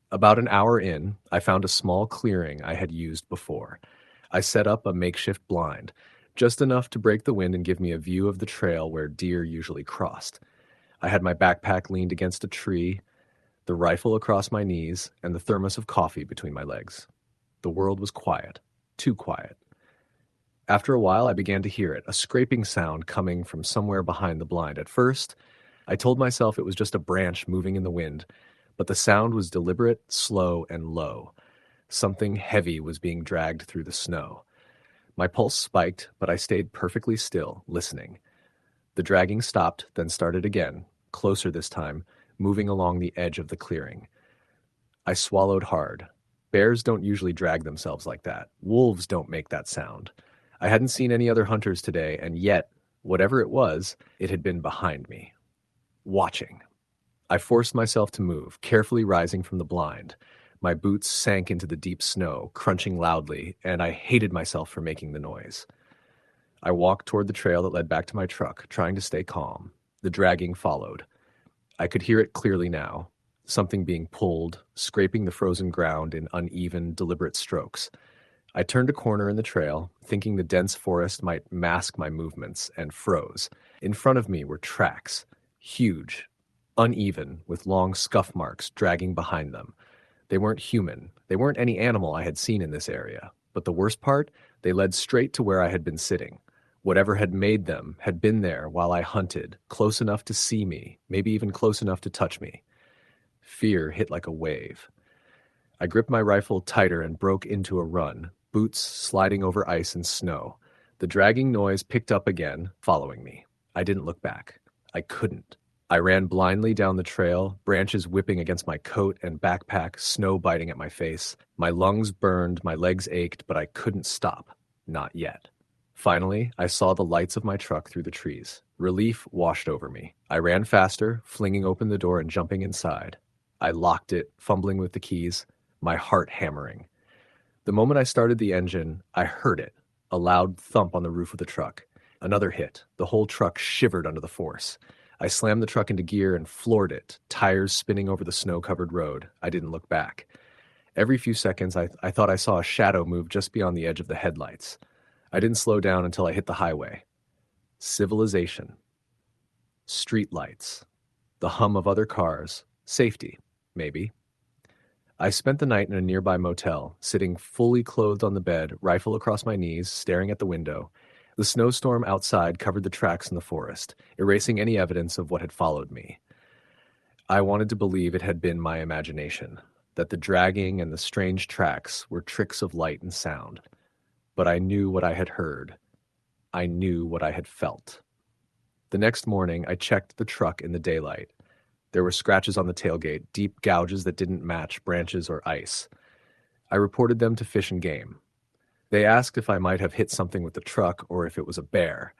About an hour in, I found a small clearing I had used before. I set up a makeshift blind, just enough to break the wind and give me a view of the trail where deer usually crossed. I had my backpack leaned against a tree, the rifle across my knees, and the thermos of coffee between my legs. The world was quiet, too quiet. After a while, I began to hear it, a scraping sound coming from somewhere behind the blind. At first, I told myself it was just a branch moving in the wind, but the sound was deliberate, slow, and low. Something heavy was being dragged through the snow. My pulse spiked, but I stayed perfectly still, listening. The dragging stopped, then started again, closer this time, moving along the edge of the clearing. I swallowed hard. Bears don't usually drag themselves like that. Wolves don't make that sound. I hadn't seen any other hunters today, and yet, whatever it was, it had been behind me, watching. I forced myself to move, carefully rising from the blind. My boots sank into the deep snow, crunching loudly, and I hated myself for making the noise. I walked toward the trail that led back to my truck, trying to stay calm. The dragging followed. I could hear it clearly now, something being pulled, scraping the frozen ground in uneven, deliberate strokes. I turned a corner in the trail, thinking the dense forest might mask my movements, and froze. In front of me were tracks, huge, uneven, with long scuff marks dragging behind them. They weren't human. They weren't any animal I had seen in this area. But the worst part, they led straight to where I had been sitting. Whatever had made them had been there while I hunted, close enough to see me, maybe even close enough to touch me. Fear hit like a wave. I gripped my rifle tighter and broke into a run, boots sliding over ice and snow. The dragging noise picked up again, following me. I didn't look back. I couldn't. I ran blindly down the trail, branches whipping against my coat and backpack, snow biting at my face. My lungs burned, my legs ached, but I couldn't stop. Not yet. Finally, I saw the lights of my truck through the trees. Relief washed over me. I ran faster, flinging open the door and jumping inside. I locked it, fumbling with the keys, my heart hammering. The moment I started the engine, I heard it, a loud thump on the roof of the truck. Another hit. The whole truck shivered under the force. I slammed the truck into gear and floored it, tires spinning over the snow-covered road. I didn't look back. Every few seconds, I thought I saw a shadow move just beyond the edge of the headlights. I didn't slow down until I hit the highway. Civilization. Street lights. The hum of other cars. Safety, maybe. I spent the night in a nearby motel, sitting fully clothed on the bed, rifle across my knees, staring at the window. The snowstorm outside covered the tracks in the forest, erasing any evidence of what had followed me. I wanted to believe it had been my imagination, that the dragging and the strange tracks were tricks of light and sound. But I knew what I had heard. I knew what I had felt. The next morning, I checked the truck in the daylight. There were scratches on the tailgate, deep gouges that didn't match branches or ice. I reported them to Fish and Game. They asked if I might have hit something with the truck or if it was a bear.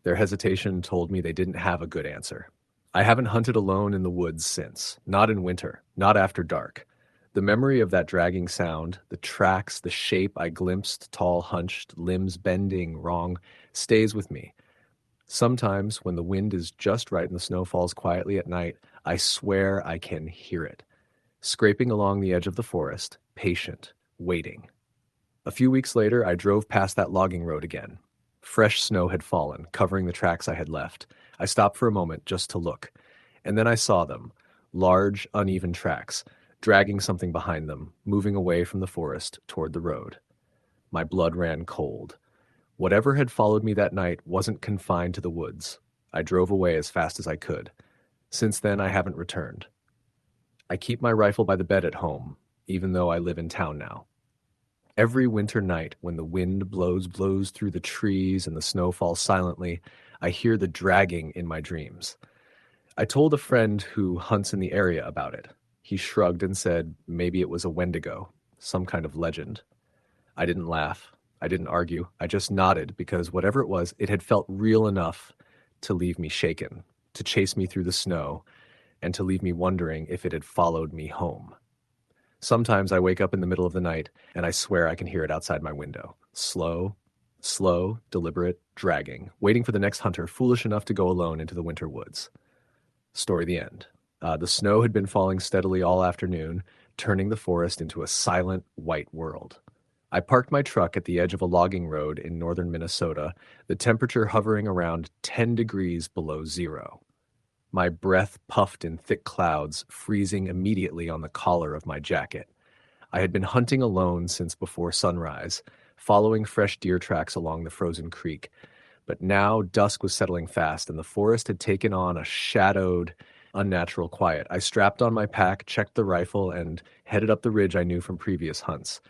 Their hesitation told me they didn't have a good answer. I haven't hunted alone in the woods since, not in winter, not after dark. The memory of that dragging sound, the tracks, the shape I glimpsed, tall, hunched, limbs bending wrong, stays with me. Sometimes, when the wind is just right and the snow falls quietly at night, I swear I can hear it, scraping along the edge of the forest, patient, waiting. A few weeks later, I drove past that logging road again. Fresh snow had fallen, covering the tracks I had left. I stopped for a moment just to look, and then I saw them, large, uneven tracks, dragging something behind them, moving away from the forest toward the road. My blood ran cold. Whatever had followed me that night wasn't confined to the woods. I drove away as fast as I could. Since then, I haven't returned. I keep my rifle by the bed at home, even though I live in town now. Every winter night, when the wind blows through the trees and the snow falls silently, I hear the dragging in my dreams. I told a friend who hunts in the area about it. He shrugged and said maybe it was a Wendigo, some kind of legend. I didn't laugh. I didn't argue. I just nodded because whatever it was, it had felt real enough to leave me shaken, to chase me through the snow, and to leave me wondering if it had followed me home. Sometimes I wake up in the middle of the night and I swear I can hear it outside my window. Slow, deliberate, dragging, waiting for the next hunter foolish enough to go alone into the winter woods. Story the end. The snow had been falling steadily all afternoon, turning the forest into a silent, white world. I parked my truck at the edge of a logging road in northern Minnesota, the temperature hovering around 10 degrees below zero. My breath puffed in thick clouds, freezing immediately on the collar of my jacket. I had been hunting alone since before sunrise, following fresh deer tracks along the frozen creek. But now dusk was settling fast, and the forest had taken on a shadowed, unnatural quiet. I strapped on my pack, checked the rifle, and headed up the ridge I knew from previous hunts.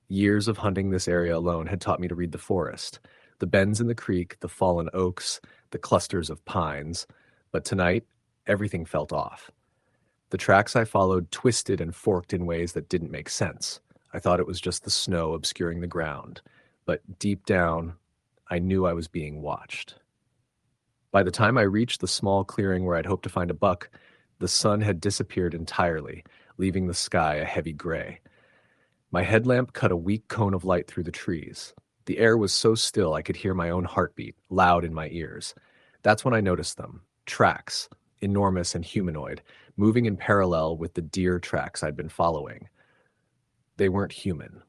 Years of hunting this area alone had taught me to read the forest, the bends in the creek, the fallen oaks, the clusters of pines. But tonight, everything felt off. The tracks I followed twisted and forked in ways that didn't make sense. I thought it was just the snow obscuring the ground, but deep down, I knew I was being watched. By the time I reached the small clearing where I'd hoped to find a buck, the sun had disappeared entirely, leaving the sky a heavy gray. My headlamp cut a weak cone of light through the trees. The air was so still I could hear my own heartbeat, loud in my ears. That's when I noticed them. Tracks, enormous and humanoid, moving in parallel with the deer tracks I'd been following. They weren't human.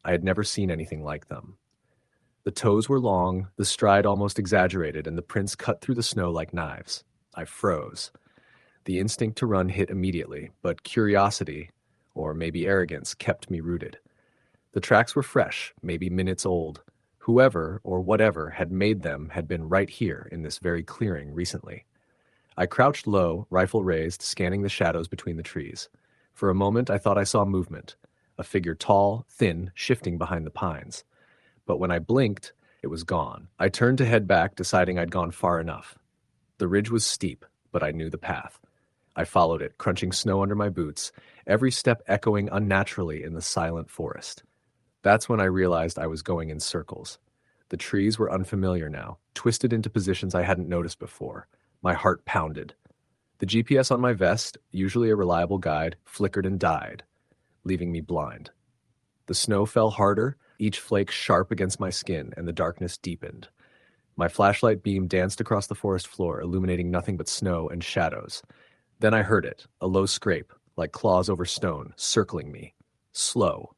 I had never seen anything like them. The toes were long, the stride almost exaggerated, and the prints cut through the snow like knives. I froze. The instinct to run hit immediately, but curiosity, or maybe arrogance, kept me rooted. The tracks were fresh, maybe minutes old. Whoever or whatever had made them had been right here in this very clearing recently. I crouched low, rifle raised, scanning the shadows between the trees. For a moment I thought I saw movement, a figure tall, thin, shifting behind the pines. But when I blinked, it was gone. I turned to head back, deciding I'd gone far enough. The ridge was steep, but I knew the path. I followed it, crunching snow under my boots, every step echoing unnaturally in the silent forest. That's when I realized I was going in circles. The trees were unfamiliar now, twisted into positions I hadn't noticed before. My heart pounded. The GPS on my vest, usually a reliable guide, flickered and died, leaving me blind. The snow fell harder, each flake sharp against my skin, and the darkness deepened. My flashlight beam danced across the forest floor, illuminating nothing but snow and shadows. Then I heard it, a low scrape, like claws over stone, circling me. Slow,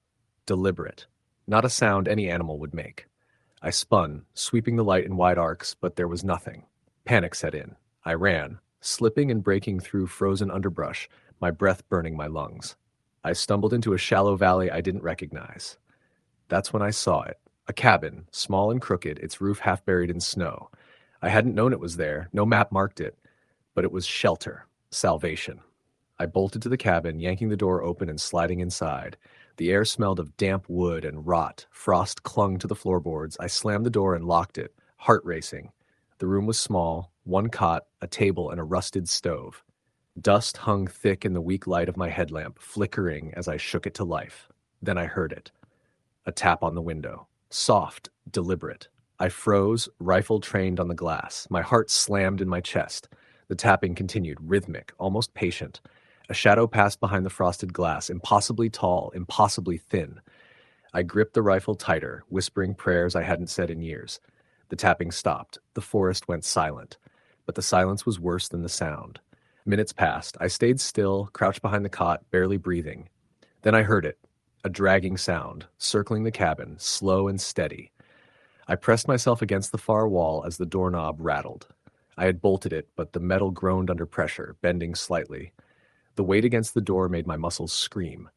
deliberate, not a sound any animal would make. I spun, sweeping the light in wide arcs, but there was nothing. Panic set in. I ran, slipping and breaking through frozen underbrush, my breath burning my lungs. I stumbled into a shallow valley I didn't recognize. That's when I saw it. A cabin, small and crooked, its roof half buried in snow. I hadn't known it was there, no map marked it, but it was shelter, salvation. I bolted to the cabin, yanking the door open and sliding inside. The air smelled of damp wood and rot. Frost clung to the floorboards. I slammed the door and locked it, heart racing. The room was small, one cot, a table, and a rusted stove. Dust hung thick in the weak light of my headlamp, flickering as I shook it to life. Then I heard it. A tap on the window. Soft, deliberate. I froze, rifle trained on the glass. My heart slammed in my chest. The tapping continued, rhythmic, almost patient. A shadow passed behind the frosted glass, impossibly tall, impossibly thin. I gripped the rifle tighter, whispering prayers I hadn't said in years. The tapping stopped. The forest went silent. But the silence was worse than the sound. Minutes passed. I stayed still, crouched behind the cot, barely breathing. Then I heard it. A dragging sound, circling the cabin, slow and steady. I pressed myself against the far wall as the doorknob rattled. I had bolted it, but the metal groaned under pressure, bending slightly. The weight against the door made my muscles scream.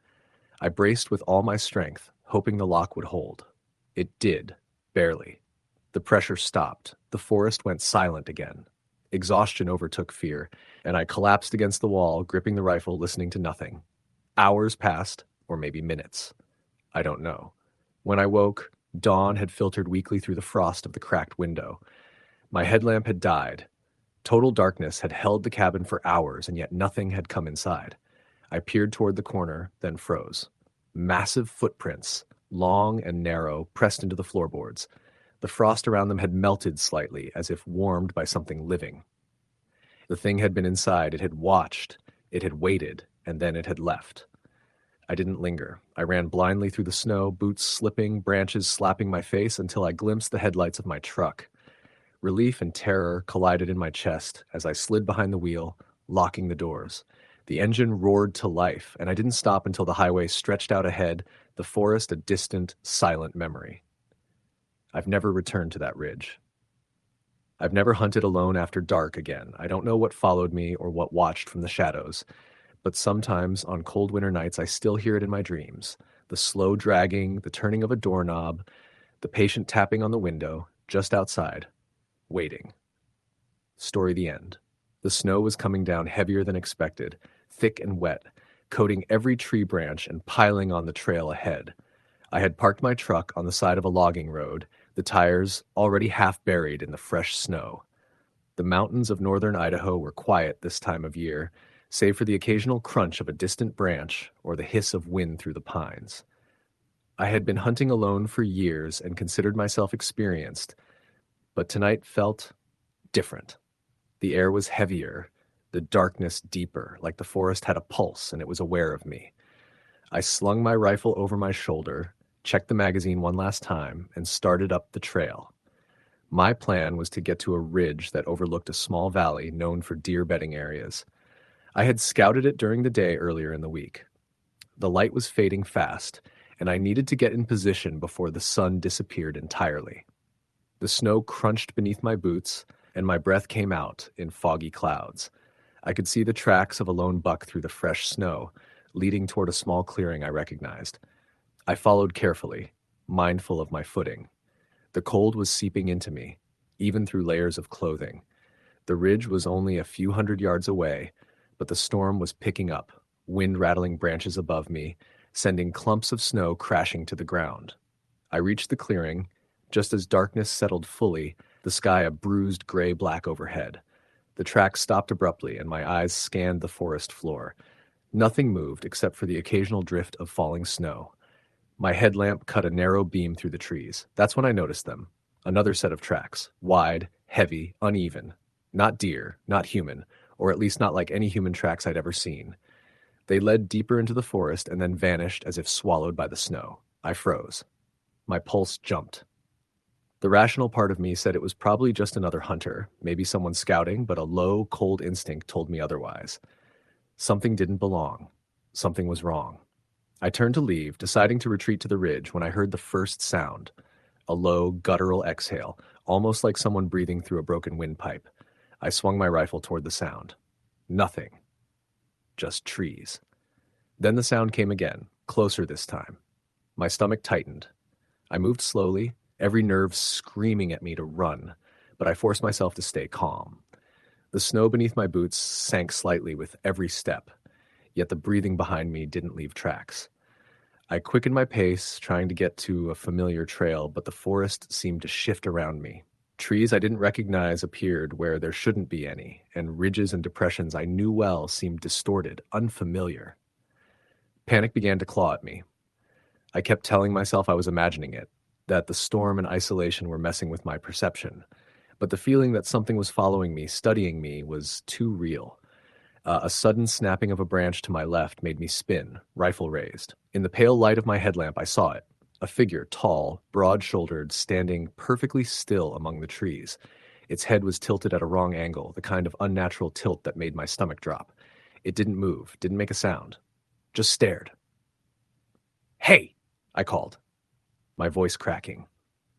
I braced with all my strength, hoping the lock would hold. It did, barely. The pressure stopped. The forest went silent again. Exhaustion overtook fear, and I collapsed against the wall, gripping the rifle, listening to nothing. Hours passed, or maybe minutes. I don't know. When I woke, dawn had filtered weakly through the frost of the cracked window. My headlamp had died. Total darkness had held the cabin for hours, and yet nothing had come inside. I peered toward the corner, then froze. Massive footprints, long and narrow, pressed into the floorboards. The frost around them had melted slightly, as if warmed by something living. The thing had been inside. It had watched. It had waited, and then it had left. I didn't linger. I ran blindly through the snow, boots slipping, branches slapping my face, until I glimpsed the headlights of my truck. Relief and terror collided in my chest as I slid behind the wheel, locking the doors. The engine roared to life, and I didn't stop until the highway stretched out ahead, the forest a distant, silent memory. I've never returned to that ridge. I've never hunted alone after dark again. I don't know what followed me or what watched from the shadows, but sometimes on cold winter nights I still hear it in my dreams. The slow dragging, the turning of a doorknob, the patient tapping on the window, just outside. Waiting. Story the end. The snow was coming down heavier than expected, thick and wet, coating every tree branch and piling on the trail ahead. I had parked my truck on the side of a logging road, the tires already half buried in the fresh snow. The mountains of northern Idaho were quiet this time of year, save for the occasional crunch of a distant branch or the hiss of wind through the pines. I had been hunting alone for years and considered myself experienced, but tonight felt different. The air was heavier, the darkness deeper, like the forest had a pulse and it was aware of me. I slung my rifle over my shoulder, checked the magazine one last time, and started up the trail. My plan was to get to a ridge that overlooked a small valley known for deer bedding areas. I had scouted it during the day earlier in the week. The light was fading fast, and I needed to get in position before the sun disappeared entirely. The snow crunched beneath my boots, and my breath came out in foggy clouds. I could see the tracks of a lone buck through the fresh snow, leading toward a small clearing I recognized. I followed carefully, mindful of my footing. The cold was seeping into me, even through layers of clothing. The ridge was only a few hundred yards away, but the storm was picking up, wind rattling branches above me, sending clumps of snow crashing to the ground. I reached the clearing, just as darkness settled fully, the sky a bruised gray-black overhead. The track stopped abruptly, and my eyes scanned the forest floor. Nothing moved except for the occasional drift of falling snow. My headlamp cut a narrow beam through the trees. That's when I noticed them. Another set of tracks, wide, heavy, uneven. Not deer, not human, or at least not like any human tracks I'd ever seen. They led deeper into the forest and then vanished as if swallowed by the snow. I froze. My pulse jumped. The rational part of me said it was probably just another hunter, maybe someone scouting, but a low, cold instinct told me otherwise. Something didn't belong. Something was wrong. I turned to leave, deciding to retreat to the ridge when I heard the first sound. A low, guttural exhale, almost like someone breathing through a broken windpipe. I swung my rifle toward the sound. Nothing. Just trees. Then the sound came again, closer this time. My stomach tightened. I moved slowly, every nerve screaming at me to run, but I forced myself to stay calm. The snow beneath my boots sank slightly with every step, yet the breathing behind me didn't leave tracks. I quickened my pace, trying to get to a familiar trail, but the forest seemed to shift around me. Trees I didn't recognize appeared where there shouldn't be any, and ridges and depressions I knew well seemed distorted, unfamiliar. Panic began to claw at me. I kept telling myself I was imagining it, that the storm and isolation were messing with my perception. But the feeling that something was following me, studying me, was too real. A sudden snapping of a branch to my left made me spin, rifle raised. In the pale light of my headlamp, I saw it. A figure, tall, broad-shouldered, standing perfectly still among the trees. Its head was tilted at a wrong angle, the kind of unnatural tilt that made my stomach drop. It didn't move, didn't make a sound. Just stared. "Hey!" I called, my voice cracking.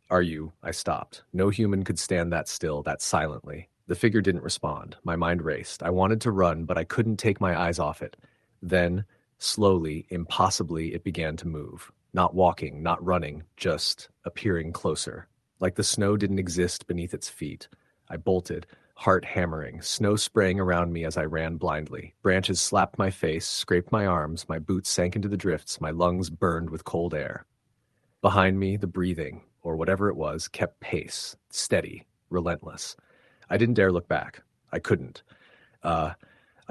"Are you?" I stopped. No human could stand that still, that silently. The figure didn't respond. My mind raced. I wanted to run, but I couldn't take my eyes off it. Then, slowly, impossibly, it began to move. Not walking, not running, just appearing closer. Like the snow didn't exist beneath its feet. I bolted, heart hammering, snow spraying around me as I ran blindly. Branches slapped my face, scraped my arms, my boots sank into the drifts, my lungs burned with cold air. Behind me, the breathing, or whatever it was, kept pace, steady, relentless. I didn't dare look back. I couldn't. I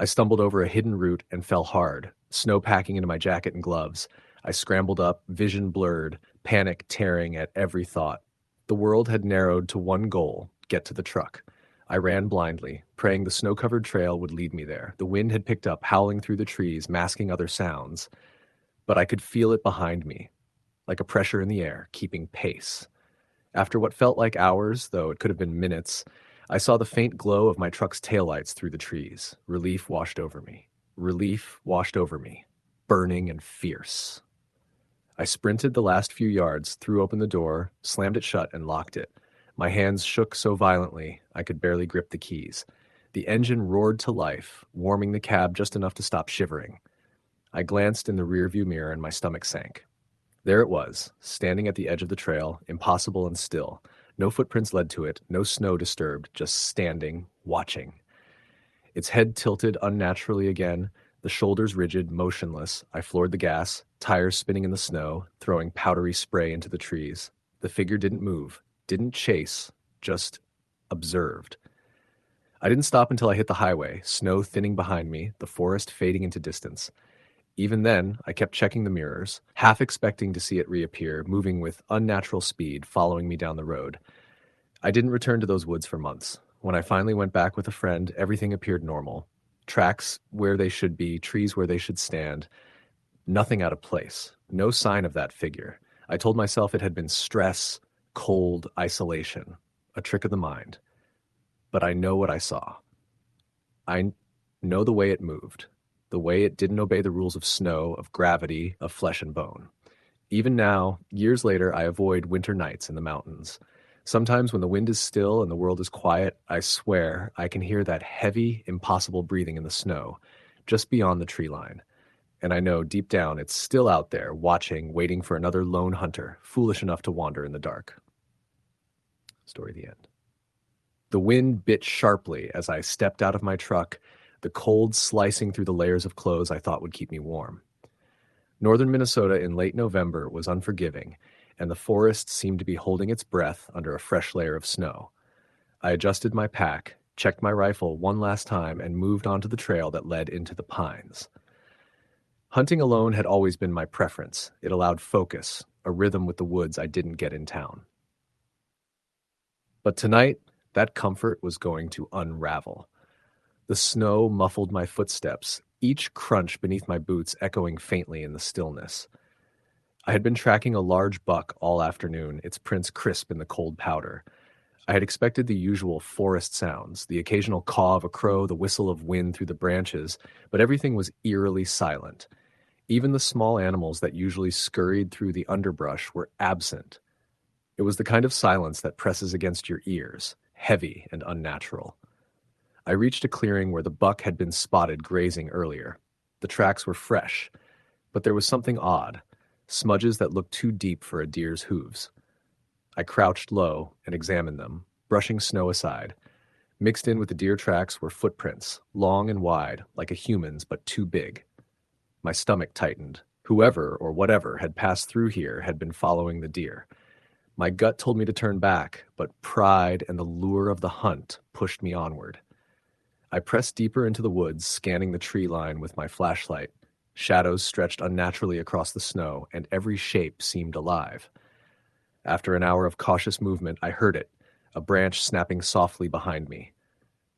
stumbled over a hidden root and fell hard, snow packing into my jacket and gloves. I scrambled up, vision blurred, panic tearing at every thought. The world had narrowed to one goal: get to the truck. I ran blindly, praying the snow-covered trail would lead me there. The wind had picked up, howling through the trees, masking other sounds. But I could feel it behind me, like a pressure in the air, keeping pace. After what felt like hours, though it could have been minutes, I saw the faint glow of my truck's taillights through the trees. Relief washed over me. Relief washed over me, burning and fierce. I sprinted the last few yards, threw open the door, slammed it shut, and locked it. My hands shook so violently I could barely grip the keys. The engine roared to life, warming the cab just enough to stop shivering. I glanced in the rearview mirror and my stomach sank. There it was, standing at the edge of the trail, impossible and still. No footprints led to it, no snow disturbed, just standing, watching. Its head tilted unnaturally again, the shoulders rigid, motionless. I floored the gas, tires spinning in the snow, throwing powdery spray into the trees. The figure didn't move, didn't chase, just observed. I didn't stop until I hit the highway, snow thinning behind me, the forest fading into distance. Even then, I kept checking the mirrors, half expecting to see it reappear, moving with unnatural speed, following me down the road. I didn't return to those woods for months. When I finally went back with a friend, everything appeared normal. Tracks where they should be, trees where they should stand, nothing out of place, no sign of that figure. I told myself it had been stress, cold, isolation, a trick of the mind. But I know what I saw. I know the way it moved, the way it didn't obey the rules of snow, of gravity, of flesh and bone. Even now, years later, I avoid winter nights in the mountains. Sometimes when the wind is still and the world is quiet, I swear I can hear that heavy, impossible breathing in the snow, just beyond the tree line. And I know deep down it's still out there, watching, waiting for another lone hunter, foolish enough to wander in the dark. Story the end. The wind bit sharply as I stepped out of my truck, the cold slicing through the layers of clothes I thought would keep me warm. Northern Minnesota in late November was unforgiving, and the forest seemed to be holding its breath under a fresh layer of snow. I adjusted my pack, checked my rifle one last time, and moved onto the trail that led into the pines. Hunting alone had always been my preference. It allowed focus, a rhythm with the woods I didn't get in town. But tonight, that comfort was going to unravel. The snow muffled my footsteps, each crunch beneath my boots echoing faintly in the stillness. I had been tracking a large buck all afternoon, its prints crisp in the cold powder. I had expected the usual forest sounds, the occasional caw of a crow, the whistle of wind through the branches, but everything was eerily silent. Even the small animals that usually scurried through the underbrush were absent. It was the kind of silence that presses against your ears, heavy and unnatural. I reached a clearing where the buck had been spotted grazing earlier. The tracks were fresh, but there was something odd, smudges that looked too deep for a deer's hooves. I crouched low and examined them, brushing snow aside. Mixed in with the deer tracks were footprints, long and wide, like a human's but too big. My stomach tightened. Whoever or whatever had passed through here had been following the deer. My gut told me to turn back, but pride and the lure of the hunt pushed me onward. I pressed deeper into the woods, scanning the tree line with my flashlight. Shadows stretched unnaturally across the snow, and every shape seemed alive. After an hour of cautious movement, I heard it, a branch snapping softly behind me.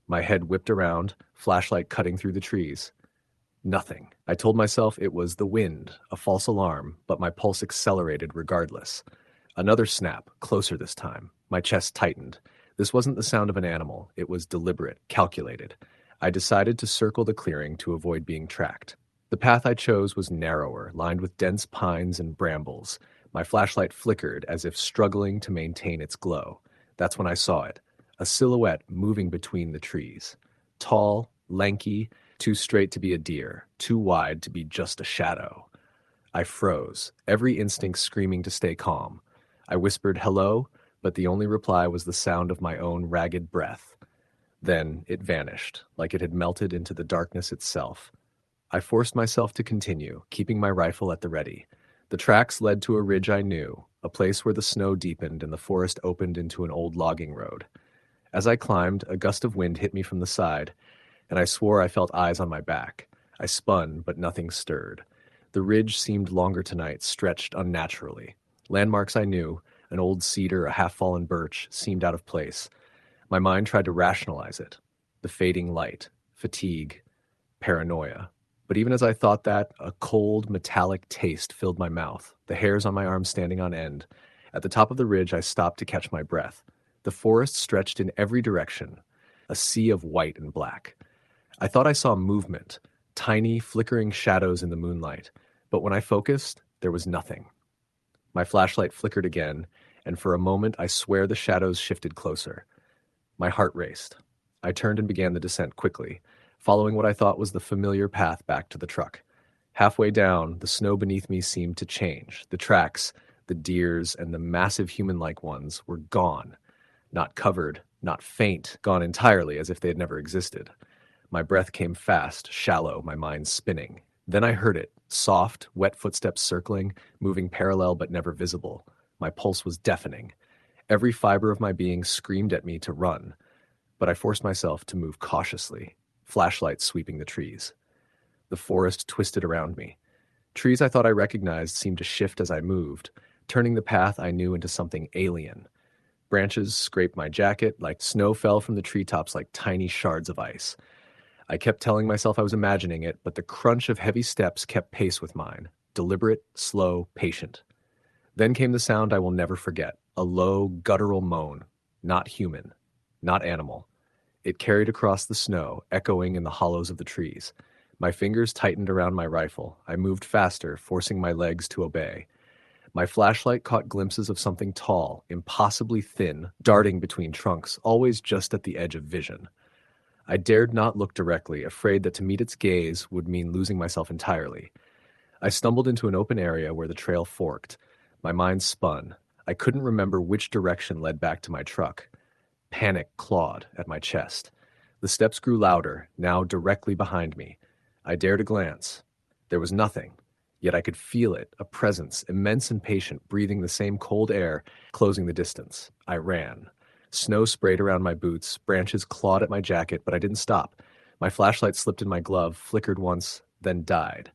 My head whipped around, flashlight cutting through the trees. Nothing. I told myself it was the wind, a false alarm, but my pulse accelerated regardless. Another snap, closer this time. My chest tightened. This wasn't the sound of an animal. It was deliberate, calculated. I decided to circle the clearing to avoid being tracked. The path I chose was narrower, lined with dense pines and brambles. My flashlight flickered as if struggling to maintain its glow. That's when I saw it, a silhouette moving between the trees. Tall, lanky, too straight to be a deer, too wide to be just a shadow. I froze, every instinct screaming to stay calm. I whispered hello, but the only reply was the sound of my own ragged breath. Then it vanished, like it had melted into the darkness itself. I forced myself to continue, keeping my rifle at the ready. The tracks led to a ridge I knew, a place where the snow deepened and the forest opened into an old logging road. As I climbed, a gust of wind hit me from the side, and I swore I felt eyes on my back. I spun, but nothing stirred. The ridge seemed longer tonight, stretched unnaturally. Landmarks I knew, an old cedar, a half-fallen birch, seemed out of place. My mind tried to rationalize it. The fading light, fatigue, paranoia. But even as I thought that, a cold, metallic taste filled my mouth, the hairs on my arms standing on end. At the top of the ridge, I stopped to catch my breath. The forest stretched in every direction, a sea of white and black. I thought I saw movement, tiny, flickering shadows in the moonlight, but when I focused, there was nothing. My flashlight flickered again, and for a moment I swear the shadows shifted closer. My heart raced. I turned and began the descent quickly, following what I thought was the familiar path back to the truck. Halfway down, the snow beneath me seemed to change. The tracks, the deers, and the massive human-like ones were gone. Not covered, not faint, gone entirely as if they had never existed. My breath came fast, shallow, my mind spinning. Then I heard it, soft, wet footsteps circling, moving parallel but never visible. My pulse was deafening. Every fiber of my being screamed at me to run, but I forced myself to move cautiously, flashlight sweeping the trees. The forest twisted around me. Trees I thought I recognized seemed to shift as I moved, turning the path I knew into something alien. Branches scraped my jacket like snow fell from the treetops like tiny shards of ice. I kept telling myself I was imagining it, but the crunch of heavy steps kept pace with mine. Deliberate, slow, patient. Then came the sound I will never forget, a low, guttural moan. Not human. Not animal. It carried across the snow, echoing in the hollows of the trees. My fingers tightened around my rifle. I moved faster, forcing my legs to obey. My flashlight caught glimpses of something tall, impossibly thin, darting between trunks, always just at the edge of vision. I dared not look directly, afraid that to meet its gaze would mean losing myself entirely. I stumbled into an open area where the trail forked. My mind spun. I couldn't remember which direction led back to my truck. Panic clawed at my chest. The steps grew louder, now directly behind me. I dared a glance. There was nothing, yet I could feel it, a presence, immense and patient, breathing the same cold air, closing the distance. I ran. Snow sprayed around my boots, branches clawed at my jacket, but I didn't stop. My flashlight slipped in my glove, flickered once, then died.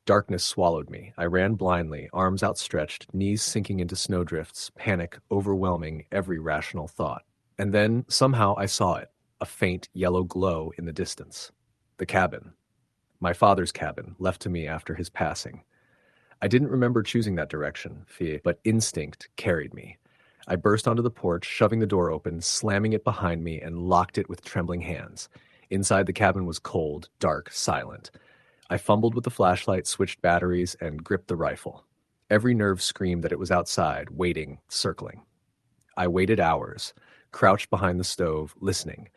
Darkness swallowed me. I ran blindly, arms outstretched, knees sinking into snowdrifts, panic overwhelming every rational thought. And then, somehow, I saw it, a faint yellow glow in the distance. The cabin. My father's cabin, left to me after his passing. I didn't remember choosing that direction, but instinct carried me. I burst onto the porch, shoving the door open, slamming it behind me, and locked it with trembling hands. Inside, the cabin was cold, dark, silent. I fumbled with the flashlight, switched batteries, and gripped the rifle. Every nerve screamed that it was outside, waiting, circling. I waited hours, crouched behind the stove, listening.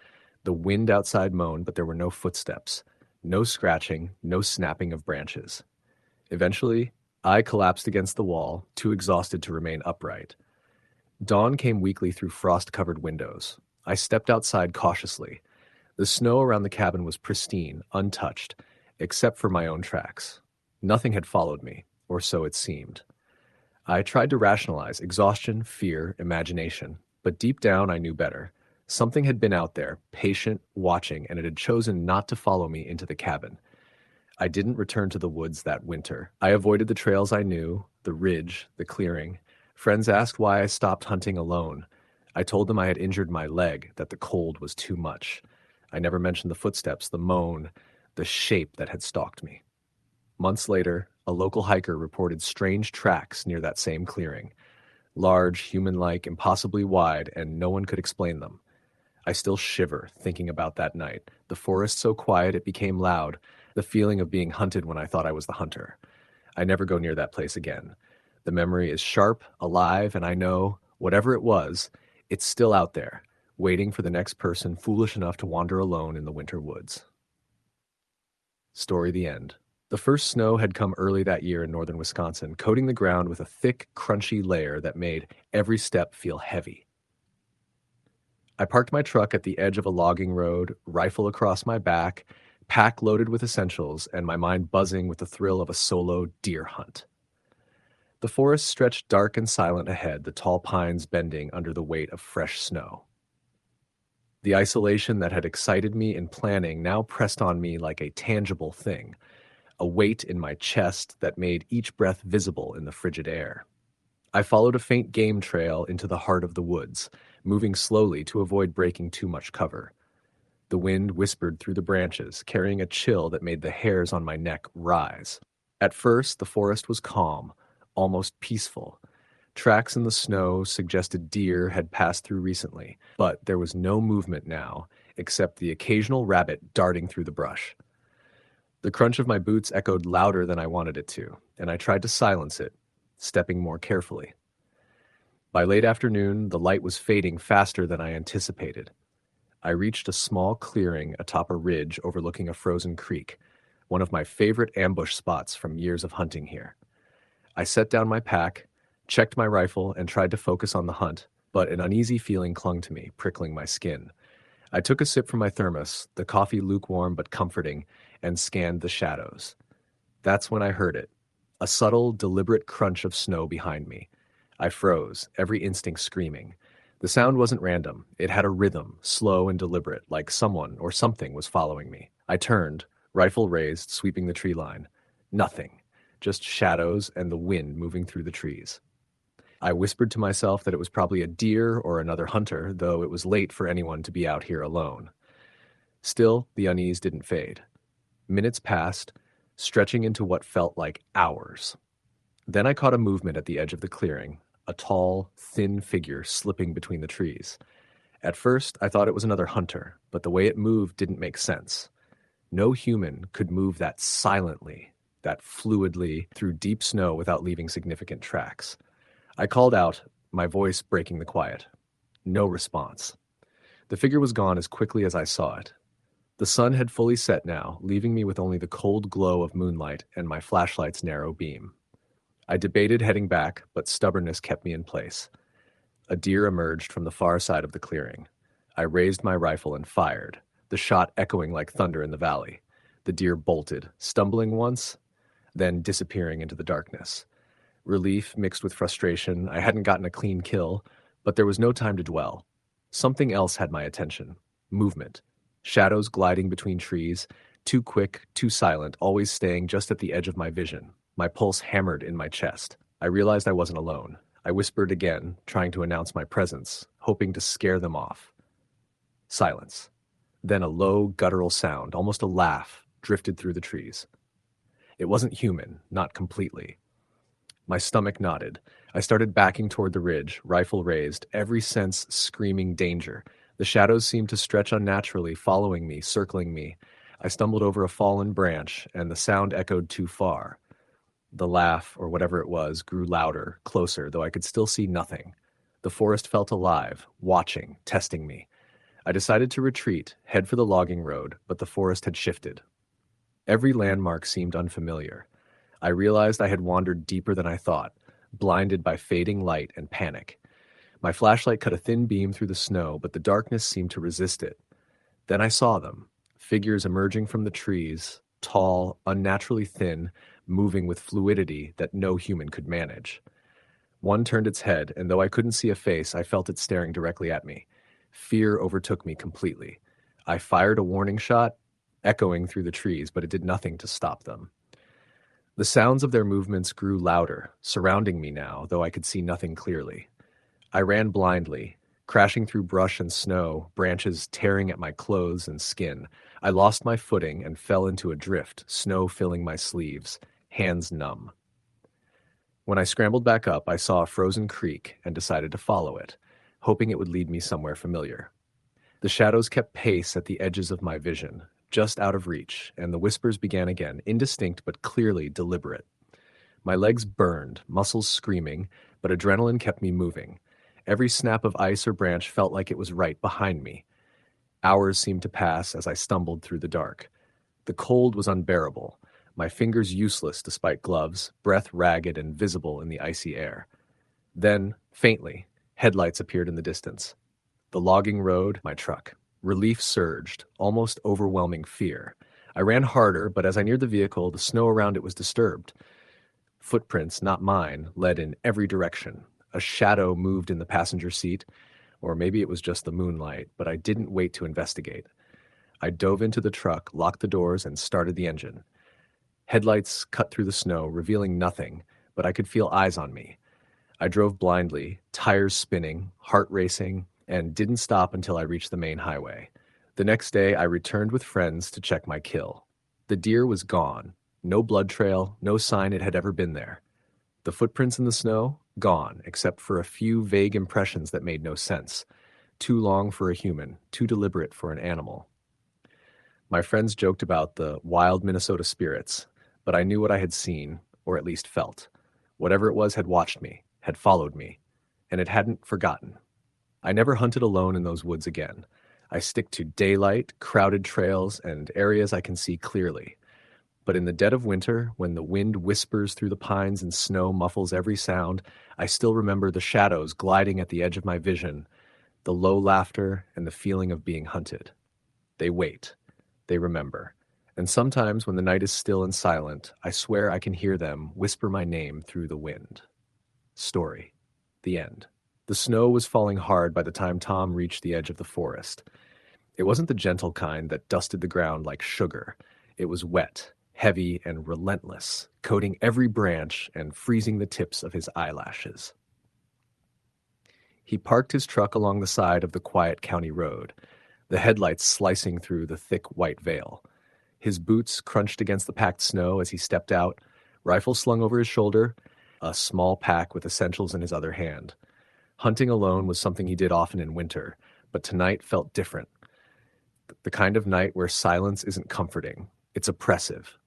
The wind outside moaned, but there were no footsteps. No scratching, no snapping of branches. Eventually, I collapsed against the wall, too exhausted to remain upright. Dawn came weakly through frost-covered windows. I stepped outside cautiously. The snow around the cabin was pristine, untouched, except for my own tracks. Nothing had followed me, or so it seemed. I tried to rationalize exhaustion, fear, imagination, but deep down I knew better. Something had been out there, patient, watching, and it had chosen not to follow me into the cabin. I didn't return to the woods that winter. I avoided the trails I knew, the ridge, the clearing. Friends asked why I stopped hunting alone. I told them I had injured my leg, that the cold was too much. I never mentioned the footsteps, the moan, the shape that had stalked me. Months later, a local hiker reported strange tracks near that same clearing. Large, human-like, impossibly wide, and no one could explain them. I still shiver thinking about that night, the forest so quiet it became loud, the feeling of being hunted when I thought I was the hunter. I never go near that place again. The memory is sharp, alive, and I know, whatever it was, it's still out there, waiting for the next person foolish enough to wander alone in the winter woods. Story the end. The first snow had come early that year in northern Wisconsin, coating the ground with a thick, crunchy layer that made every step feel heavy. I parked my truck at the edge of a logging road, rifle across my back, pack loaded with essentials, and my mind buzzing with the thrill of a solo deer hunt. The forest stretched dark and silent ahead, the tall pines bending under the weight of fresh snow. The isolation that had excited me in planning now pressed on me like a tangible thing, a weight in my chest that made each breath visible in the frigid air. I followed a faint game trail into the heart of the woods, moving slowly to avoid breaking too much cover. The wind whispered through the branches, carrying a chill that made the hairs on my neck rise. At first, the forest was calm, almost peaceful. Tracks in the snow suggested deer had passed through recently, but there was no movement now, except the occasional rabbit darting through the brush. The crunch of my boots echoed louder than I wanted it to, and I tried to silence it, stepping more carefully. By late afternoon, the light was fading faster than I anticipated. I reached a small clearing atop a ridge overlooking a frozen creek, one of my favorite ambush spots from years of hunting here. I set down my pack, checked my rifle, and tried to focus on the hunt, but an uneasy feeling clung to me, prickling my skin. I took a sip from my thermos, the coffee lukewarm but comforting, and scanned the shadows. That's when I heard it, a subtle, deliberate crunch of snow behind me. I froze, every instinct screaming. The sound wasn't random. It had a rhythm, slow and deliberate, like someone or something was following me. I turned, rifle raised, sweeping the tree line. Nothing, just shadows and the wind moving through the trees. I whispered to myself that it was probably a deer or another hunter, though it was late for anyone to be out here alone. Still, the unease didn't fade. Minutes passed, stretching into what felt like hours. Then I caught a movement at the edge of the clearing, a tall, thin figure slipping between the trees. At first, I thought it was another hunter, but the way it moved didn't make sense. No human could move that silently, that fluidly, through deep snow without leaving significant tracks. I called out, my voice breaking the quiet. No response. The figure was gone as quickly as I saw it. The sun had fully set now, leaving me with only the cold glow of moonlight and my flashlight's narrow beam. I debated heading back, but stubbornness kept me in place. A deer emerged from the far side of the clearing. I raised my rifle and fired, the shot echoing like thunder in the valley. The deer bolted, stumbling once, then disappearing into the darkness. Relief mixed with frustration. I hadn't gotten a clean kill, but there was no time to dwell. Something else had my attention. Movement. Shadows gliding between trees, too quick, too silent, always staying just at the edge of my vision. My pulse hammered in my chest. I realized I wasn't alone. I whispered again, trying to announce my presence, hoping to scare them off. Silence. Then a low, guttural sound, almost a laugh, drifted through the trees. It wasn't human, not completely. My stomach knotted. I started backing toward the ridge, rifle raised, every sense screaming danger. The shadows seemed to stretch unnaturally, following me, circling me. I stumbled over a fallen branch, and the sound echoed too far. The laugh, or whatever it was, grew louder, closer, though I could still see nothing. The forest felt alive, watching, testing me. I decided to retreat, head for the logging road, but the forest had shifted. Every landmark seemed unfamiliar. I realized I had wandered deeper than I thought, blinded by fading light and panic. My flashlight cut a thin beam through the snow, but the darkness seemed to resist it. Then I saw them, figures emerging from the trees, tall, unnaturally thin, moving with fluidity that no human could manage. One turned its head, and though I couldn't see a face, I felt it staring directly at me. Fear overtook me completely. I fired a warning shot, echoing through the trees, but it did nothing to stop them. The sounds of their movements grew louder, surrounding me now, though I could see nothing clearly. I ran blindly, crashing through brush and snow, branches tearing at my clothes and skin. I lost my footing and fell into a drift, snow filling my sleeves, hands numb. When I scrambled back up, I saw a frozen creek and decided to follow it, hoping it would lead me somewhere familiar. The shadows kept pace at the edges of my vision, just out of reach, and the whispers began again, indistinct but clearly deliberate. My legs burned, muscles screaming, but adrenaline kept me moving. Every snap of ice or branch felt like it was right behind me. Hours seemed to pass as I stumbled through the dark. The cold was unbearable, my fingers useless despite gloves, breath ragged and visible in the icy air. Then, faintly, headlights appeared in the distance. The logging road, my truck. Relief surged, almost overwhelming fear. I ran harder, but as I neared the vehicle, the snow around it was disturbed. Footprints, not mine, led in every direction. A shadow moved in the passenger seat, or maybe it was just the moonlight, but I didn't wait to investigate. I dove into the truck, locked the doors, and started the engine. Headlights cut through the snow, revealing nothing, but I could feel eyes on me. I drove blindly, tires spinning, heart racing, and didn't stop until I reached the main highway. The next day, I returned with friends to check my kill. The deer was gone. No blood trail, no sign it had ever been there. The footprints in the snow? Gone, except for a few vague impressions that made no sense. Too long for a human, too deliberate for an animal. My friends joked about the wild Minnesota spirits, but I knew what I had seen, or at least felt. Whatever it was had watched me, had followed me, and it hadn't forgotten. I never hunted alone in those woods again. I stick to daylight, crowded trails, and areas I can see clearly. But in the dead of winter, when the wind whispers through the pines and snow muffles every sound, I still remember the shadows gliding at the edge of my vision, the low laughter, and the feeling of being hunted. They wait. They remember. And sometimes when the night is still and silent, I swear I can hear them whisper my name through the wind. Story. The end. The snow was falling hard by the time Tom reached the edge of the forest. It wasn't the gentle kind that dusted the ground like sugar. It was wet, heavy, and relentless, coating every branch and freezing the tips of his eyelashes. He parked his truck along the side of the quiet county road, the headlights slicing through the thick white veil. His boots crunched against the packed snow as he stepped out, rifle slung over his shoulder, a small pack with essentials in his other hand. Hunting alone was something he did often in winter, but tonight felt different. The kind of night where silence isn't comforting, it's oppressive.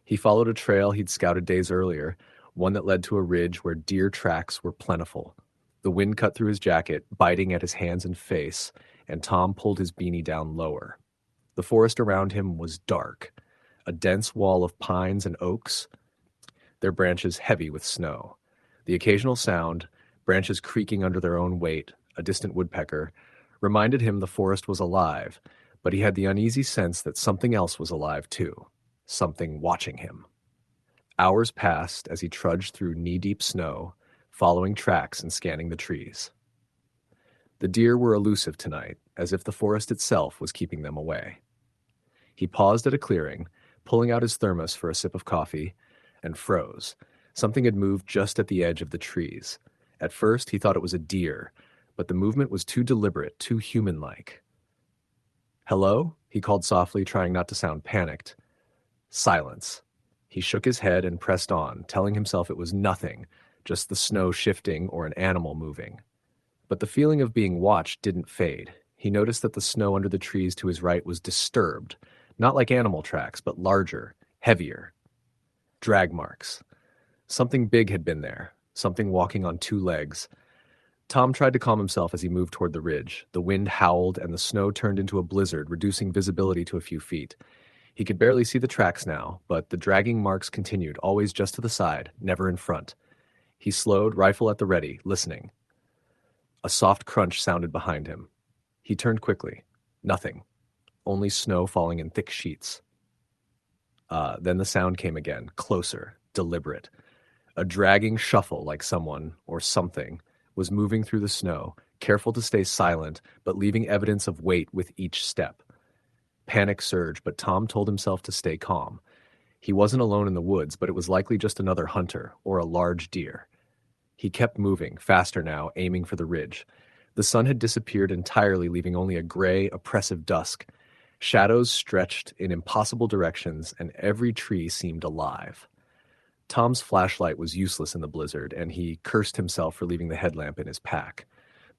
He followed a trail he'd scouted days earlier, one that led to a ridge where deer tracks were plentiful. The wind cut through his jacket, biting at his hands and face, and Tom pulled his beanie down lower. The forest around him was dark, a dense wall of pines and oaks, their branches heavy with snow. The occasional sound, branches creaking under their own weight, a distant woodpecker, reminded him the forest was alive, but he had the uneasy sense that something else was alive too, something watching him. Hours passed as he trudged through knee-deep snow, following tracks and scanning the trees. The deer were elusive tonight, as if the forest itself was keeping them away. He paused at a clearing, pulling out his thermos for a sip of coffee, and froze. Something had moved just at the edge of the trees. At first, he thought it was a deer, but the movement was too deliberate, too human-like. "Hello?" he called softly, trying not to sound panicked. Silence. He shook his head and pressed on, telling himself it was nothing, just the snow shifting or an animal moving. But the feeling of being watched didn't fade. He noticed that the snow under the trees to his right was disturbed, not like animal tracks, but larger, heavier. Drag marks. Something big had been there, something walking on two legs. Tom tried to calm himself as he moved toward the ridge. The wind howled and the snow turned into a blizzard, reducing visibility to a few feet. He could barely see the tracks now, but the dragging marks continued, always just to the side, never in front. He slowed, rifle at the ready, listening. A soft crunch sounded behind him. He turned quickly. Nothing. Only snow falling in thick sheets. Then the sound came again, closer, deliberate. A dragging shuffle like someone, or something, was moving through the snow, careful to stay silent, but leaving evidence of weight with each step. Panic surged, but Tom told himself to stay calm. He wasn't alone in the woods, but it was likely just another hunter, or a large deer. He kept moving, faster now, aiming for the ridge. The sun had disappeared entirely, leaving only a gray, oppressive dusk. Shadows stretched in impossible directions, and every tree seemed alive. Tom's flashlight was useless in the blizzard, and he cursed himself for leaving the headlamp in his pack.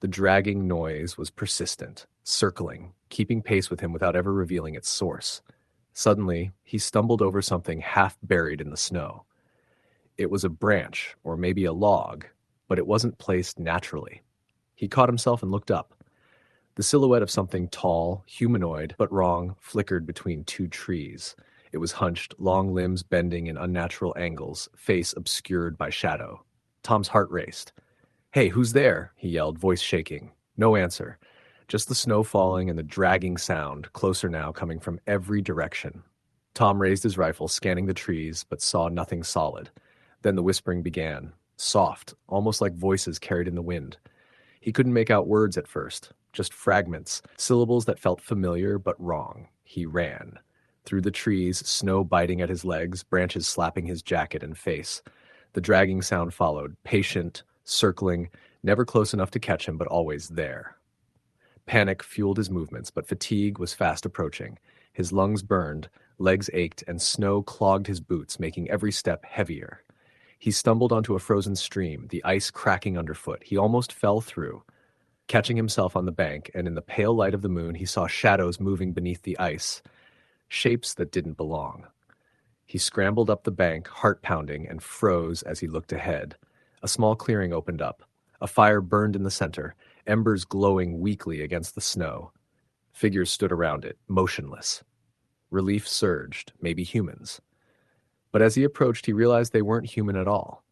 The dragging noise was persistent, circling, keeping pace with him without ever revealing its source. Suddenly, he stumbled over something half buried in the snow. It was a branch, or maybe a log, but it wasn't placed naturally. He caught himself and looked up. The silhouette of something tall, humanoid, but wrong, flickered between two trees. It was hunched, long limbs bending in unnatural angles, face obscured by shadow. Tom's heart raced. "Hey, who's there?" he yelled, voice shaking. No answer. Just the snow falling and the dragging sound, closer now, coming from every direction. Tom raised his rifle, scanning the trees, but saw nothing solid. Then the whispering began, soft, almost like voices carried in the wind. He couldn't make out words at first, just fragments, syllables that felt familiar but wrong. He ran. Through the trees, snow biting at his legs, branches slapping his jacket and face. The dragging sound followed, patient, circling, never close enough to catch him, but always there. Panic fueled his movements, but fatigue was fast approaching. His lungs burned, legs ached, and snow clogged his boots, making every step heavier. He stumbled onto a frozen stream, the ice cracking underfoot. He almost fell through. Catching himself on the bank, and in the pale light of the moon, he saw shadows moving beneath the ice, shapes that didn't belong. He scrambled up the bank, heart pounding, and froze as he looked ahead. A small clearing opened up. A fire burned in the center, embers glowing weakly against the snow. Figures stood around it, motionless. Relief surged, maybe humans. But as he approached, he realized they weren't human at all.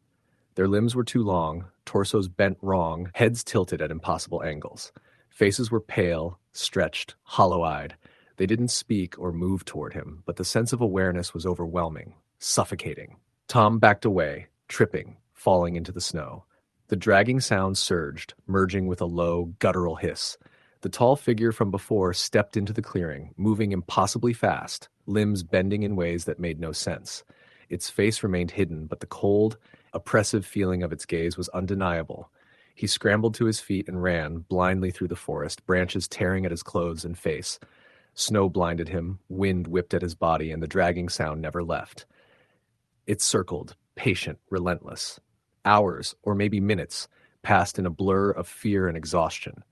Their limbs were too long, torsos bent wrong, heads tilted at impossible angles. Faces were pale, stretched, hollow-eyed. They didn't speak or move toward him, but the sense of awareness was overwhelming, suffocating. Tom backed away, tripping, falling into the snow. The dragging sound surged, merging with a low, guttural hiss. The tall figure from before stepped into the clearing, moving impossibly fast, limbs bending in ways that made no sense. Its face remained hidden, but the cold, oppressive feeling of its gaze was undeniable. He scrambled to his feet and ran blindly through the forest, branches tearing at his clothes and face. Snow blinded him, wind whipped at his body, and the dragging sound never left. It circled, patient, relentless. Hours, or maybe minutes, passed in a blur of fear and exhaustion.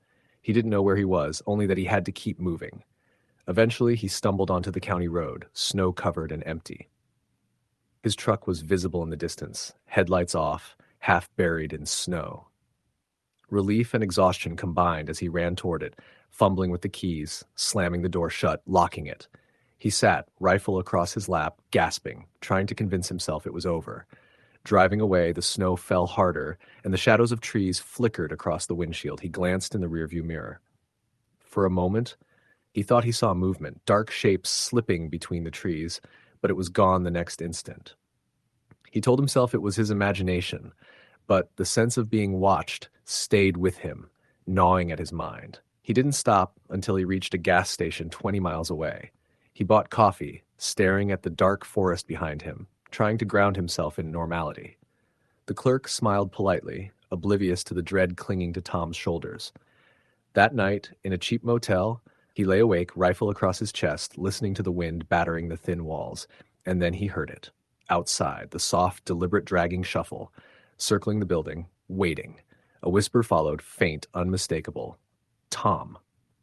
He didn't know where he was, only that he had to keep moving. Eventually, he stumbled onto the county road, snow-covered and empty. His truck was visible in the distance, headlights off, half buried in snow. Relief and exhaustion combined as he ran toward it, fumbling with the keys, slamming the door shut, locking it. He sat, rifle across his lap, gasping, trying to convince himself it was over. Driving away, the snow fell harder, and the shadows of trees flickered across the windshield. He glanced in the rearview mirror. For a moment, he thought he saw movement, dark shapes slipping between the trees, but it was gone the next instant. He told himself it was his imagination, but the sense of being watched stayed with him, gnawing at his mind. He didn't stop until he reached a gas station 20 miles away. He bought coffee, staring at the dark forest behind him, trying to ground himself in normality. The clerk smiled politely, oblivious to the dread clinging to Tom's shoulders. That night, in a cheap motel, he lay awake, rifle across his chest, listening to the wind battering the thin walls, and then he heard it. Outside, the soft, deliberate dragging shuffle, circling the building, waiting. A whisper followed, faint, unmistakable. Tom.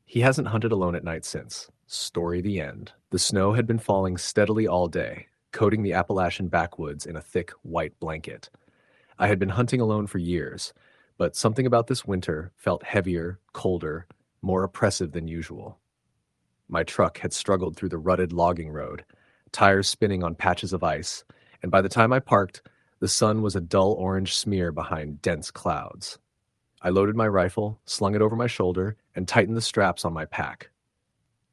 He hasn't hunted alone at night since. Story the end. The snow had been falling steadily all day, coating the Appalachian backwoods in a thick, white blanket. I had been hunting alone for years, but something about this winter felt heavier, colder, more oppressive than usual. My truck had struggled through the rutted logging road, tires spinning on patches of ice, and by the time I parked, the sun was a dull orange smear behind dense clouds. I loaded my rifle, slung it over my shoulder, and tightened the straps on my pack.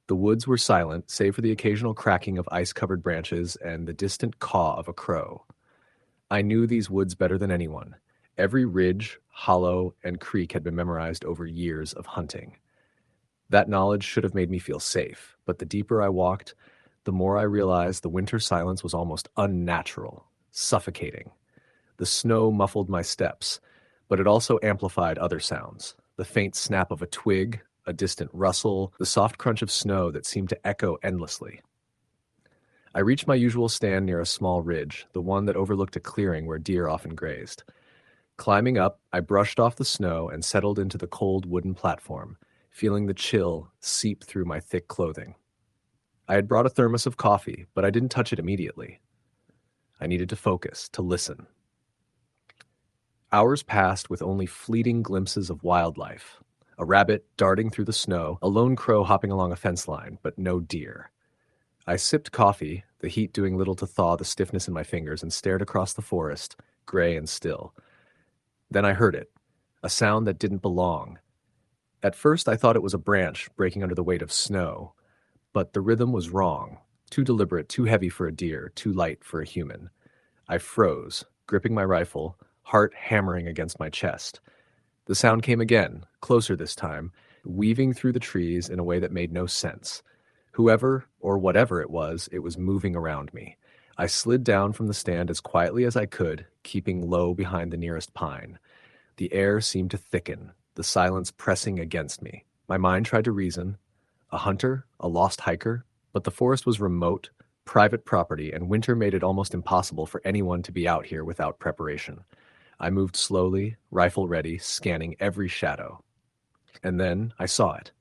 The woods were silent, save for the occasional cracking of ice-covered branches and the distant caw of a crow. I knew these woods better than anyone. Every ridge, hollow, and creek had been memorized over years of hunting. That knowledge should have made me feel safe, but the deeper I walked, the more I realized the winter silence was almost unnatural, suffocating. The snow muffled my steps, but it also amplified other sounds. The faint snap of a twig, a distant rustle, the soft crunch of snow that seemed to echo endlessly. I reached my usual stand near a small ridge, the one that overlooked a clearing where deer often grazed. Climbing up, I brushed off the snow and settled into the cold wooden platform, feeling the chill seep through my thick clothing. I had brought a thermos of coffee, but I didn't touch it immediately. I needed to focus, to listen. Hours passed with only fleeting glimpses of wildlife. A rabbit darting through the snow, a lone crow hopping along a fence line, but no deer. I sipped coffee, the heat doing little to thaw the stiffness in my fingers, and stared across the forest, gray and still. Then I heard it, a sound that didn't belong. At first I thought it was a branch breaking under the weight of snow, but the rhythm was wrong, too deliberate, too heavy for a deer, too light for a human. I froze, gripping my rifle, heart hammering against my chest. The sound came again, closer this time, weaving through the trees in a way that made no sense. Whoever, or whatever it was moving around me. I slid down from the stand as quietly as I could, keeping low behind the nearest pine. The air seemed to thicken, the silence pressing against me. My mind tried to reason. A hunter? A lost hiker? But the forest was remote, private property, and winter made it almost impossible for anyone to be out here without preparation. I moved slowly, rifle ready, scanning every shadow. And then I saw it.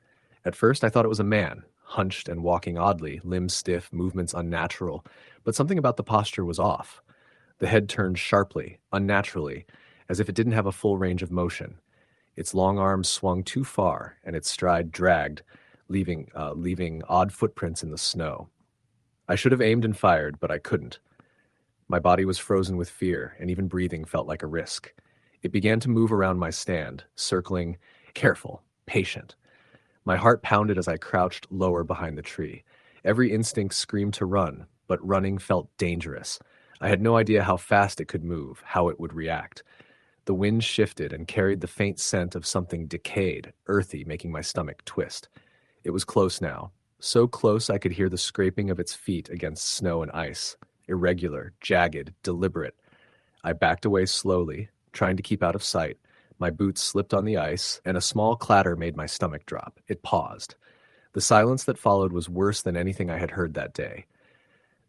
At first I thought it was a man, hunched and walking oddly, limbs stiff, movements unnatural, but something about the posture was off. The head turned sharply, unnaturally, as if it didn't have a full range of motion. Its long arms swung too far, and its stride dragged, leaving odd footprints in the snow. I should have aimed and fired, but I couldn't. My body was frozen with fear, and even breathing felt like a risk. It began to move around my stand, circling, careful, patient. My heart pounded as I crouched lower behind the tree. Every instinct screamed to run, but running felt dangerous. I had no idea how fast it could move, how it would react. The wind shifted and carried the faint scent of something decayed, earthy, making my stomach twist. It was close now, so close I could hear the scraping of its feet against snow and ice. Irregular, jagged, deliberate. I backed away slowly, trying to keep out of sight, My boots slipped on the ice, and a small clatter made my stomach drop. It paused. The silence that followed was worse than anything I had heard that day.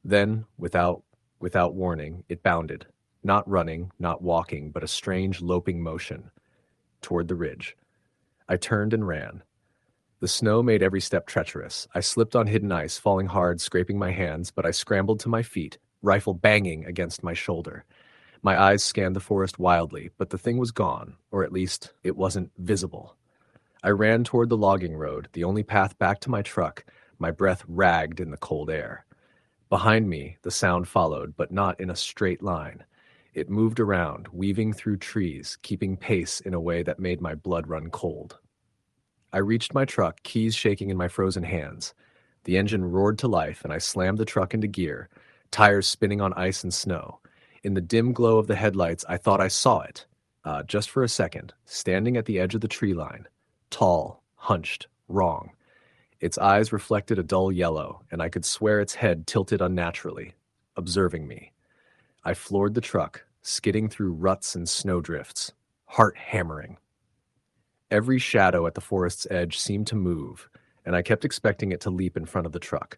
Then, without warning, it bounded, not running, not walking, but a strange loping motion toward the ridge. I turned and ran. The snow made every step treacherous. I slipped on hidden ice, falling hard, scraping my hands, but I scrambled to my feet, rifle banging against my shoulder. My eyes scanned the forest wildly, but the thing was gone, or at least it wasn't visible. I ran toward the logging road, the only path back to my truck, my breath ragged in the cold air. Behind me, the sound followed, but not in a straight line. It moved around, weaving through trees, keeping pace in a way that made my blood run cold. I reached my truck, keys shaking in my frozen hands. The engine roared to life, and I slammed the truck into gear, tires spinning on ice and snow. In the dim glow of the headlights, I thought I saw it. Just for a second, standing at the edge of the tree line. Tall, hunched, wrong. Its eyes reflected a dull yellow, and I could swear its head tilted unnaturally, observing me. I floored the truck, skidding through ruts and snowdrifts, heart hammering. Every shadow at the forest's edge seemed to move, and I kept expecting it to leap in front of the truck.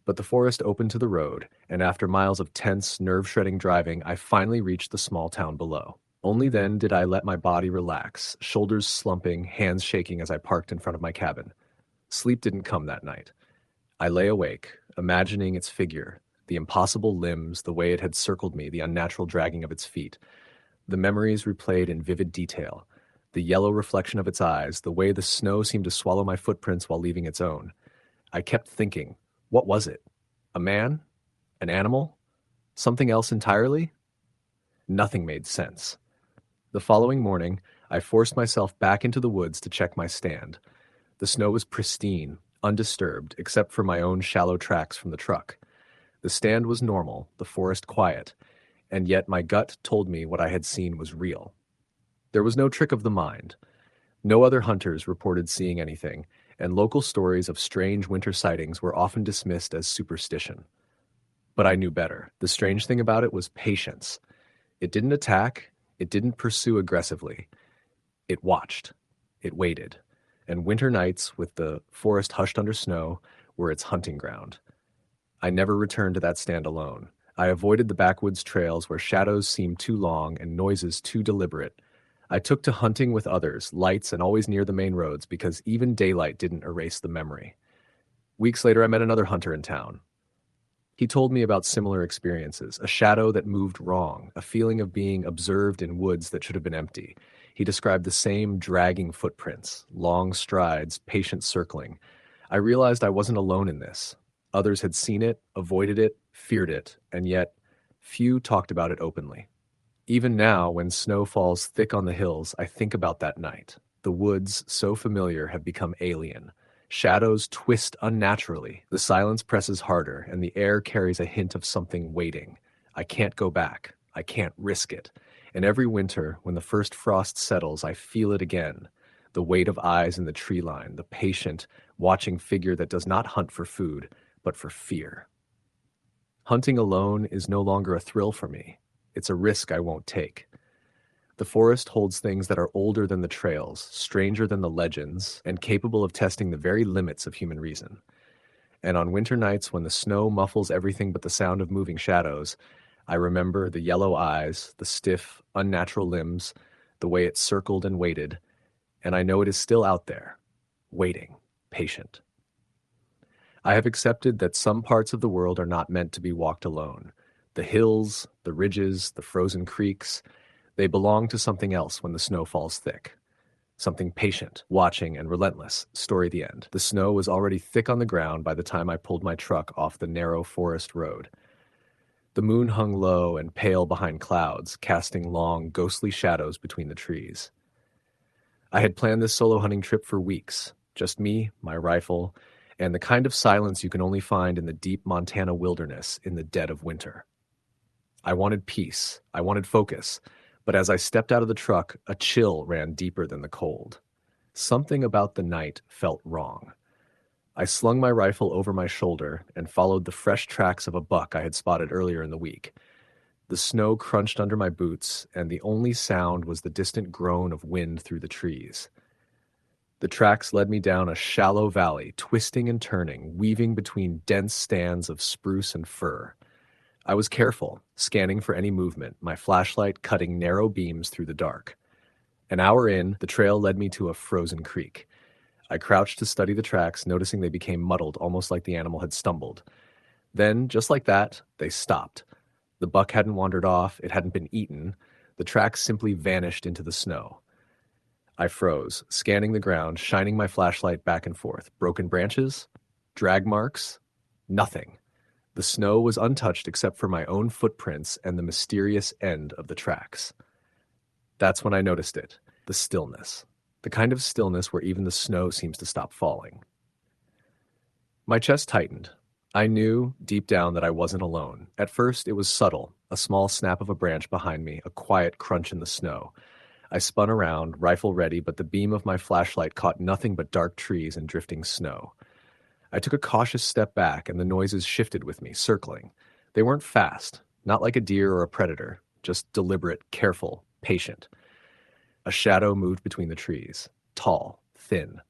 But the forest opened to the road, and after miles of tense, nerve-shredding driving, I finally reached the small town below. Only then did I let my body relax, shoulders slumping, hands shaking as I parked in front of my cabin. Sleep didn't come that night. I lay awake, imagining its figure, the impossible limbs, the way it had circled me, the unnatural dragging of its feet. The memories replayed in vivid detail. The yellow reflection of its eyes, the way the snow seemed to swallow my footprints while leaving its own. I kept thinking, what was it? A man? An animal? Something else entirely? Nothing made sense. The following morning, I forced myself back into the woods to check my stand. The snow was pristine, undisturbed, except for my own shallow tracks from the truck. The stand was normal, the forest quiet, and yet my gut told me what I had seen was real. There was no trick of the mind. No other hunters reported seeing anything, and local stories of strange winter sightings were often dismissed as superstition. But I knew better. The strange thing about it was patience. It didn't attack, it didn't pursue aggressively. It watched. It waited. And winter nights, with the forest hushed under snow, were its hunting ground. I never returned to that stand alone. I avoided the backwoods trails where shadows seemed too long and noises too deliberate. I took to hunting with others, lights and always near the main roads, because even daylight didn't erase the memory. Weeks later, I met another hunter in town. He told me about similar experiences, a shadow that moved wrong, a feeling of being observed in woods that should have been empty. He described the same dragging footprints, long strides, patient circling. I realized I wasn't alone in this. Others had seen it, avoided it, feared it, and yet few talked about it openly. Even now, when snow falls thick on the hills, I think about that night. The woods, so familiar, have become alien. Shadows twist unnaturally. The silence presses harder, and the air carries a hint of something waiting. I can't go back. I can't risk it. And every winter, when the first frost settles, I feel it again. The weight of eyes in the tree line, the patient, watching figure that does not hunt for food, but for fear. Hunting alone is no longer a thrill for me. It's a risk I won't take. The forest holds things that are older than the trails, stranger than the legends, and capable of testing the very limits of human reason. And on winter nights when the snow muffles everything but the sound of moving shadows, I remember the yellow eyes, the stiff, unnatural limbs, the way it circled and waited, and I know it is still out there, waiting, patient. I have accepted that some parts of the world are not meant to be walked alone. The hills, the ridges, the frozen creeks, they belong to something else when the snow falls thick. Something patient, watching, and relentless. Story the end. The snow was already thick on the ground by the time I pulled my truck off the narrow forest road. The moon hung low and pale behind clouds, casting long, ghostly shadows between the trees. I had planned this solo hunting trip for weeks. Just me, my rifle, and the kind of silence you can only find in the deep Montana wilderness in the dead of winter. I wanted peace. I wanted focus. But as I stepped out of the truck, a chill ran deeper than the cold. Something about the night felt wrong. I slung my rifle over my shoulder and followed the fresh tracks of a buck I had spotted earlier in the week. The snow crunched under my boots, and the only sound was the distant groan of wind through the trees. The tracks led me down a shallow valley, twisting and turning, weaving between dense stands of spruce and fir. I was careful, scanning for any movement, my flashlight cutting narrow beams through the dark. An hour in, the trail led me to a frozen creek. I crouched to study the tracks, noticing they became muddled, almost like the animal had stumbled. Then, just like that, they stopped. The buck hadn't wandered off, it hadn't been eaten. The tracks simply vanished into the snow. I froze, scanning the ground, shining my flashlight back and forth. Broken branches? Drag marks? Nothing. The snow was untouched except for my own footprints and the mysterious end of the tracks. That's when I noticed it. The stillness. The kind of stillness where even the snow seems to stop falling. My chest tightened. I knew, deep down, that I wasn't alone. At first, it was subtle, a small snap of a branch behind me, a quiet crunch in the snow. I spun around, rifle ready, but the beam of my flashlight caught nothing but dark trees and drifting snow. I took a cautious step back, and the noises shifted with me, circling. They weren't fast, not like a deer or a predator, just deliberate, careful, patient. A shadow moved between the trees, tall, thin.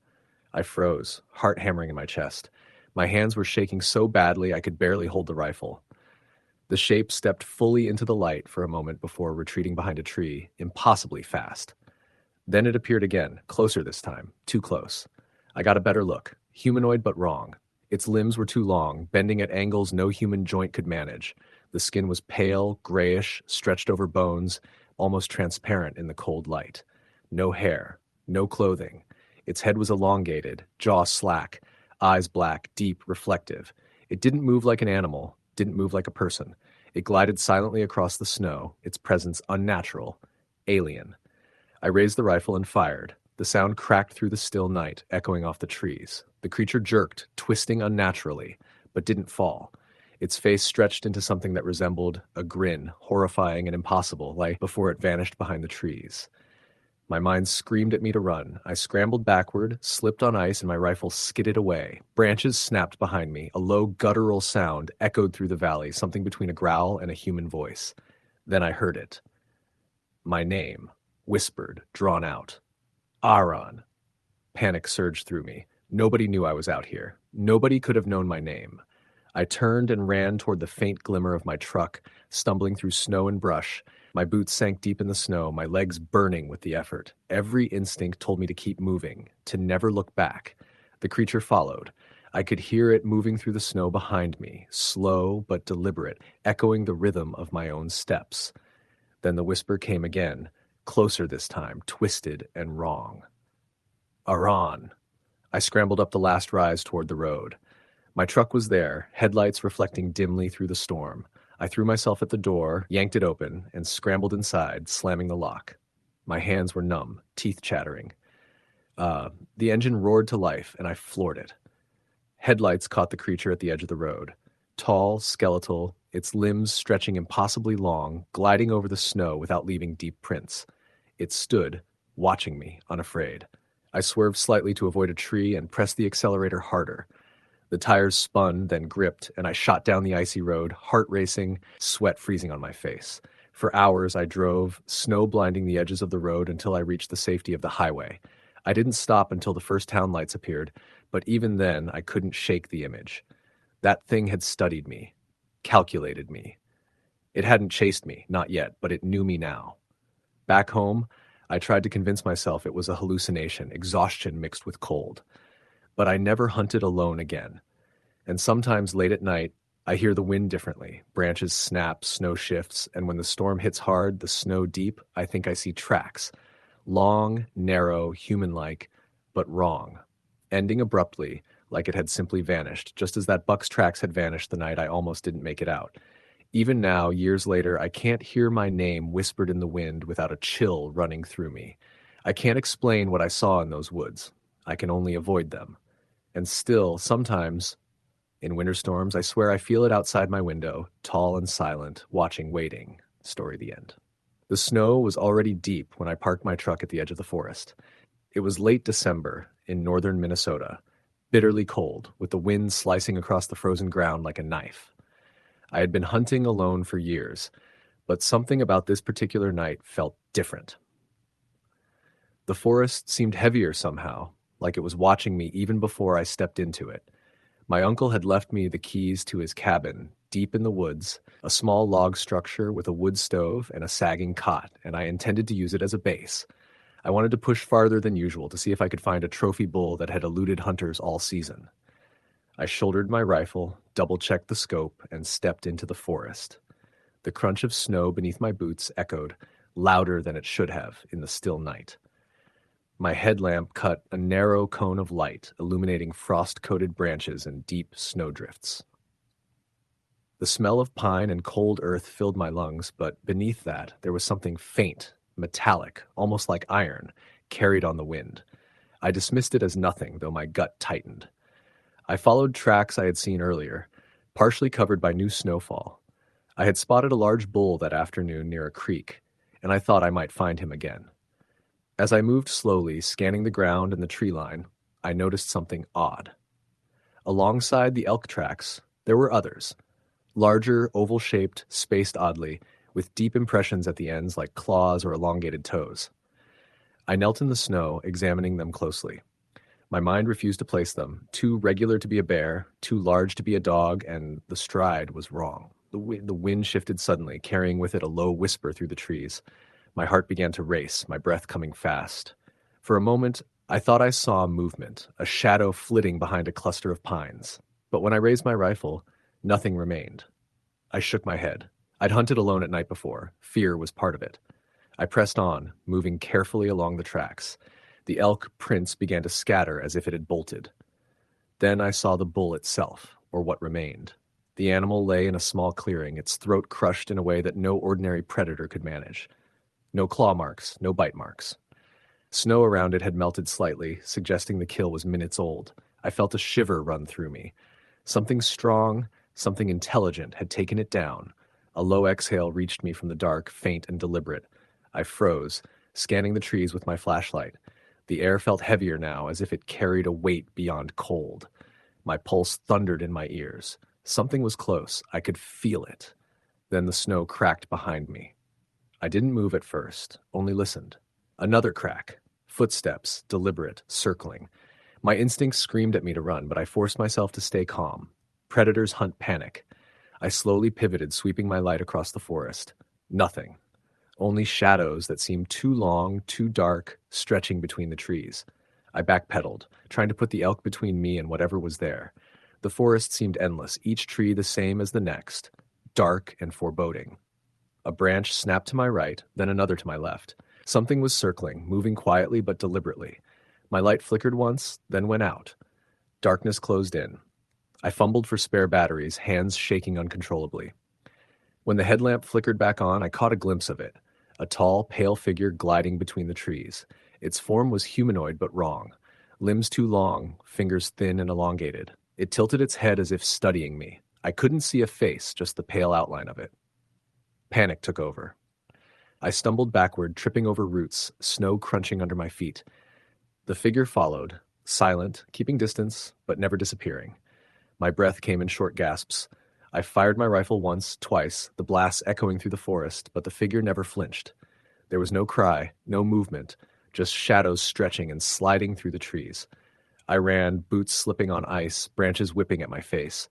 I froze, heart hammering in my chest. My hands were shaking so badly I could barely hold the rifle. The shape stepped fully into the light for a moment before retreating behind a tree, impossibly fast. Then it appeared again, closer this time, too close. I got a better look, humanoid but wrong. Its limbs were too long, bending at angles no human joint could manage. The skin was pale, grayish, stretched over bones, almost transparent in the cold light. No hair, no clothing. Its head was elongated, jaw slack, eyes black, deep, reflective. It didn't move like an animal, didn't move like a person. It glided silently across the snow, its presence unnatural, alien. I raised the rifle and fired. The sound cracked through the still night, echoing off the trees. The creature jerked, twisting unnaturally, but didn't fall. Its face stretched into something that resembled a grin, horrifying and impossible, like before it vanished behind the trees. My mind screamed at me to run. I scrambled backward, slipped on ice, and my rifle skidded away. Branches snapped behind me. A low, guttural sound echoed through the valley, something between a growl and a human voice. Then I heard it. My name, whispered, drawn out. Aaron. Panic surged through me. Nobody knew I was out here. Nobody could have known my name. I turned and ran toward the faint glimmer of my truck, stumbling through snow and brush. My boots sank deep in the snow, my legs burning with the effort. Every instinct told me to keep moving, to never look back. The creature followed. I could hear it moving through the snow behind me, slow but deliberate, echoing the rhythm of my own steps. Then the whisper came again, closer this time, twisted and wrong. Aaron. I scrambled up the last rise toward the road. My truck was there, headlights reflecting dimly through the storm. I threw myself at the door, yanked it open, and scrambled inside, slamming the lock. My hands were numb, teeth chattering. The engine roared to life, and I floored it. Headlights caught the creature at the edge of the road. Tall, skeletal, its limbs stretching impossibly long, gliding over the snow without leaving deep prints. It stood, watching me, unafraid. I swerved slightly to avoid a tree and pressed the accelerator harder. The tires spun, then gripped, and I shot down the icy road, heart racing, sweat freezing on my face. For hours I drove, snow blinding the edges of the road until I reached the safety of the highway. I didn't stop until the first town lights appeared, but even then I couldn't shake the image. That thing had studied me, calculated me. It hadn't chased me, not yet, but it knew me now. Back home, I tried to convince myself it was a hallucination, exhaustion mixed with cold. But I never hunted alone again. And sometimes late at night, I hear the wind differently. Branches snap, snow shifts, and when the storm hits hard, the snow deep, I think I see tracks. Long, narrow, human-like, but wrong. Ending abruptly, like it had simply vanished, just as that buck's tracks had vanished the night I almost didn't make it out. Even now, years later, I can't hear my name whispered in the wind without a chill running through me. I can't explain what I saw in those woods. I can only avoid them. And still, sometimes, in winter storms, I swear I feel it outside my window, tall and silent, watching, waiting. Story the end. The snow was already deep when I parked my truck at the edge of the forest. It was late December in northern Minnesota, bitterly cold, with the wind slicing across the frozen ground like a knife. I had been hunting alone for years, But something about this particular night felt different. The forest seemed heavier somehow, like it was watching me even before I stepped into it. My uncle had left me the keys to his cabin, deep in the woods, a small log structure with a wood stove and a sagging cot, and I intended to use it as a base. I wanted to push farther than usual to see if I could find a trophy bull that had eluded hunters all season. I shouldered my rifle, double-checked the scope, and stepped into the forest. The crunch of snow beneath my boots echoed, louder than it should have in the still night. My headlamp cut a narrow cone of light, illuminating frost-coated branches and deep snowdrifts. The smell of pine and cold earth filled my lungs, but beneath that there was something faint, metallic, almost like iron, carried on the wind. I dismissed it as nothing, though my gut tightened. I followed tracks I had seen earlier, partially covered by new snowfall. I had spotted a large bull that afternoon near a creek, and I thought I might find him again. As I moved slowly, scanning the ground and the tree line, I noticed something odd. Alongside the elk tracks, there were others, larger, oval-shaped, spaced oddly, with deep impressions at the ends like claws or elongated toes. I knelt in the snow, examining them closely. My mind refused to place them, too regular to be a bear, too large to be a dog, and the stride was wrong. The wind shifted suddenly, carrying with it a low whisper through the trees. My heart began to race, my breath coming fast. For a moment, I thought I saw movement, a shadow flitting behind a cluster of pines. But when I raised my rifle, nothing remained. I shook my head. I'd hunted alone at night before. Fear was part of it. I pressed on, moving carefully along the tracks. The elk prints began to scatter as if it had bolted. Then I saw the bull itself, or what remained. The animal lay in a small clearing, its throat crushed in a way that no ordinary predator could manage. No claw marks, no bite marks. Snow around it had melted slightly, suggesting the kill was minutes old. I felt a shiver run through me. Something strong, something intelligent had taken it down. A low exhale reached me from the dark, faint and deliberate. I froze, scanning the trees with my flashlight. The air felt heavier now, as if it carried a weight beyond cold. My pulse thundered in my ears. Something was close. I could feel it. Then the snow cracked behind me. I didn't move at first, only listened. Another crack. Footsteps, deliberate, circling. My instincts screamed at me to run, but I forced myself to stay calm. Predators hunt panic. I slowly pivoted, sweeping my light across the forest. Nothing. Only shadows that seemed too long, too dark, stretching between the trees. I backpedaled, trying to put the elk between me and whatever was there. The forest seemed endless, each tree the same as the next, dark and foreboding. A branch snapped to my right, then another to my left. Something was circling, moving quietly but deliberately. My light flickered once, then went out. Darkness closed in. I fumbled for spare batteries, hands shaking uncontrollably. When the headlamp flickered back on, I caught a glimpse of it. A tall, pale figure gliding between the trees. Its form was humanoid but wrong. Limbs too long, fingers thin and elongated. It tilted its head as if studying me. I couldn't see a face, just the pale outline of it. Panic took over. I stumbled backward, tripping over roots, snow crunching under my feet. The figure followed, silent, keeping distance, but never disappearing. My breath came in short gasps. I fired my rifle once, twice, the blasts echoing through the forest, but the figure never flinched. There was no cry, no movement, just shadows stretching and sliding through the trees. I ran, boots slipping on ice, branches whipping at my face.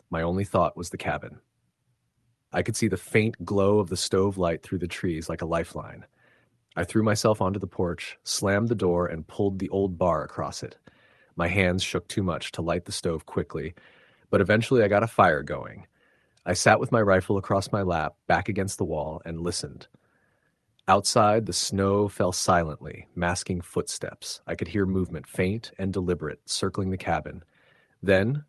My only thought was the cabin. I could see the faint glow of the stove light through the trees like a lifeline. I threw myself onto the porch, slammed the door, and pulled the old bar across it. My hands shook too much to light the stove quickly, but eventually I got a fire going. I sat with my rifle across my lap, back against the wall, and listened. Outside, the snow fell silently, masking footsteps. I could hear movement, faint and deliberate, circling the cabin. Then,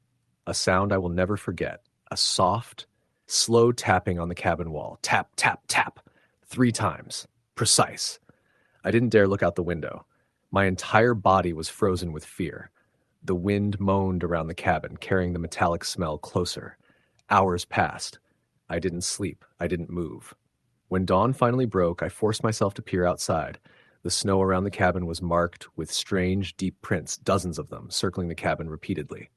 a sound I will never forget, a soft, slow tapping on the cabin wall. Tap, tap, tap. 3 times. Precise. I didn't dare look out the window. My entire body was frozen with fear. The wind moaned around the cabin, carrying the metallic smell closer. Hours passed. I didn't sleep. I didn't move. When dawn finally broke, I forced myself to peer outside. The snow around the cabin was marked with strange, deep prints, dozens of them, circling the cabin repeatedly.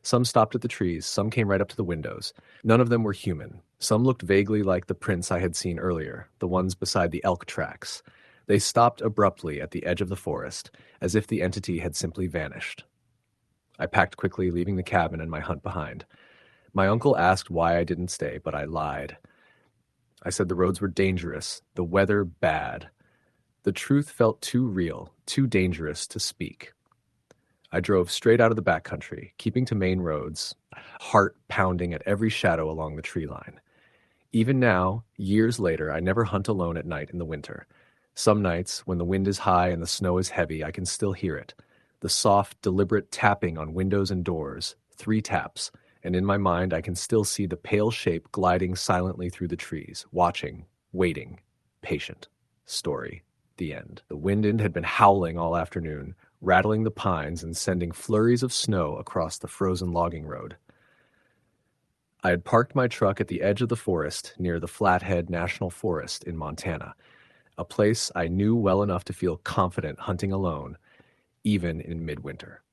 Some stopped at the trees, some came right up to the windows. None of them were human. Some looked vaguely like the prints I had seen earlier, the ones beside the elk tracks. They stopped abruptly at the edge of the forest, as if the entity had simply vanished. I packed quickly, leaving the cabin and my hunt behind. My uncle asked why I didn't stay, but I lied. I said the roads were dangerous, the weather bad. The truth felt too real, too dangerous to speak. I drove straight out of the backcountry, keeping to main roads, heart pounding at every shadow along the tree line. Even now, years later, I never hunt alone at night in the winter. Some nights, when the wind is high and the snow is heavy, I can still hear it. The soft, deliberate tapping on windows and doors, 3 taps, and in my mind I can still see the pale shape gliding silently through the trees, watching, waiting, patient. Story. The end. The wind had been howling all afternoon, rattling the pines and sending flurries of snow across the frozen logging road. I had parked my truck at the edge of the forest near the Flathead National Forest in Montana, a place I knew well enough to feel confident hunting alone, even in midwinter.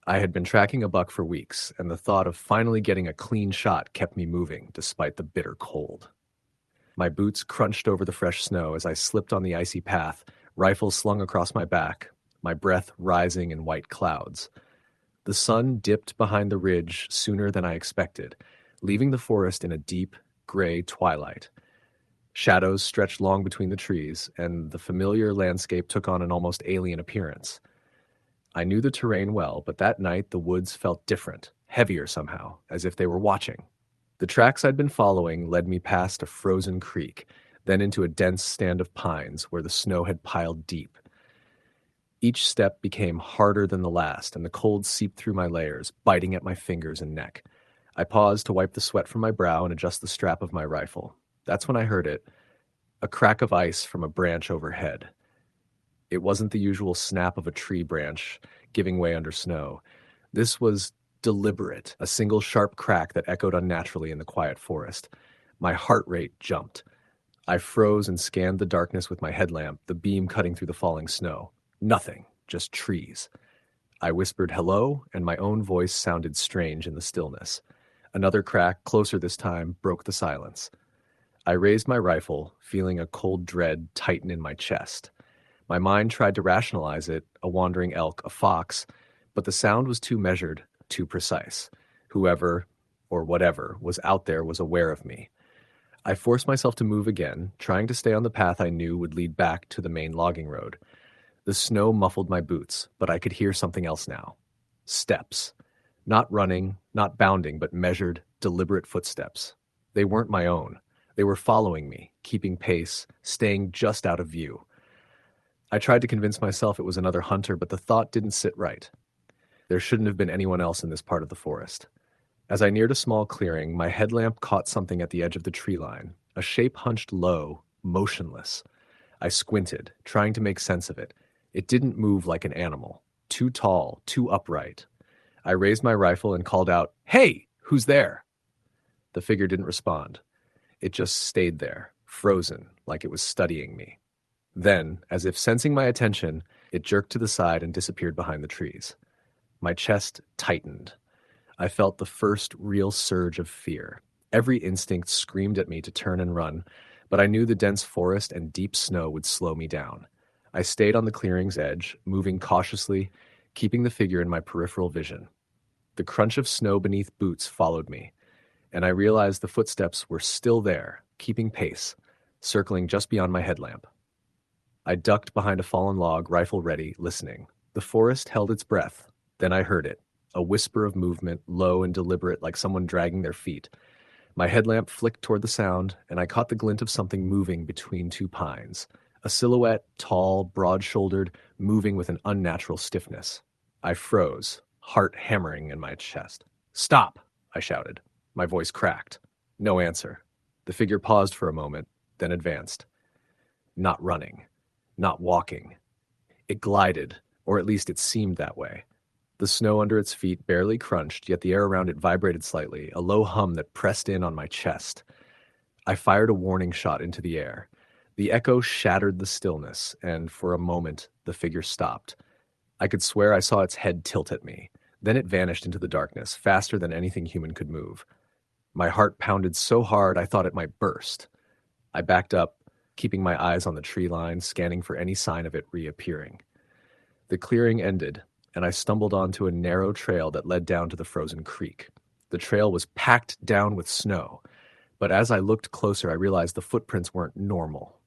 I had been tracking a buck for weeks, and the thought of finally getting a clean shot kept me moving despite the bitter cold. My boots crunched over the fresh snow as I slipped on the icy path, rifle slung across my back, my breath rising in white clouds. The sun dipped behind the ridge sooner than I expected, leaving the forest in a deep, gray twilight. Shadows stretched long between the trees, and the familiar landscape took on an almost alien appearance. I knew the terrain well, but that night the woods felt different, heavier somehow, as if they were watching. The tracks I'd been following led me past a frozen creek, then into a dense stand of pines where the snow had piled deep. Each step became harder than the last, and the cold seeped through my layers, biting at my fingers and neck. I paused to wipe the sweat from my brow and adjust the strap of my rifle. That's when I heard it, a crack of ice from a branch overhead. It wasn't the usual snap of a tree branch giving way under snow. This was deliberate, a single sharp crack that echoed unnaturally in the quiet forest. My heart rate jumped. I froze and scanned the darkness with my headlamp, the beam cutting through the falling snow. Nothing, just trees. I whispered hello, and my own voice sounded strange in the stillness. Another crack, closer this time, broke the silence. I raised my rifle, feeling a cold dread tighten in my chest. My mind tried to rationalize it, a wandering elk, a fox, but the sound was too measured, too precise. Whoever, or whatever, was out there was aware of me. I forced myself to move again, trying to stay on the path I knew would lead back to the main logging road. The snow muffled my boots, but I could hear something else now. Steps. Not running, not bounding, but measured, deliberate footsteps. They weren't my own. They were following me, keeping pace, staying just out of view. I tried to convince myself it was another hunter, but the thought didn't sit right. There shouldn't have been anyone else in this part of the forest. As I neared a small clearing, my headlamp caught something at the edge of the tree line, a shape hunched low, motionless. I squinted, trying to make sense of it. It didn't move like an animal. Too tall, too upright. I raised my rifle and called out, "Hey, who's there?" The figure didn't respond. It just stayed there, frozen, like it was studying me. Then, as if sensing my attention, it jerked to the side and disappeared behind the trees. My chest tightened. I felt the first real surge of fear. Every instinct screamed at me to turn and run, but I knew the dense forest and deep snow would slow me down. I stayed on the clearing's edge, moving cautiously, keeping the figure in my peripheral vision. The crunch of snow beneath boots followed me, and I realized the footsteps were still there, keeping pace, circling just beyond my headlamp. I ducked behind a fallen log, rifle ready, listening. The forest held its breath. Then I heard it, a whisper of movement, low and deliberate like someone dragging their feet. My headlamp flicked toward the sound, and I caught the glint of something moving between 2 pines. A silhouette, tall, broad-shouldered, moving with an unnatural stiffness. I froze, heart hammering in my chest. "Stop!" I shouted. My voice cracked. No answer. The figure paused for a moment, then advanced. Not running. Not walking. It glided, or at least it seemed that way. The snow under its feet barely crunched, yet the air around it vibrated slightly, a low hum that pressed in on my chest. I fired a warning shot into the air. The echo shattered the stillness, and for a moment, the figure stopped. I could swear I saw its head tilt at me. Then it vanished into the darkness, faster than anything human could move. My heart pounded so hard I thought it might burst. I backed up, keeping my eyes on the tree line, scanning for any sign of it reappearing. The clearing ended, and I stumbled onto a narrow trail that led down to the frozen creek. The trail was packed down with snow, but as I looked closer, I realized the footprints weren't normal.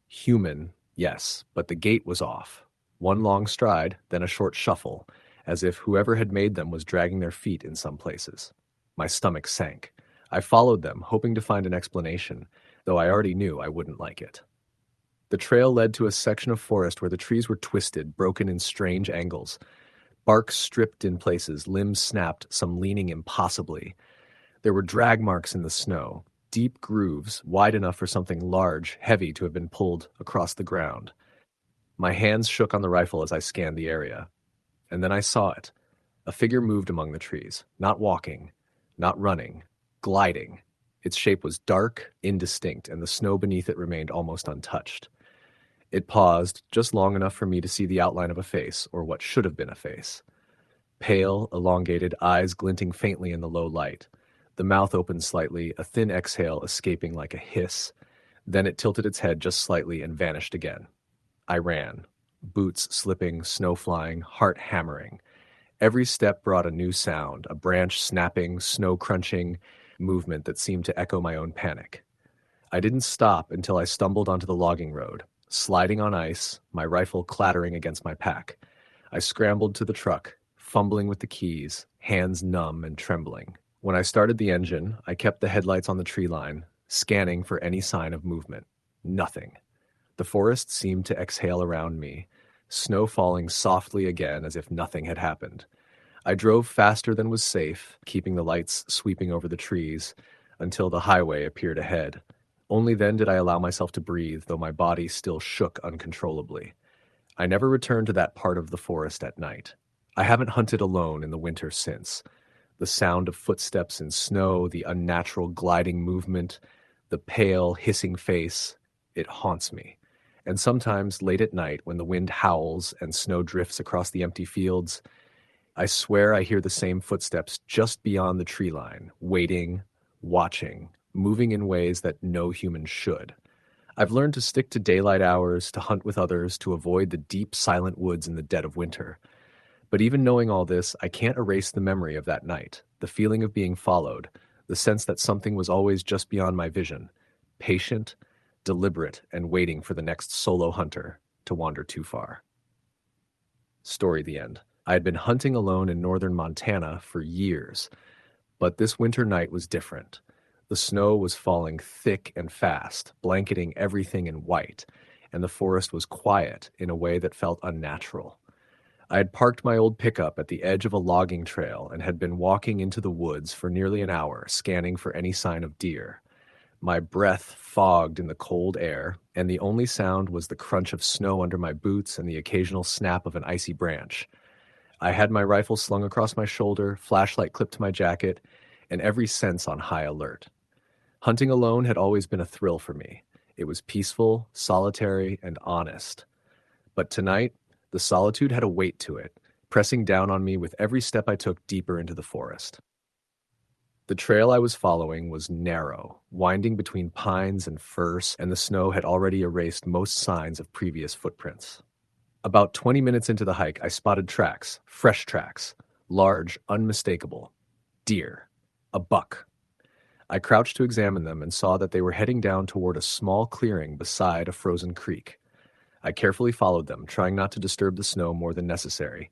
Human, yes, but the gait was off. One long stride, then a short shuffle, as if whoever had made them was dragging their feet in some places. My stomach sank. I followed them, hoping to find an explanation, though I already knew I wouldn't like it. The trail led to a section of forest where the trees were twisted, broken in strange angles. Bark stripped in places, limbs snapped, some leaning impossibly. There were drag marks in the snow, deep grooves wide enough for something large, heavy to have been pulled across the ground. My hands shook on the rifle as I scanned the area. And then I saw it. A figure moved among the trees, not walking, not running, gliding. Its shape was dark, indistinct, and the snow beneath it remained almost untouched. It paused, just long enough for me to see the outline of a face, or what should have been a face. Pale, elongated, eyes glinting faintly in the low light. The mouth opened slightly, a thin exhale escaping like a hiss. Then it tilted its head just slightly and vanished again. I ran. Boots slipping, snow flying, heart hammering. Every step brought a new sound, a branch snapping, snow crunching movement that seemed to echo my own panic. I didn't stop until I stumbled onto the logging road, sliding on ice, my rifle clattering against my pack. I scrambled to the truck, fumbling with the keys, hands numb and trembling. When I started the engine, I kept the headlights on the tree line, scanning for any sign of movement. Nothing. The forest seemed to exhale around me, snow falling softly again as if nothing had happened. I drove faster than was safe, keeping the lights sweeping over the trees, until the highway appeared ahead. Only then did I allow myself to breathe, though my body still shook uncontrollably. I never returned to that part of the forest at night. I haven't hunted alone in the winter since. The sound of footsteps in snow, the unnatural gliding movement, the pale, hissing face, it haunts me. And sometimes, late at night, when the wind howls and snow drifts across the empty fields, I swear I hear the same footsteps just beyond the tree line, waiting, watching, moving in ways that no human should. I've learned to stick to daylight hours, to hunt with others, to avoid the deep, silent woods in the dead of winter. But even knowing all this, I can't erase the memory of that night, the feeling of being followed, the sense that something was always just beyond my vision, patient, deliberate, and waiting for the next solo hunter to wander too far. Story the end. I had been hunting alone in northern Montana for years, but this winter night was different. The snow was falling thick and fast, blanketing everything in white, and the forest was quiet in a way that felt unnatural. I had parked my old pickup at the edge of a logging trail and had been walking into the woods for nearly an hour, scanning for any sign of deer. My breath fogged in the cold air, and the only sound was the crunch of snow under my boots and the occasional snap of an icy branch. I had my rifle slung across my shoulder, flashlight clipped to my jacket, and every sense on high alert. Hunting alone had always been a thrill for me. It was peaceful, solitary, and honest. But tonight, the solitude had a weight to it, pressing down on me with every step I took deeper into the forest. The trail I was following was narrow, winding between pines and firs, and the snow had already erased most signs of previous footprints. About 20 minutes into the hike, I spotted tracks, fresh tracks, large, unmistakable. Deer. A buck. I crouched to examine them and saw that they were heading down toward a small clearing beside a frozen creek. I carefully followed them, trying not to disturb the snow more than necessary,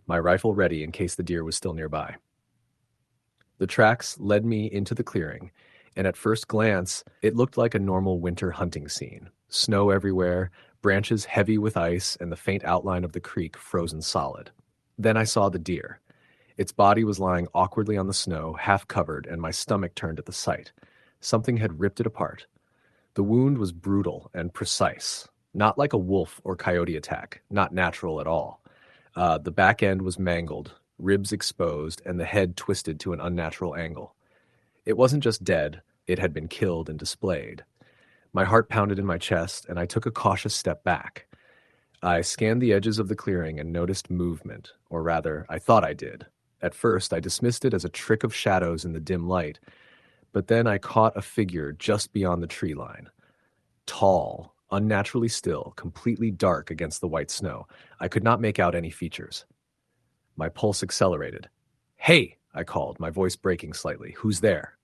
my rifle ready in case the deer was still nearby. The tracks led me into the clearing, and at first glance, it looked like a normal winter hunting scene. Snow everywhere, branches heavy with ice, and the faint outline of the creek frozen solid. Then I saw the deer. Its body was lying awkwardly on the snow, half covered, and my stomach turned at the sight. Something had ripped it apart. The wound was brutal and precise, not like a wolf or coyote attack, not natural at all. The back end was mangled, ribs exposed, and the head twisted to an unnatural angle. It wasn't just dead, it had been killed and displayed. My heart pounded in my chest, and I took a cautious step back. I scanned the edges of the clearing and noticed movement, or rather, I thought I did. At first, I dismissed it as a trick of shadows in the dim light, But then I caught a figure just beyond the tree line. Tall, unnaturally still, completely dark against the white snow. I could not make out any features. My pulse accelerated. "Hey!" I called, my voice breaking slightly. "Who's there?"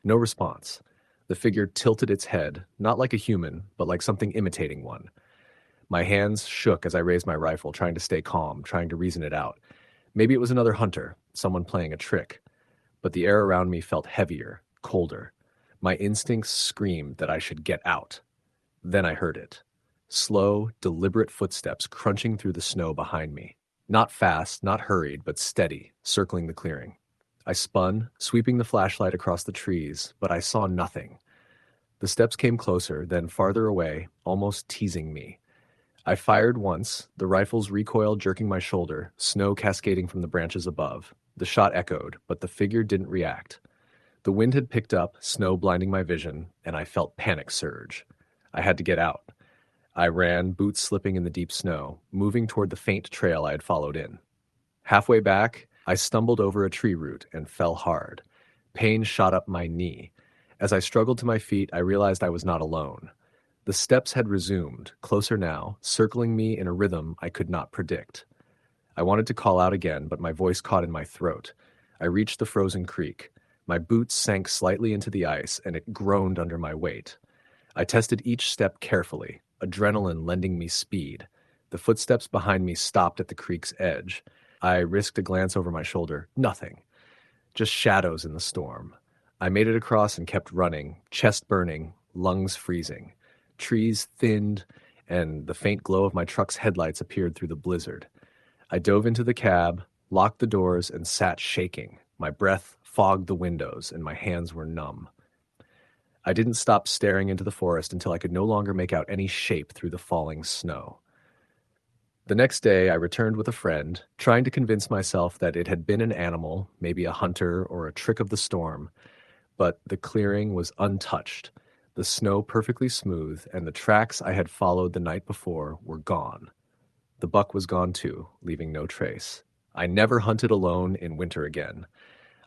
No response. The figure tilted its head, not like a human, but like something imitating one. My hands shook as I raised my rifle, trying to stay calm, trying to reason it out. Maybe it was another hunter, someone playing a trick. But the air around me felt heavier, colder. My instincts screamed that I should get out. Then I heard it. Slow, deliberate footsteps crunching through the snow behind me. Not fast, not hurried, but steady, circling the clearing. I spun, sweeping the flashlight across the trees, but I saw nothing. The steps came closer, then farther away, almost teasing me. I fired once, the rifle's recoil jerking my shoulder, snow cascading from the branches above. The shot echoed, but the figure didn't react. The wind had picked up, snow blinding my vision, and I felt panic surge. I had to get out. I ran, boots slipping in the deep snow, moving toward the faint trail I had followed in. Halfway back, I stumbled over a tree root and fell hard. Pain shot up my knee. As I struggled to my feet, I realized I was not alone. The steps had resumed, closer now, circling me in a rhythm I could not predict. I wanted to call out again, but my voice caught in my throat. I reached the frozen creek. My boots sank slightly into the ice, and it groaned under my weight. I tested each step carefully, adrenaline lending me speed. The footsteps behind me stopped at the creek's edge. I risked a glance over my shoulder. Nothing. Just shadows in the storm. I made it across and kept running, chest burning, lungs freezing. Trees thinned, and the faint glow of my truck's headlights appeared through the blizzard. I dove into the cab, locked the doors, and sat shaking. My breath fogged the windows, and my hands were numb. I didn't stop staring into the forest until I could no longer make out any shape through the falling snow. The next day, I returned with a friend, trying to convince myself that it had been an animal, maybe a hunter or a trick of the storm. But the clearing was untouched, the snow perfectly smooth, and the tracks I had followed the night before were gone. The buck was gone too, leaving no trace. I never hunted alone in winter again.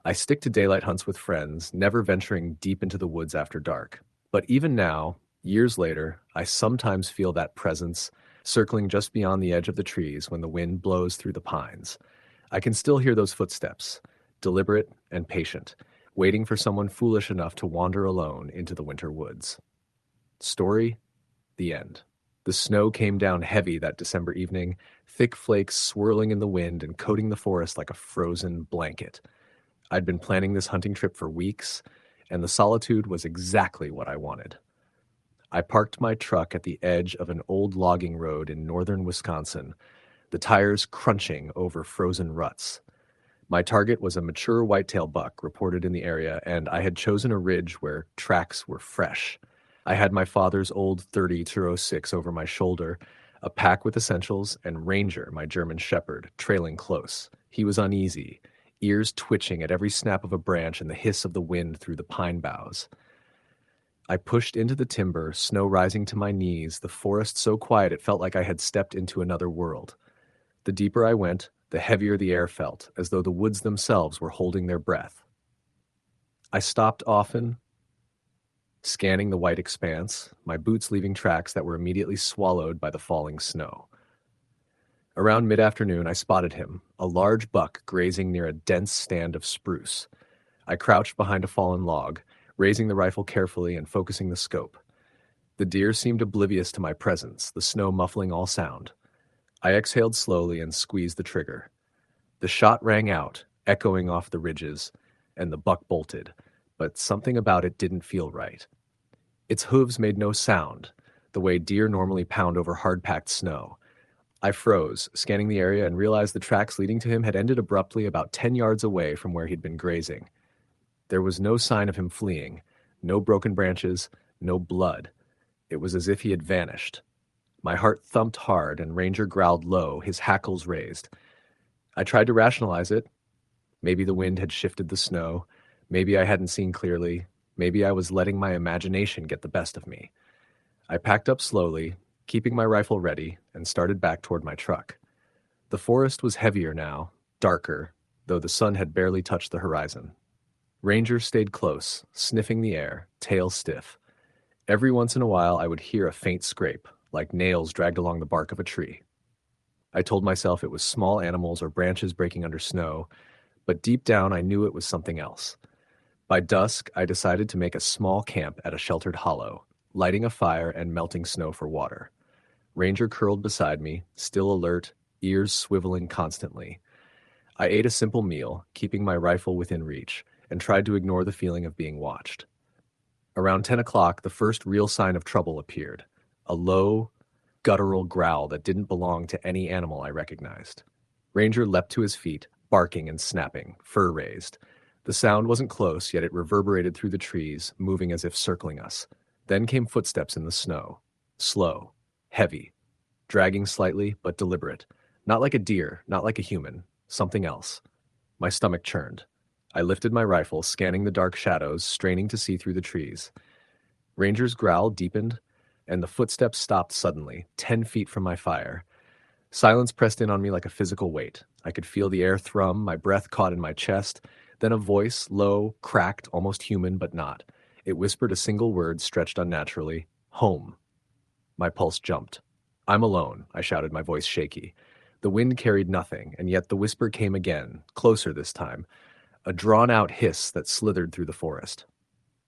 I stick to daylight hunts with friends, never venturing deep into the woods after dark. But even now, years later, I sometimes feel that presence circling just beyond the edge of the trees when the wind blows through the pines. I can still hear those footsteps, deliberate and patient, waiting for someone foolish enough to wander alone into the winter woods. Story: the end. The snow came down heavy that December evening, thick flakes swirling in the wind and coating the forest like a frozen blanket. I'd been planning this hunting trip for weeks, and the solitude was exactly what I wanted. I parked my truck at the edge of an old logging road in northern Wisconsin, the tires crunching over frozen ruts. My target was a mature whitetail buck reported in the area, and I had chosen a ridge where tracks were fresh. I had my father's old .30-06 over my shoulder, a pack with essentials, and Ranger, my German shepherd, trailing close. He was uneasy, ears twitching at every snap of a branch and the hiss of the wind through the pine boughs. I pushed into the timber, snow rising to my knees, the forest so quiet it felt like I had stepped into another world. The deeper I went, the heavier the air felt, as though the woods themselves were holding their breath. I stopped often, scanning the white expanse, my boots leaving tracks that were immediately swallowed by the falling snow. Around mid-afternoon, I spotted him, a large buck grazing near a dense stand of spruce. I crouched behind a fallen log, raising the rifle carefully and focusing the scope. The deer seemed oblivious to my presence, the snow muffling all sound. I exhaled slowly and squeezed the trigger. The shot rang out, echoing off the ridges, and the buck bolted, but something about it didn't feel right. Its hooves made no sound, the way deer normally pound over hard-packed snow. I froze, scanning the area, and realized the tracks leading to him had ended abruptly about 10 yards away from where he'd been grazing. There was no sign of him fleeing, no broken branches, no blood. It was as if he had vanished. My heart thumped hard, and Ranger growled low, his hackles raised. I tried to rationalize it. Maybe the wind had shifted the snow. Maybe I hadn't seen clearly. Maybe I was letting my imagination get the best of me. I packed up slowly, keeping my rifle ready, and started back toward my truck. The forest was heavier now, darker, though the sun had barely touched the horizon. Ranger stayed close, sniffing the air, tail stiff. Every once in a while, I would hear a faint scrape, like nails dragged along the bark of a tree. I told myself it was small animals or branches breaking under snow, but deep down I knew it was something else. By dusk, I decided to make a small camp at a sheltered hollow, lighting a fire and melting snow for water. Ranger curled beside me, still alert, ears swiveling constantly. I ate a simple meal, keeping my rifle within reach, and tried to ignore the feeling of being watched. Around 10 o'clock, the first real sign of trouble appeared, a low, guttural growl that didn't belong to any animal I recognized. Ranger leapt to his feet, barking and snapping, fur raised. The sound wasn't close, yet it reverberated through the trees, moving as if circling us. Then came footsteps in the snow. Slow, heavy, dragging slightly, but deliberate. Not like a deer, not like a human. Something else. My stomach churned. I lifted my rifle, scanning the dark shadows, straining to see through the trees. Ranger's growl deepened, and the footsteps stopped suddenly, 10 feet from my fire. Silence pressed in on me like a physical weight. I could feel the air thrum, my breath caught in my chest. Then a voice, low, cracked, almost human, but not. It whispered a single word, stretched unnaturally. Home. My pulse jumped. I'm alone, I shouted, my voice shaky. The wind carried nothing, and yet the whisper came again, closer this time. A drawn-out hiss that slithered through the forest.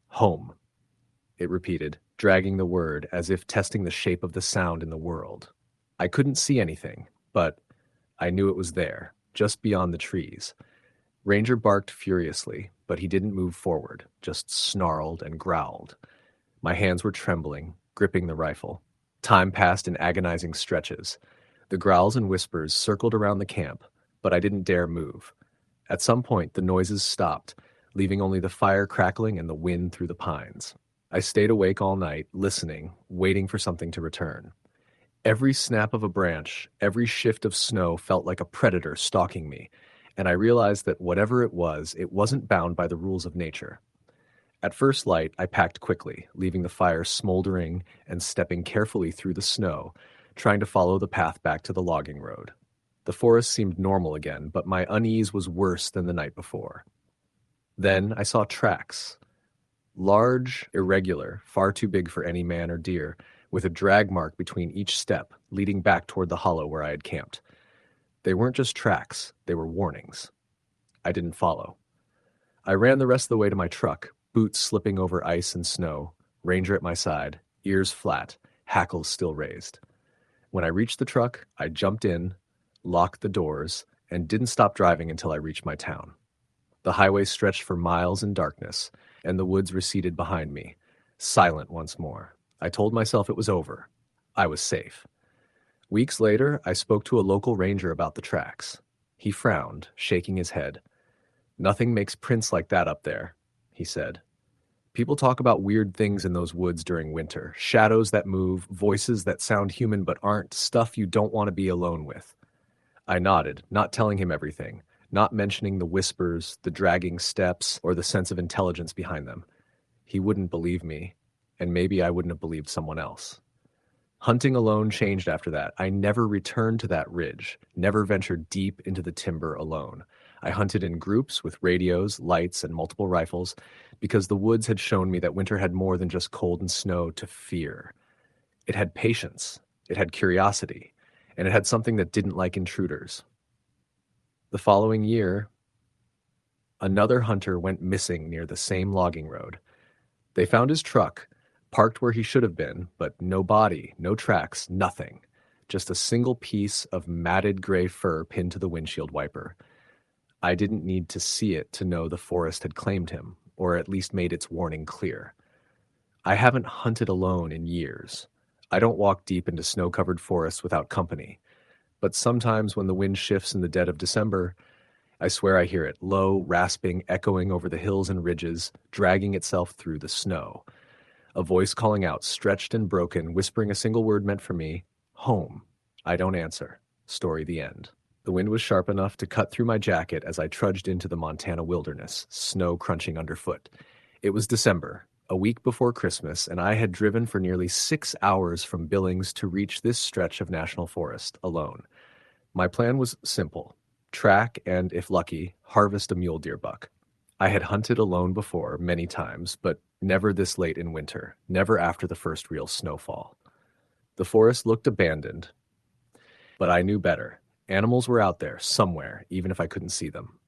Home, it repeated, dragging the word as if testing the shape of the sound in the world. I couldn't see anything, but I knew it was there, just beyond the trees. Ranger barked furiously, but he didn't move forward, just snarled and growled. My hands were trembling, gripping the rifle. Time passed in agonizing stretches. The growls and whispers circled around the camp, but I didn't dare move. At some point, the noises stopped, leaving only the fire crackling and the wind through the pines. I stayed awake all night, listening, waiting for something to return. Every snap of a branch, every shift of snow felt like a predator stalking me, and I realized that whatever it wasn't bound by the rules of nature. At first light, I packed quickly, leaving the fire smoldering and stepping carefully through the snow, trying to follow the path back to the logging road. The forest seemed normal again, but my unease was worse than the night before. Then I saw tracks. Large, irregular, far too big for any man or deer, with a drag mark between each step, leading back toward the hollow where I had camped. They weren't just tracks, they were warnings. I didn't follow. I ran the rest of the way to my truck, boots slipping over ice and snow, Ranger at my side, ears flat, hackles still raised. When I reached the truck, I jumped in, locked the doors, and didn't stop driving until I reached my town. The highway stretched for miles in darkness, and the woods receded behind me, silent once more. I told myself it was over. I was safe. Weeks later, I spoke to a local ranger about the tracks. He frowned, shaking his head. "Nothing makes prints like that up there," he said. "People talk about weird things in those woods during winter, shadows that move, voices that sound human but aren't, stuff you don't want to be alone with." I nodded, not telling him everything, not mentioning the whispers, the dragging steps, or the sense of intelligence behind them. He wouldn't believe me, and maybe I wouldn't have believed someone else. Hunting alone changed after that. I never returned to that ridge, never ventured deep into the timber alone. I hunted in groups with radios, lights, and multiple rifles because the woods had shown me that winter had more than just cold and snow to fear. It had patience, it had curiosity, and it had something that didn't like intruders. The following year, another hunter went missing near the same logging road. They found his truck, parked where he should have been, but no body, no tracks, nothing. Just a single piece of matted gray fur pinned to the windshield wiper. I didn't need to see it to know the forest had claimed him, or at least made its warning clear. I haven't hunted alone in years. I don't walk deep into snow-covered forests without company. But sometimes when the wind shifts in the dead of December, I swear I hear it, low, rasping, echoing over the hills and ridges, dragging itself through the snow. A voice calling out, stretched and broken, whispering a single word meant for me, home. I don't answer. Story the end. The wind was sharp enough to cut through my jacket as I trudged into the Montana wilderness, snow crunching underfoot. It was December, a week before Christmas, and I had driven for nearly 6 hours from Billings to reach this stretch of national forest alone. My plan was simple: track and, if lucky, harvest a mule deer buck. I had hunted alone before many times, but never this late in winter, never after the first real snowfall. The forest looked abandoned, but I knew better. Animals were out there, somewhere, even if I couldn't see them.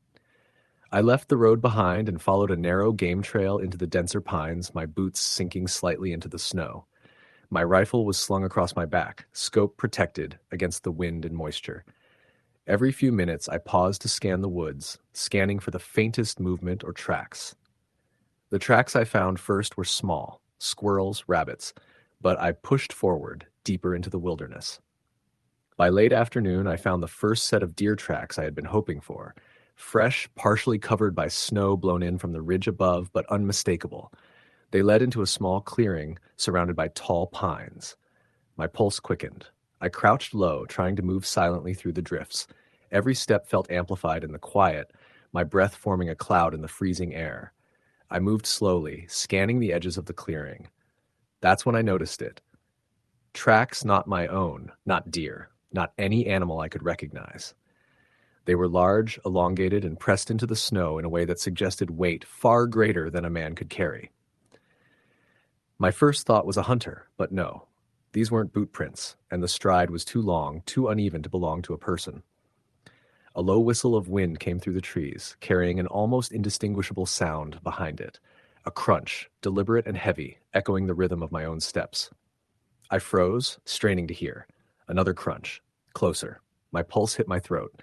I left the road behind and followed a narrow game trail into the denser pines, my boots sinking slightly into the snow. My rifle was slung across my back, scope protected against the wind and moisture. Every few minutes, I paused to scan the woods, scanning for the faintest movement or tracks. The tracks I found first were small, squirrels, rabbits, but I pushed forward, deeper into the wilderness. By late afternoon, I found the first set of deer tracks I had been hoping for, fresh, partially covered by snow blown in from the ridge above, but unmistakable. They led into a small clearing surrounded by tall pines. My pulse quickened. I crouched low, trying to move silently through the drifts. Every step felt amplified in the quiet, my breath forming a cloud in the freezing air. I moved slowly, scanning the edges of the clearing. That's when I noticed it. Tracks not my own, not deer, not any animal I could recognize. They were large, elongated, and pressed into the snow in a way that suggested weight far greater than a man could carry. My first thought was a hunter, but no. These weren't boot prints, and the stride was too long, too uneven to belong to a person. A low whistle of wind came through the trees, carrying an almost indistinguishable sound behind it. A crunch, deliberate and heavy, echoing the rhythm of my own steps. I froze, straining to hear. Another crunch. Closer. My pulse hit my throat.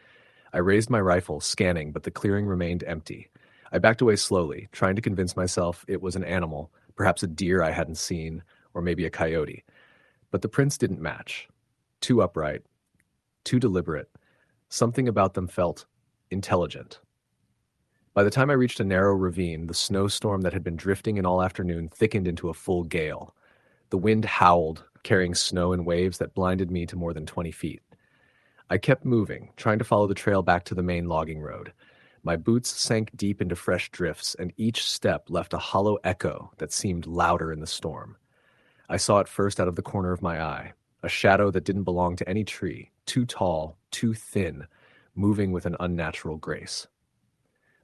I raised my rifle, scanning, but the clearing remained empty. I backed away slowly, trying to convince myself it was an animal, perhaps a deer I hadn't seen, or maybe a coyote. But the prints didn't match. Too upright, too deliberate. Something about them felt intelligent. By the time I reached a narrow ravine, the snowstorm that had been drifting in all afternoon thickened into a full gale. The wind howled, carrying snow in waves that blinded me to more than 20 feet. I kept moving, trying to follow the trail back to the main logging road. My boots sank deep into fresh drifts, and each step left a hollow echo that seemed louder in the storm. I saw it first out of the corner of my eye, a shadow that didn't belong to any tree, too tall, too thin, moving with an unnatural grace.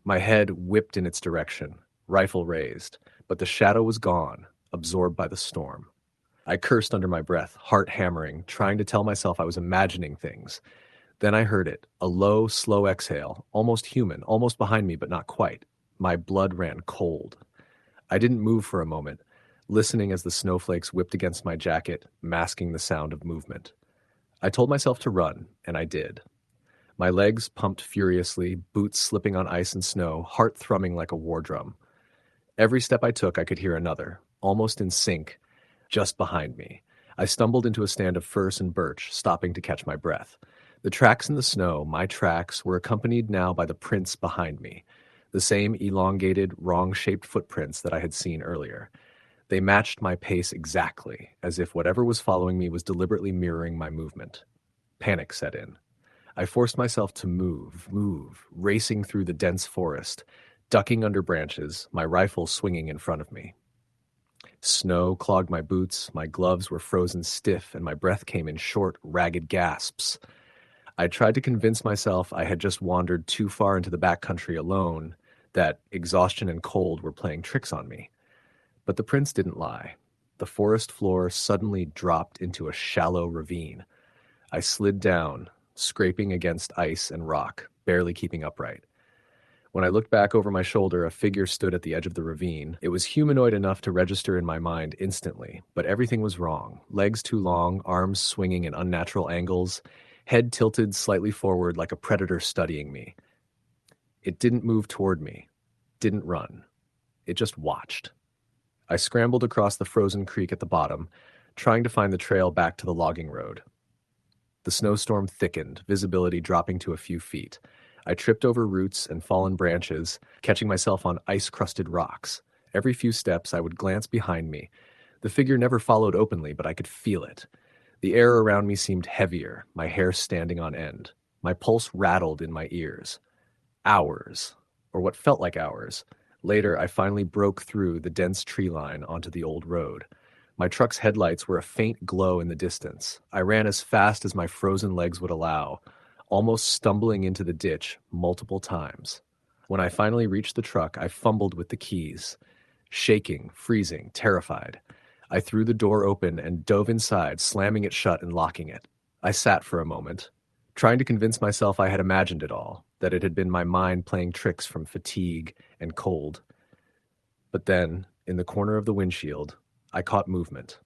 My head whipped in its direction, rifle raised, but the shadow was gone, absorbed by the storm. I cursed under my breath, heart hammering, trying to tell myself I was imagining things. Then I heard it, a low, slow exhale, almost human, almost behind me, but not quite. My blood ran cold. I didn't move for a moment, listening as the snowflakes whipped against my jacket, masking the sound of movement. I told myself to run, and I did. My legs pumped furiously, boots slipping on ice and snow, heart thrumming like a war drum. Every step I took, I could hear another, almost in sync, just behind me. I stumbled into a stand of firs and birch, stopping to catch my breath. The tracks in the snow, my tracks, were accompanied now by the prints behind me, the same elongated, wrong-shaped footprints that I had seen earlier. They matched my pace exactly, as if whatever was following me was deliberately mirroring my movement. Panic set in. I forced myself to move, racing through the dense forest, ducking under branches, my rifle swinging in front of me. Snow clogged my boots, my gloves were frozen stiff, and my breath came in short, ragged gasps. I tried to convince myself I had just wandered too far into the backcountry alone, that exhaustion and cold were playing tricks on me. But the prints didn't lie. The forest floor suddenly dropped into a shallow ravine. I slid down, scraping against ice and rock, barely keeping upright. When I looked back over my shoulder, a figure stood at the edge of the ravine. It was humanoid enough to register in my mind instantly, but everything was wrong. Legs too long, arms swinging in unnatural angles, head tilted slightly forward like a predator studying me. It didn't move toward me, didn't run. It just watched. I scrambled across the frozen creek at the bottom, trying to find the trail back to the logging road. The snowstorm thickened, visibility dropping to a few feet. I tripped over roots and fallen branches, catching myself on ice-crusted rocks. Every few steps, I would glance behind me. The figure never followed openly, but I could feel it. The air around me seemed heavier, my hair standing on end. My pulse rattled in my ears. Hours, or what felt like hours. Later, I finally broke through the dense tree line onto the old road. My truck's headlights were a faint glow in the distance. I ran as fast as my frozen legs would allow, almost stumbling into the ditch multiple times. When I finally reached the truck, I fumbled with the keys. Shaking, freezing, terrified, I threw the door open and dove inside, slamming it shut and locking it. I sat for a moment, trying to convince myself I had imagined it all, that it had been my mind playing tricks from fatigue and cold. But then, in the corner of the windshield, I caught movement.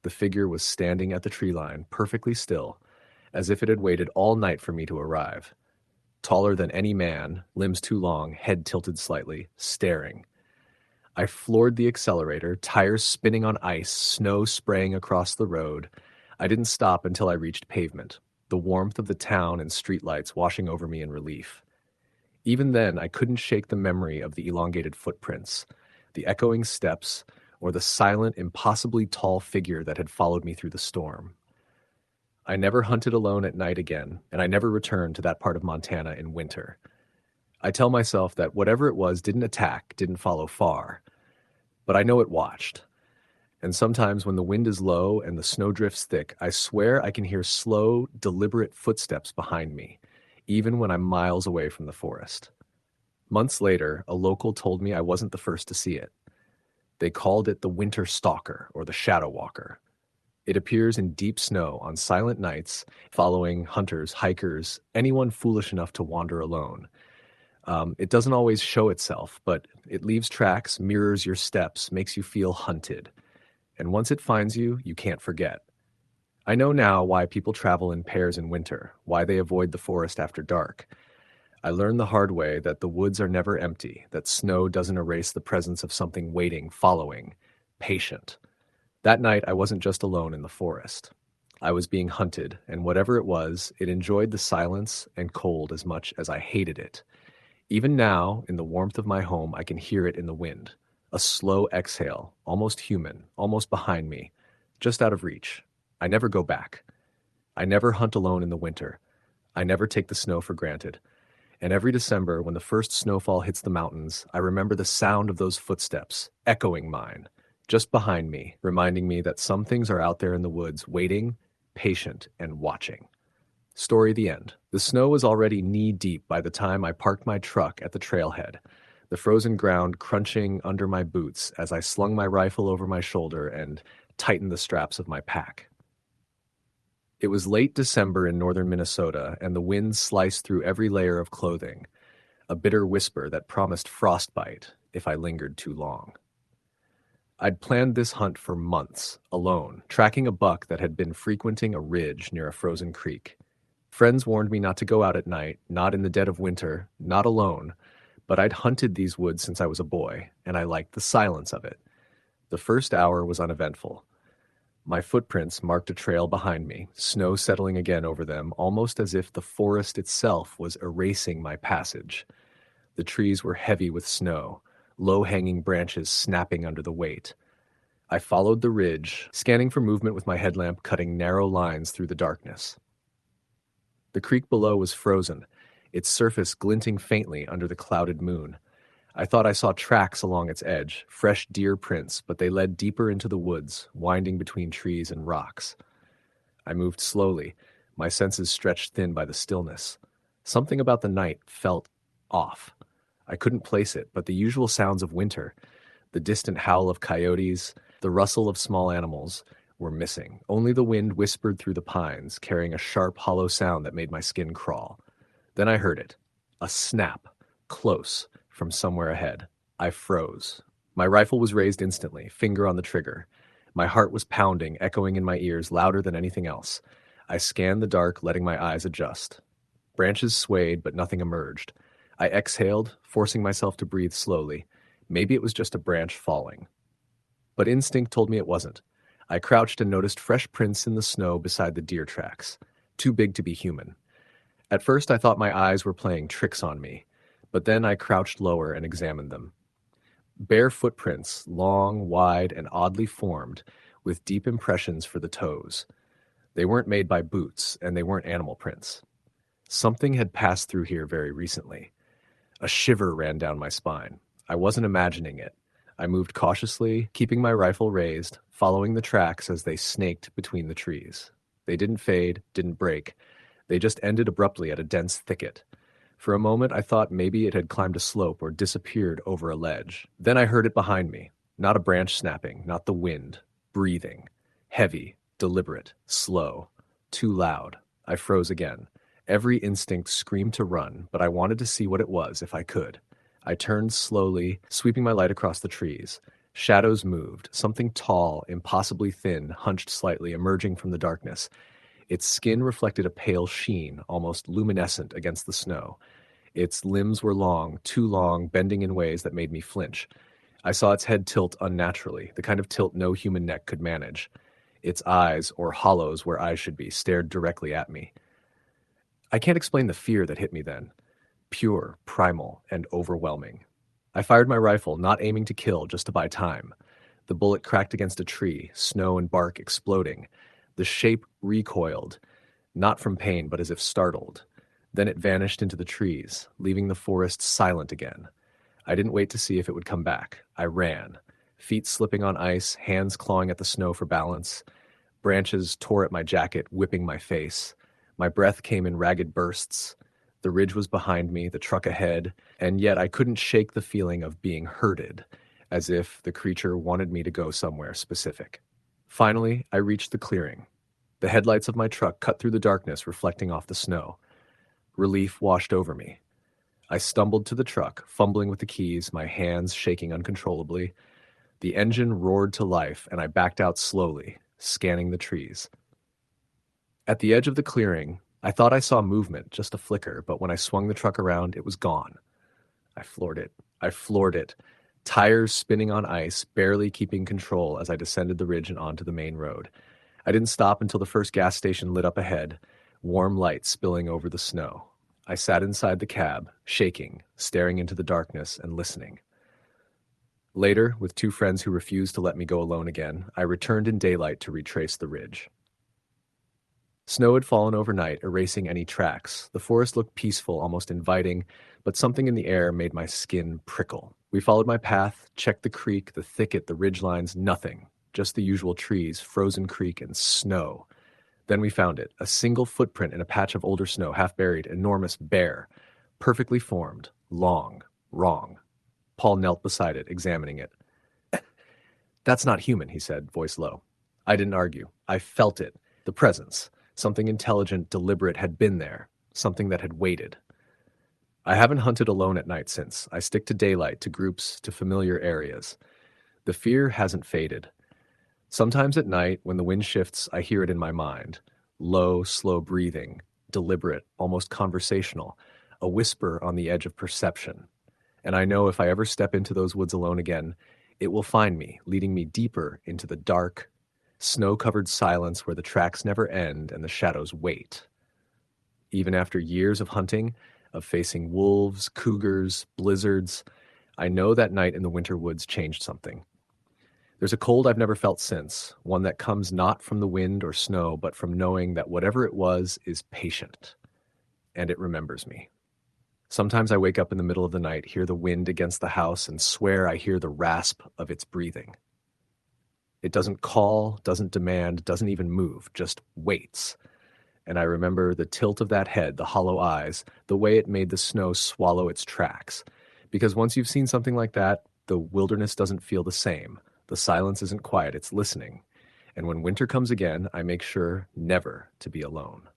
The figure was standing at the tree line, perfectly still, as if it had waited all night for me to arrive. Taller than any man, limbs too long, head tilted slightly, staring. I floored the accelerator, tires spinning on ice, snow spraying across the road. I didn't stop until I reached pavement, the warmth of the town and streetlights washing over me in relief. Even then, I couldn't shake the memory of the elongated footprints, the echoing steps, or the silent, impossibly tall figure that had followed me through the storm. I never hunted alone at night again, and I never returned to that part of Montana in winter. I tell myself that whatever it was didn't attack, didn't follow far. But I know it watched. And sometimes when the wind is low and the snow drifts thick, I swear I can hear slow, deliberate footsteps behind me, even when I'm miles away from the forest. Months later, a local told me I wasn't the first to see it. They called it the winter stalker or the shadow walker. It appears in deep snow on silent nights, following hunters, hikers, anyone foolish enough to wander alone. It doesn't always show itself, but it leaves tracks, mirrors your steps, makes you feel hunted. And once it finds you, you can't forget. I know now why people travel in pairs in winter, why they avoid the forest after dark. I learned the hard way that the woods are never empty, that snow doesn't erase the presence of something waiting, following, patient. That night, I wasn't just alone in the forest. I was being hunted, and whatever it was, it enjoyed the silence and cold as much as I hated it. Even now, in the warmth of my home, I can hear it in the wind. A slow exhale, almost human, almost behind me, just out of reach. I never go back. I never hunt alone in the winter. I never take the snow for granted. And every December, when the first snowfall hits the mountains, I remember the sound of those footsteps, echoing mine, just behind me, reminding me that some things are out there in the woods, waiting, patient, and watching. Story the end. The snow was already knee-deep by the time I parked my truck at the trailhead, the frozen ground crunching under my boots as I slung my rifle over my shoulder and tightened the straps of my pack. It was late December in northern Minnesota, and the wind sliced through every layer of clothing, a bitter whisper that promised frostbite if I lingered too long. I'd planned this hunt for months, alone, tracking a buck that had been frequenting a ridge near a frozen creek. Friends warned me not to go out at night, not in the dead of winter, not alone, but I'd hunted these woods since I was a boy, and I liked the silence of it. The first hour was uneventful. My footprints marked a trail behind me, snow settling again over them, almost as if the forest itself was erasing my passage. The trees were heavy with snow, low-hanging branches snapping under the weight. I followed the ridge, scanning for movement with my headlamp cutting narrow lines through the darkness. The creek below was frozen, its surface glinting faintly under the clouded moon. I thought I saw tracks along its edge, fresh deer prints, but they led deeper into the woods, winding between trees and rocks. I moved slowly, my senses stretched thin by the stillness. Something about the night felt off. I couldn't place it, but the usual sounds of winter, the distant howl of coyotes, the rustle of small animals, were missing. Only the wind whispered through the pines, carrying a sharp, hollow sound that made my skin crawl. Then I heard it. A snap, close, from somewhere ahead. I froze. My rifle was raised instantly, finger on the trigger. My heart was pounding, echoing in my ears, louder than anything else. I scanned the dark, letting my eyes adjust. Branches swayed, but nothing emerged. I exhaled, forcing myself to breathe slowly. Maybe it was just a branch falling. But instinct told me it wasn't. I crouched and noticed fresh prints in the snow beside the deer tracks, too big to be human. At first I thought my eyes were playing tricks on me, but then I crouched lower and examined them. Bare footprints, long, wide, and oddly formed, with deep impressions for the toes. They weren't made by boots, and they weren't animal prints. Something had passed through here very recently. A shiver ran down my spine. I wasn't imagining it. I moved cautiously, keeping my rifle raised, following the tracks as they snaked between the trees. They didn't fade, didn't break. They just ended abruptly at a dense thicket. For a moment, I thought maybe it had climbed a slope or disappeared over a ledge. Then I heard it behind me. Not a branch snapping, not the wind. Breathing. Heavy, deliberate, slow. Too loud. I froze again. Every instinct screamed to run, but I wanted to see what it was if I could. I turned slowly, sweeping my light across the trees. Shadows moved. Something tall, impossibly thin, hunched slightly, emerging from the darkness. Its skin reflected a pale sheen, almost luminescent against the snow. Its limbs were long, too long, bending in ways that made me flinch. I saw its head tilt unnaturally, the kind of tilt no human neck could manage. Its eyes, or hollows where eyes should be, stared directly at me. I can't explain the fear that hit me then. Pure, primal, and overwhelming. I fired my rifle, not aiming to kill, just to buy time. The bullet cracked against a tree, snow and bark exploding. The shape recoiled, not from pain, but as if startled. Then it vanished into the trees, leaving the forest silent again. I didn't wait to see if it would come back. I ran, feet slipping on ice, hands clawing at the snow for balance. Branches tore at my jacket, whipping my face. My breath came in ragged bursts. The ridge was behind me, the truck ahead, and yet I couldn't shake the feeling of being herded, as if the creature wanted me to go somewhere specific. Finally, I reached the clearing. The headlights of my truck cut through the darkness, reflecting off the snow. Relief washed over me. I stumbled to the truck, fumbling with the keys, my hands shaking uncontrollably. The engine roared to life, and I backed out slowly, scanning the trees. At the edge of the clearing, I thought I saw movement, just a flicker, but when I swung the truck around, it was gone. I floored it. I floored it. Tires spinning on ice, barely keeping control as I descended the ridge and onto the main road. I didn't stop until the first gas station lit up ahead, warm light spilling over the snow. I sat inside the cab, shaking, staring into the darkness and listening. Later, with two friends who refused to let me go alone again, I returned in daylight to retrace the ridge. Snow had fallen overnight, erasing any tracks. The forest looked peaceful, almost inviting, but something in the air made my skin prickle. We followed my path, checked the creek, the thicket, the ridgelines, nothing. Just the usual trees, frozen creek, and snow. Then we found it, a single footprint in a patch of older snow, half buried, enormous, bare, perfectly formed, long, wrong. Paul knelt beside it, examining it. "That's not human," he said, voice low. I didn't argue. I felt it, the presence. Something intelligent, deliberate had been there, something that had waited. I haven't hunted alone at night since. I stick to daylight, to groups, to familiar areas. The fear hasn't faded. Sometimes at night, when the wind shifts, I hear it in my mind. Low, slow breathing, deliberate, almost conversational, a whisper on the edge of perception. And I know if I ever step into those woods alone again, it will find me, leading me deeper into the dark, snow-covered silence where the tracks never end and the shadows wait. Even after years of hunting, of facing wolves, cougars, blizzards, I know that night in the winter woods changed something. There's a cold I've never felt since, one that comes not from the wind or snow, but from knowing that whatever it was is patient, and it remembers me. Sometimes I wake up in the middle of the night, hear the wind against the house, and swear I hear the rasp of its breathing. It doesn't call, doesn't demand, doesn't even move, just waits. And I remember the tilt of that head, the hollow eyes, the way it made the snow swallow its tracks. Because once you've seen something like that, the wilderness doesn't feel the same. The silence isn't quiet, it's listening. And when winter comes again, I make sure never to be alone.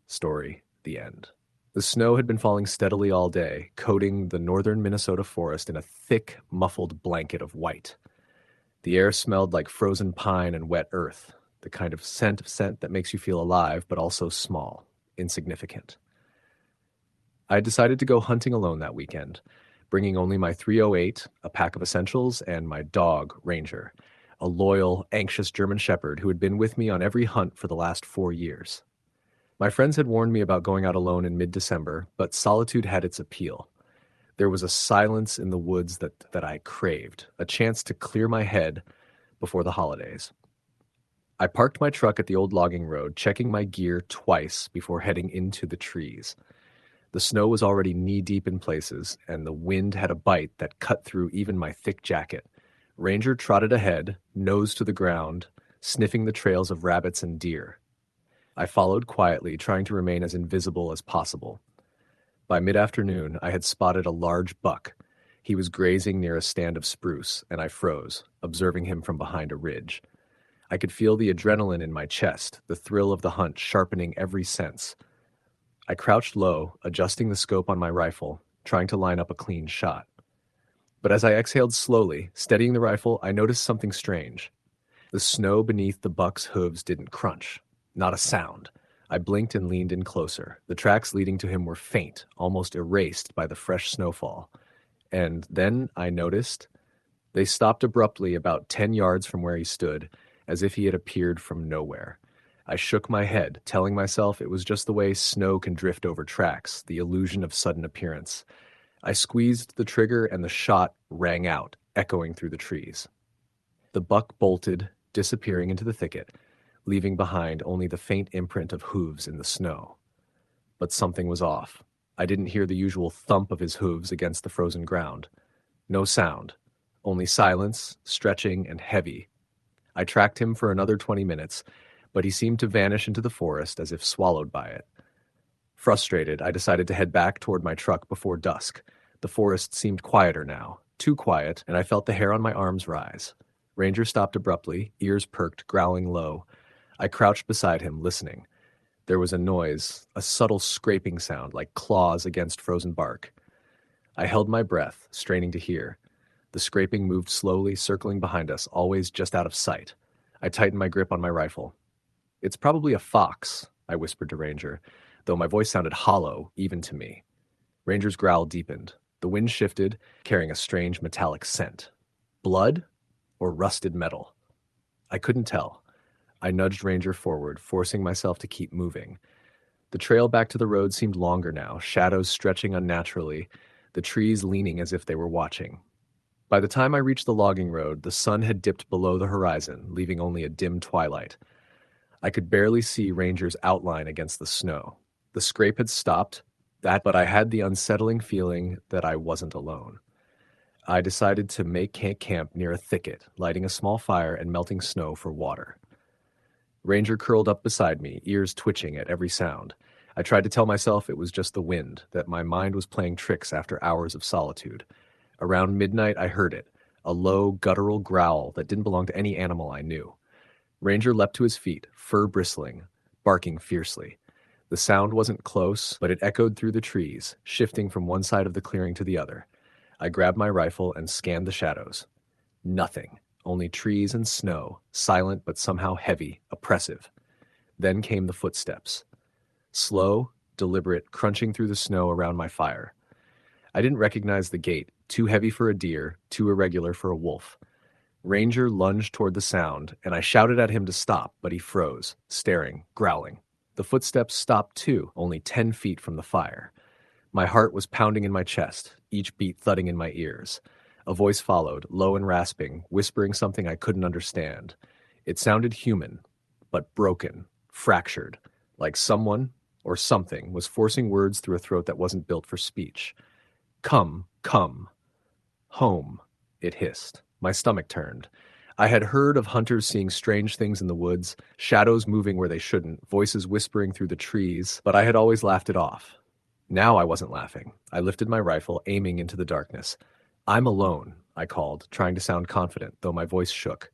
Story, the end. The snow had been falling steadily all day, coating the northern Minnesota forest in a thick, muffled blanket of white. The air smelled like frozen pine and wet earth, the kind of scent that makes you feel alive, but also small, insignificant. I had decided to go hunting alone that weekend, bringing only my .308, a pack of essentials, and my dog, Ranger, a loyal, anxious German shepherd who had been with me on every hunt for the last 4 years. My friends had warned me about going out alone in mid-December, but solitude had its appeal. There was a silence in the woods that I craved, a chance to clear my head before the holidays. I parked my truck at the old logging road, checking my gear twice before heading into the trees. The snow was already knee-deep in places, and the wind had a bite that cut through even my thick jacket. Ranger trotted ahead, nose to the ground, sniffing the trails of rabbits and deer. I followed quietly, trying to remain as invisible as possible. By mid-afternoon, I had spotted a large buck. He was grazing near a stand of spruce, and I froze, observing him from behind a ridge. I could feel the adrenaline in my chest, the thrill of the hunt sharpening every sense. I crouched low, adjusting the scope on my rifle, trying to line up a clean shot. But as I exhaled slowly, steadying the rifle, I noticed something strange. The snow beneath the buck's hooves didn't crunch. Not a sound. I blinked and leaned in closer. The tracks leading to him were faint, almost erased by the fresh snowfall. And then I noticed they stopped abruptly about 10 yards from where he stood, as if he had appeared from nowhere. I shook my head, telling myself it was just the way snow can drift over tracks, the illusion of sudden appearance. I squeezed the trigger and the shot rang out, echoing through the trees. The buck bolted, disappearing into the thicket, leaving behind only the faint imprint of hooves in the snow. But something was off. I didn't hear the usual thump of his hooves against the frozen ground. No sound, only silence, stretching and heavy. I tracked him for another 20 minutes, but he seemed to vanish into the forest as if swallowed by it. Frustrated, I decided to head back toward my truck before dusk. The forest seemed quieter now, too quiet, and I felt the hair on my arms rise. Ranger stopped abruptly, ears perked, growling low. I crouched beside him, listening. There was a noise, a subtle scraping sound like claws against frozen bark. I held my breath, straining to hear. The scraping moved slowly, circling behind us, always just out of sight. I tightened my grip on my rifle. "It's probably a fox," I whispered to Ranger, though my voice sounded hollow, even to me. Ranger's growl deepened. The wind shifted, carrying a strange metallic scent. Blood or rusted metal? I couldn't tell. I nudged Ranger forward, forcing myself to keep moving. The trail back to the road seemed longer now, shadows stretching unnaturally, the trees leaning as if they were watching. By the time I reached the logging road, the sun had dipped below the horizon, leaving only a dim twilight. I could barely see Ranger's outline against the snow. The scrape had stopped, but I had the unsettling feeling that I wasn't alone. I decided to make camp near a thicket, lighting a small fire and melting snow for water. Ranger curled up beside me, ears twitching at every sound. I tried to tell myself it was just the wind, that my mind was playing tricks after hours of solitude. Around midnight, I heard it, a low, guttural growl that didn't belong to any animal I knew. Ranger leapt to his feet, fur bristling, barking fiercely. The sound wasn't close, but it echoed through the trees, shifting from one side of the clearing to the other. I grabbed my rifle and scanned the shadows. Nothing. Only trees and snow, silent but somehow heavy, oppressive. Then came the footsteps. Slow, deliberate, crunching through the snow around my fire. I didn't recognize the gait, too heavy for a deer, too irregular for a wolf. Ranger lunged toward the sound, and I shouted at him to stop, but he froze, staring, growling. The footsteps stopped too, only 10 feet from the fire. My heart was pounding in my chest, each beat thudding in my ears. A voice followed, low and rasping, whispering something I couldn't understand. It sounded human, but broken, fractured, like someone or something was forcing words through a throat that wasn't built for speech. "Come, come." "Home," it hissed. My stomach turned. I had heard of hunters seeing strange things in the woods, shadows moving where they shouldn't, voices whispering through the trees, but I had always laughed it off. Now I wasn't laughing. I lifted my rifle, aiming into the darkness. "I'm alone," I called, trying to sound confident, though my voice shook.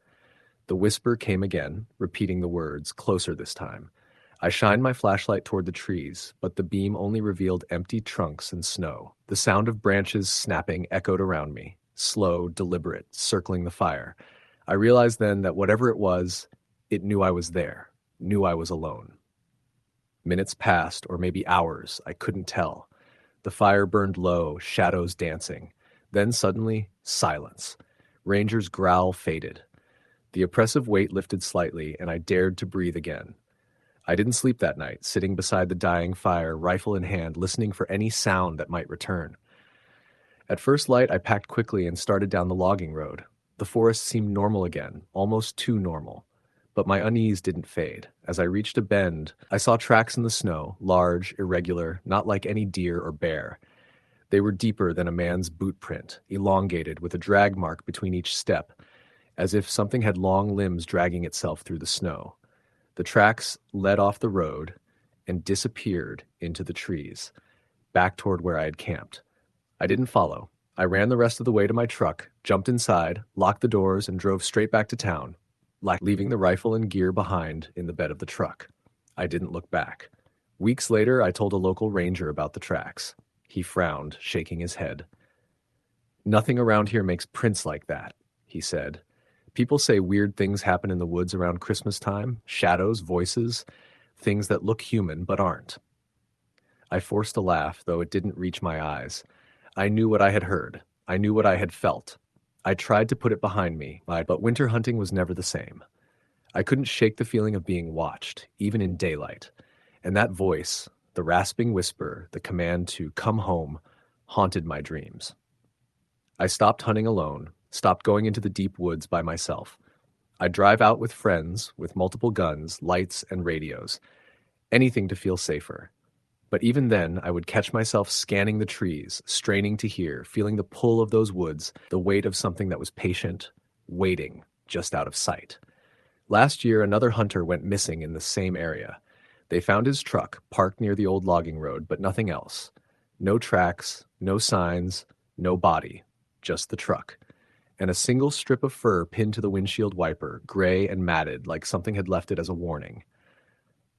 The whisper came again, repeating the words, closer this time. I shined my flashlight toward the trees, but the beam only revealed empty trunks and snow. The sound of branches snapping echoed around me, slow, deliberate, circling the fire. I realized then that whatever it was, it knew I was there, knew I was alone. Minutes passed, or maybe hours, I couldn't tell. The fire burned low, shadows dancing. Then suddenly, silence. Ranger's growl faded. The oppressive weight lifted slightly, and I dared to breathe again. I didn't sleep that night, sitting beside the dying fire, rifle in hand, listening for any sound that might return. At first light, I packed quickly and started down the logging road. The forest seemed normal again, almost too normal. But my unease didn't fade. As I reached a bend, I saw tracks in the snow, large, irregular, not like any deer or bear. They were deeper than a man's boot print, elongated with a drag mark between each step, as if something had long limbs dragging itself through the snow. The tracks led off the road and disappeared into the trees. back toward where I had camped. I didn't follow. I ran the rest of the way to my truck, jumped inside, locked the doors, and drove straight back to town, leaving the rifle and gear behind in the bed of the truck. I didn't look back. Weeks later, I told a local ranger about the tracks. He frowned, shaking his head. "Nothing around here makes prints like that," he said. "People say weird things happen in the woods around Christmas time, shadows, voices, things that look human but aren't." I forced a laugh, though it didn't reach my eyes. I knew what I had heard. I knew what I had felt. I tried to put it behind me, but winter hunting was never the same. I couldn't shake the feeling of being watched, even in daylight. And that voice, the rasping whisper, the command to come home, haunted my dreams. I stopped hunting alone, stopped going into the deep woods by myself. I'd drive out with friends, with multiple guns, lights, and radios. Anything to feel safer. But even then, I would catch myself scanning the trees, straining to hear, feeling the pull of those woods, the weight of something that was patient, waiting, just out of sight. Last year, another hunter went missing in the same area. They found his truck parked near the old logging road, but nothing else. No tracks, no signs, no body, just the truck. And a single strip of fur pinned to the windshield wiper, gray and matted like something had left it as a warning.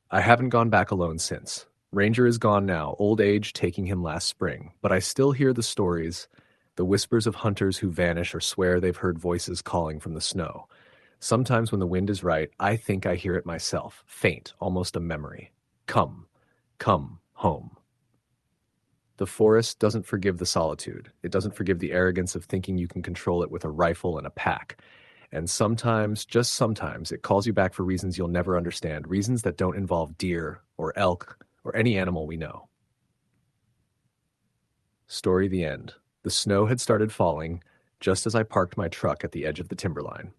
I haven't gone back alone since. Ranger is gone now, old age taking him last spring, but I still hear the stories, the whispers of hunters who vanish or swear they've heard voices calling from the snow. Sometimes when the wind is right, I think I hear it myself, faint, almost a memory. Come, come home. The forest doesn't forgive the solitude. It doesn't forgive the arrogance of thinking you can control it with a rifle and a pack. And sometimes, just sometimes, it calls you back for reasons you'll never understand, reasons that don't involve deer or elk or any animal we know. Story the end. The snow had started falling just as I parked my truck at the edge of the timberline.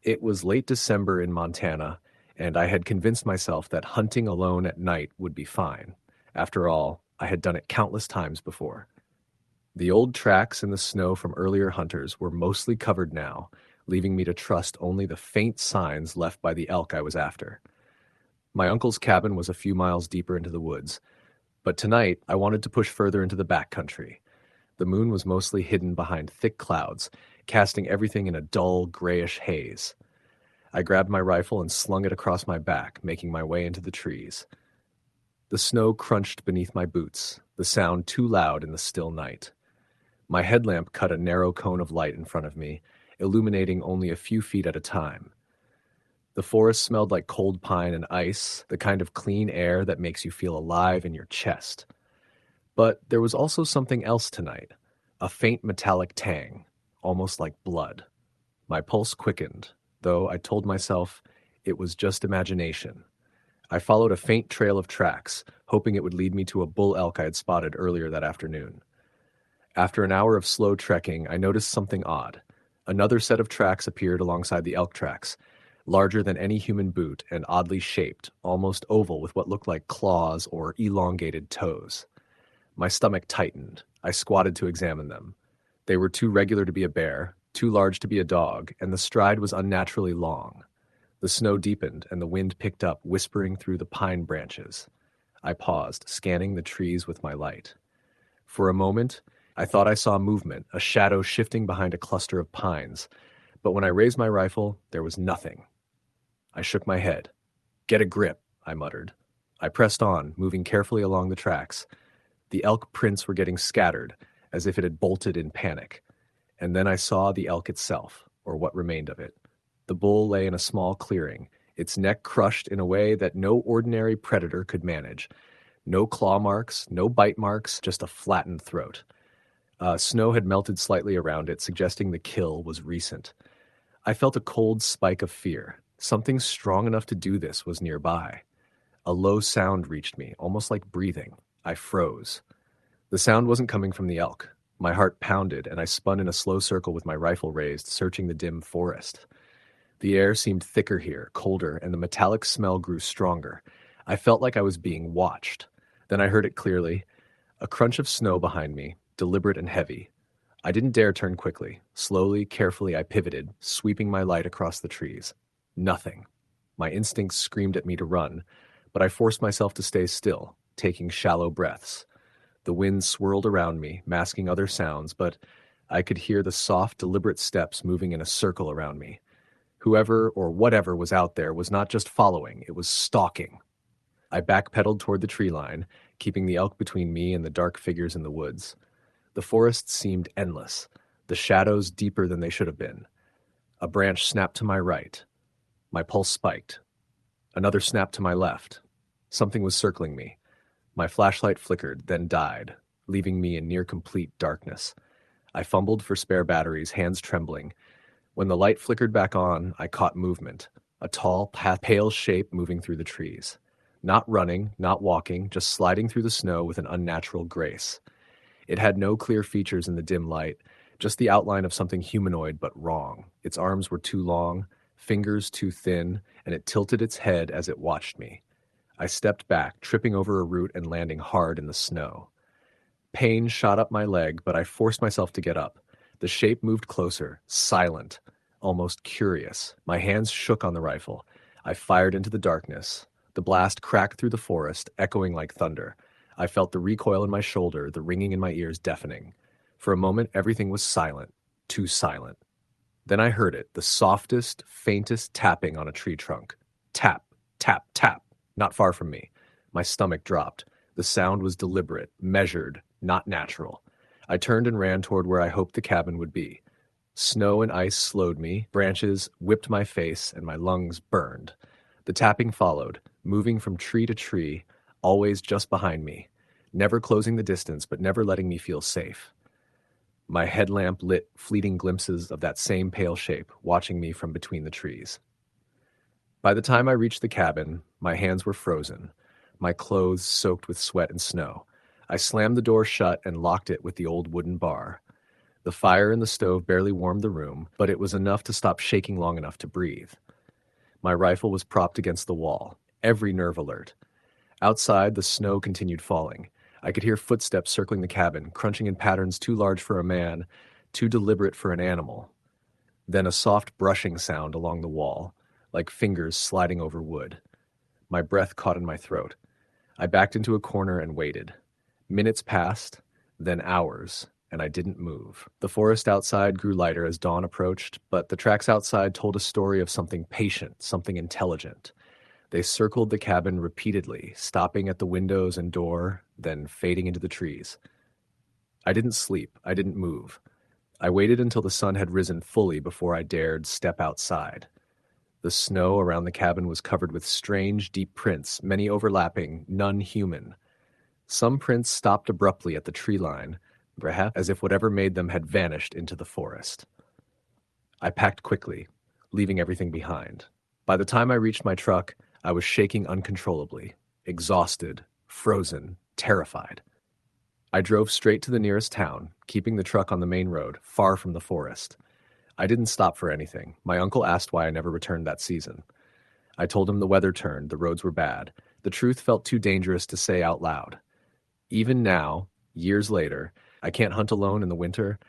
It was late December in Montana, and I had convinced myself that hunting alone at night would be fine. After all, I had done it countless times before. The old tracks in the snow from earlier hunters were mostly covered now, leaving me to trust only the faint signs left by the elk I was after. My uncle's cabin was a few miles deeper into the woods, but tonight I wanted to push further into the backcountry. The moon was mostly hidden behind thick clouds, casting everything in a dull, grayish haze. I grabbed my rifle and slung it across my back, making my way into the trees. The snow crunched beneath my boots, the sound too loud in the still night. My headlamp cut a narrow cone of light in front of me, illuminating only a few feet at a time. The forest smelled like cold pine and ice, the kind of clean air that makes you feel alive in your chest. But there was also something else tonight, a faint metallic tang, almost like blood. My pulse quickened, though I told myself it was just imagination. I followed a faint trail of tracks, hoping it would lead me to a bull elk I had spotted earlier that afternoon. After an hour of slow trekking, I noticed something odd. Another set of tracks appeared alongside the elk tracks, larger than any human boot and oddly shaped, almost oval with what looked like claws or elongated toes. My stomach tightened. I squatted to examine them. They were too regular to be a bear, too large to be a dog, and the stride was unnaturally long. The snow deepened, and the wind picked up, whispering through the pine branches. I paused, scanning the trees with my light. For a moment, I thought I saw movement, a shadow shifting behind a cluster of pines, but when I raised my rifle, there was nothing. I shook my head. "Get a grip," I muttered. I pressed on, moving carefully along the tracks. The elk prints were getting scattered, as if it had bolted in panic. And then I saw the elk itself, or what remained of it. The bull lay in a small clearing, its neck crushed in a way that no ordinary predator could manage. No claw marks, no bite marks, just a flattened throat. Snow had melted slightly around it, suggesting the kill was recent. I felt a cold spike of fear. Something strong enough to do this was nearby. A low sound reached me, almost like breathing. I froze. The sound wasn't coming from the elk. My heart pounded, and I spun in a slow circle with my rifle raised, searching the dim forest. The air seemed thicker here, colder, and the metallic smell grew stronger. I felt like I was being watched. Then I heard it clearly, a crunch of snow behind me, deliberate and heavy. I didn't dare turn quickly. Slowly, carefully, I pivoted, sweeping my light across the trees. Nothing. My instincts screamed at me to run, but I forced myself to stay still, taking shallow breaths. The wind swirled around me, masking other sounds, but I could hear the soft, deliberate steps moving in a circle around me. Whoever or whatever was out there was not just following, it was stalking. I backpedaled toward the tree line, keeping the elk between me and the dark figures in the woods. The forest seemed endless, the shadows deeper than they should have been. A branch snapped to my right. My pulse spiked. Another snapped to my left. Something was circling me. My flashlight flickered, then died, leaving me in near complete darkness. I fumbled for spare batteries, hands trembling. When the light flickered back on, I caught movement, a tall, pale shape moving through the trees. Not running, not walking, just sliding through the snow with an unnatural grace. It had no clear features in the dim light, just the outline of something humanoid but wrong. Its arms were too long, fingers too thin, and it tilted its head as it watched me. I stepped back, tripping over a root and landing hard in the snow. Pain shot up my leg, but I forced myself to get up. The shape moved closer, silent, almost curious. My hands shook on the rifle. I fired into the darkness. The blast cracked through the forest, echoing like thunder. I felt the recoil in my shoulder, the ringing in my ears deafening. For a moment, everything was silent, too silent. Then I heard it, the softest, faintest tapping on a tree trunk. Tap, tap, tap, not far from me. My stomach dropped. The sound was deliberate, measured, not natural. I turned and ran toward where I hoped the cabin would be. Snow and ice slowed me, branches whipped my face, and my lungs burned. The tapping followed, moving from tree to tree, always just behind me, never closing the distance but never letting me feel safe. My headlamp lit fleeting glimpses of that same pale shape, watching me from between the trees. By the time I reached the cabin, my hands were frozen, my clothes soaked with sweat and snow. I slammed the door shut and locked it with the old wooden bar. The fire in the stove barely warmed the room, but it was enough to stop shaking long enough to breathe. My rifle was propped against the wall, every nerve alert. Outside, the snow continued falling. I could hear footsteps circling the cabin, crunching in patterns too large for a man, too deliberate for an animal. Then a soft brushing sound along the wall, like fingers sliding over wood. My breath caught in my throat. I backed into a corner and waited. Minutes passed, then hours, and I didn't move. The forest outside grew lighter as dawn approached, but the tracks outside told a story of something patient, something intelligent. They circled the cabin repeatedly, stopping at the windows and door, then fading into the trees. I didn't sleep. I didn't move. I waited until the sun had risen fully before I dared step outside. The snow around the cabin was covered with strange, deep prints, many overlapping, none human. Some prints stopped abruptly at the tree line, perhaps as if whatever made them had vanished into the forest. I packed quickly, leaving everything behind. By the time I reached my truck, I was shaking uncontrollably, exhausted, frozen, terrified. I drove straight to the nearest town, keeping the truck on the main road, far from the forest. I didn't stop for anything. My uncle asked why I never returned that season. I told him the weather turned, the roads were bad. The truth felt too dangerous to say out loud. Even now, years later, I can't hunt alone in the winter.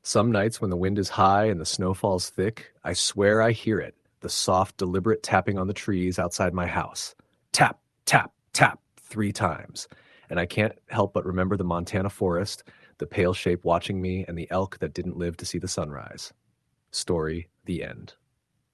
Some nights when the wind is high and the snow falls thick, I swear I hear it, the soft, deliberate tapping on the trees outside my house. Tap, tap, tap, 3 times. And I can't help but remember the Montana forest, the pale shape watching me, and the elk that didn't live to see the sunrise. Story, the end.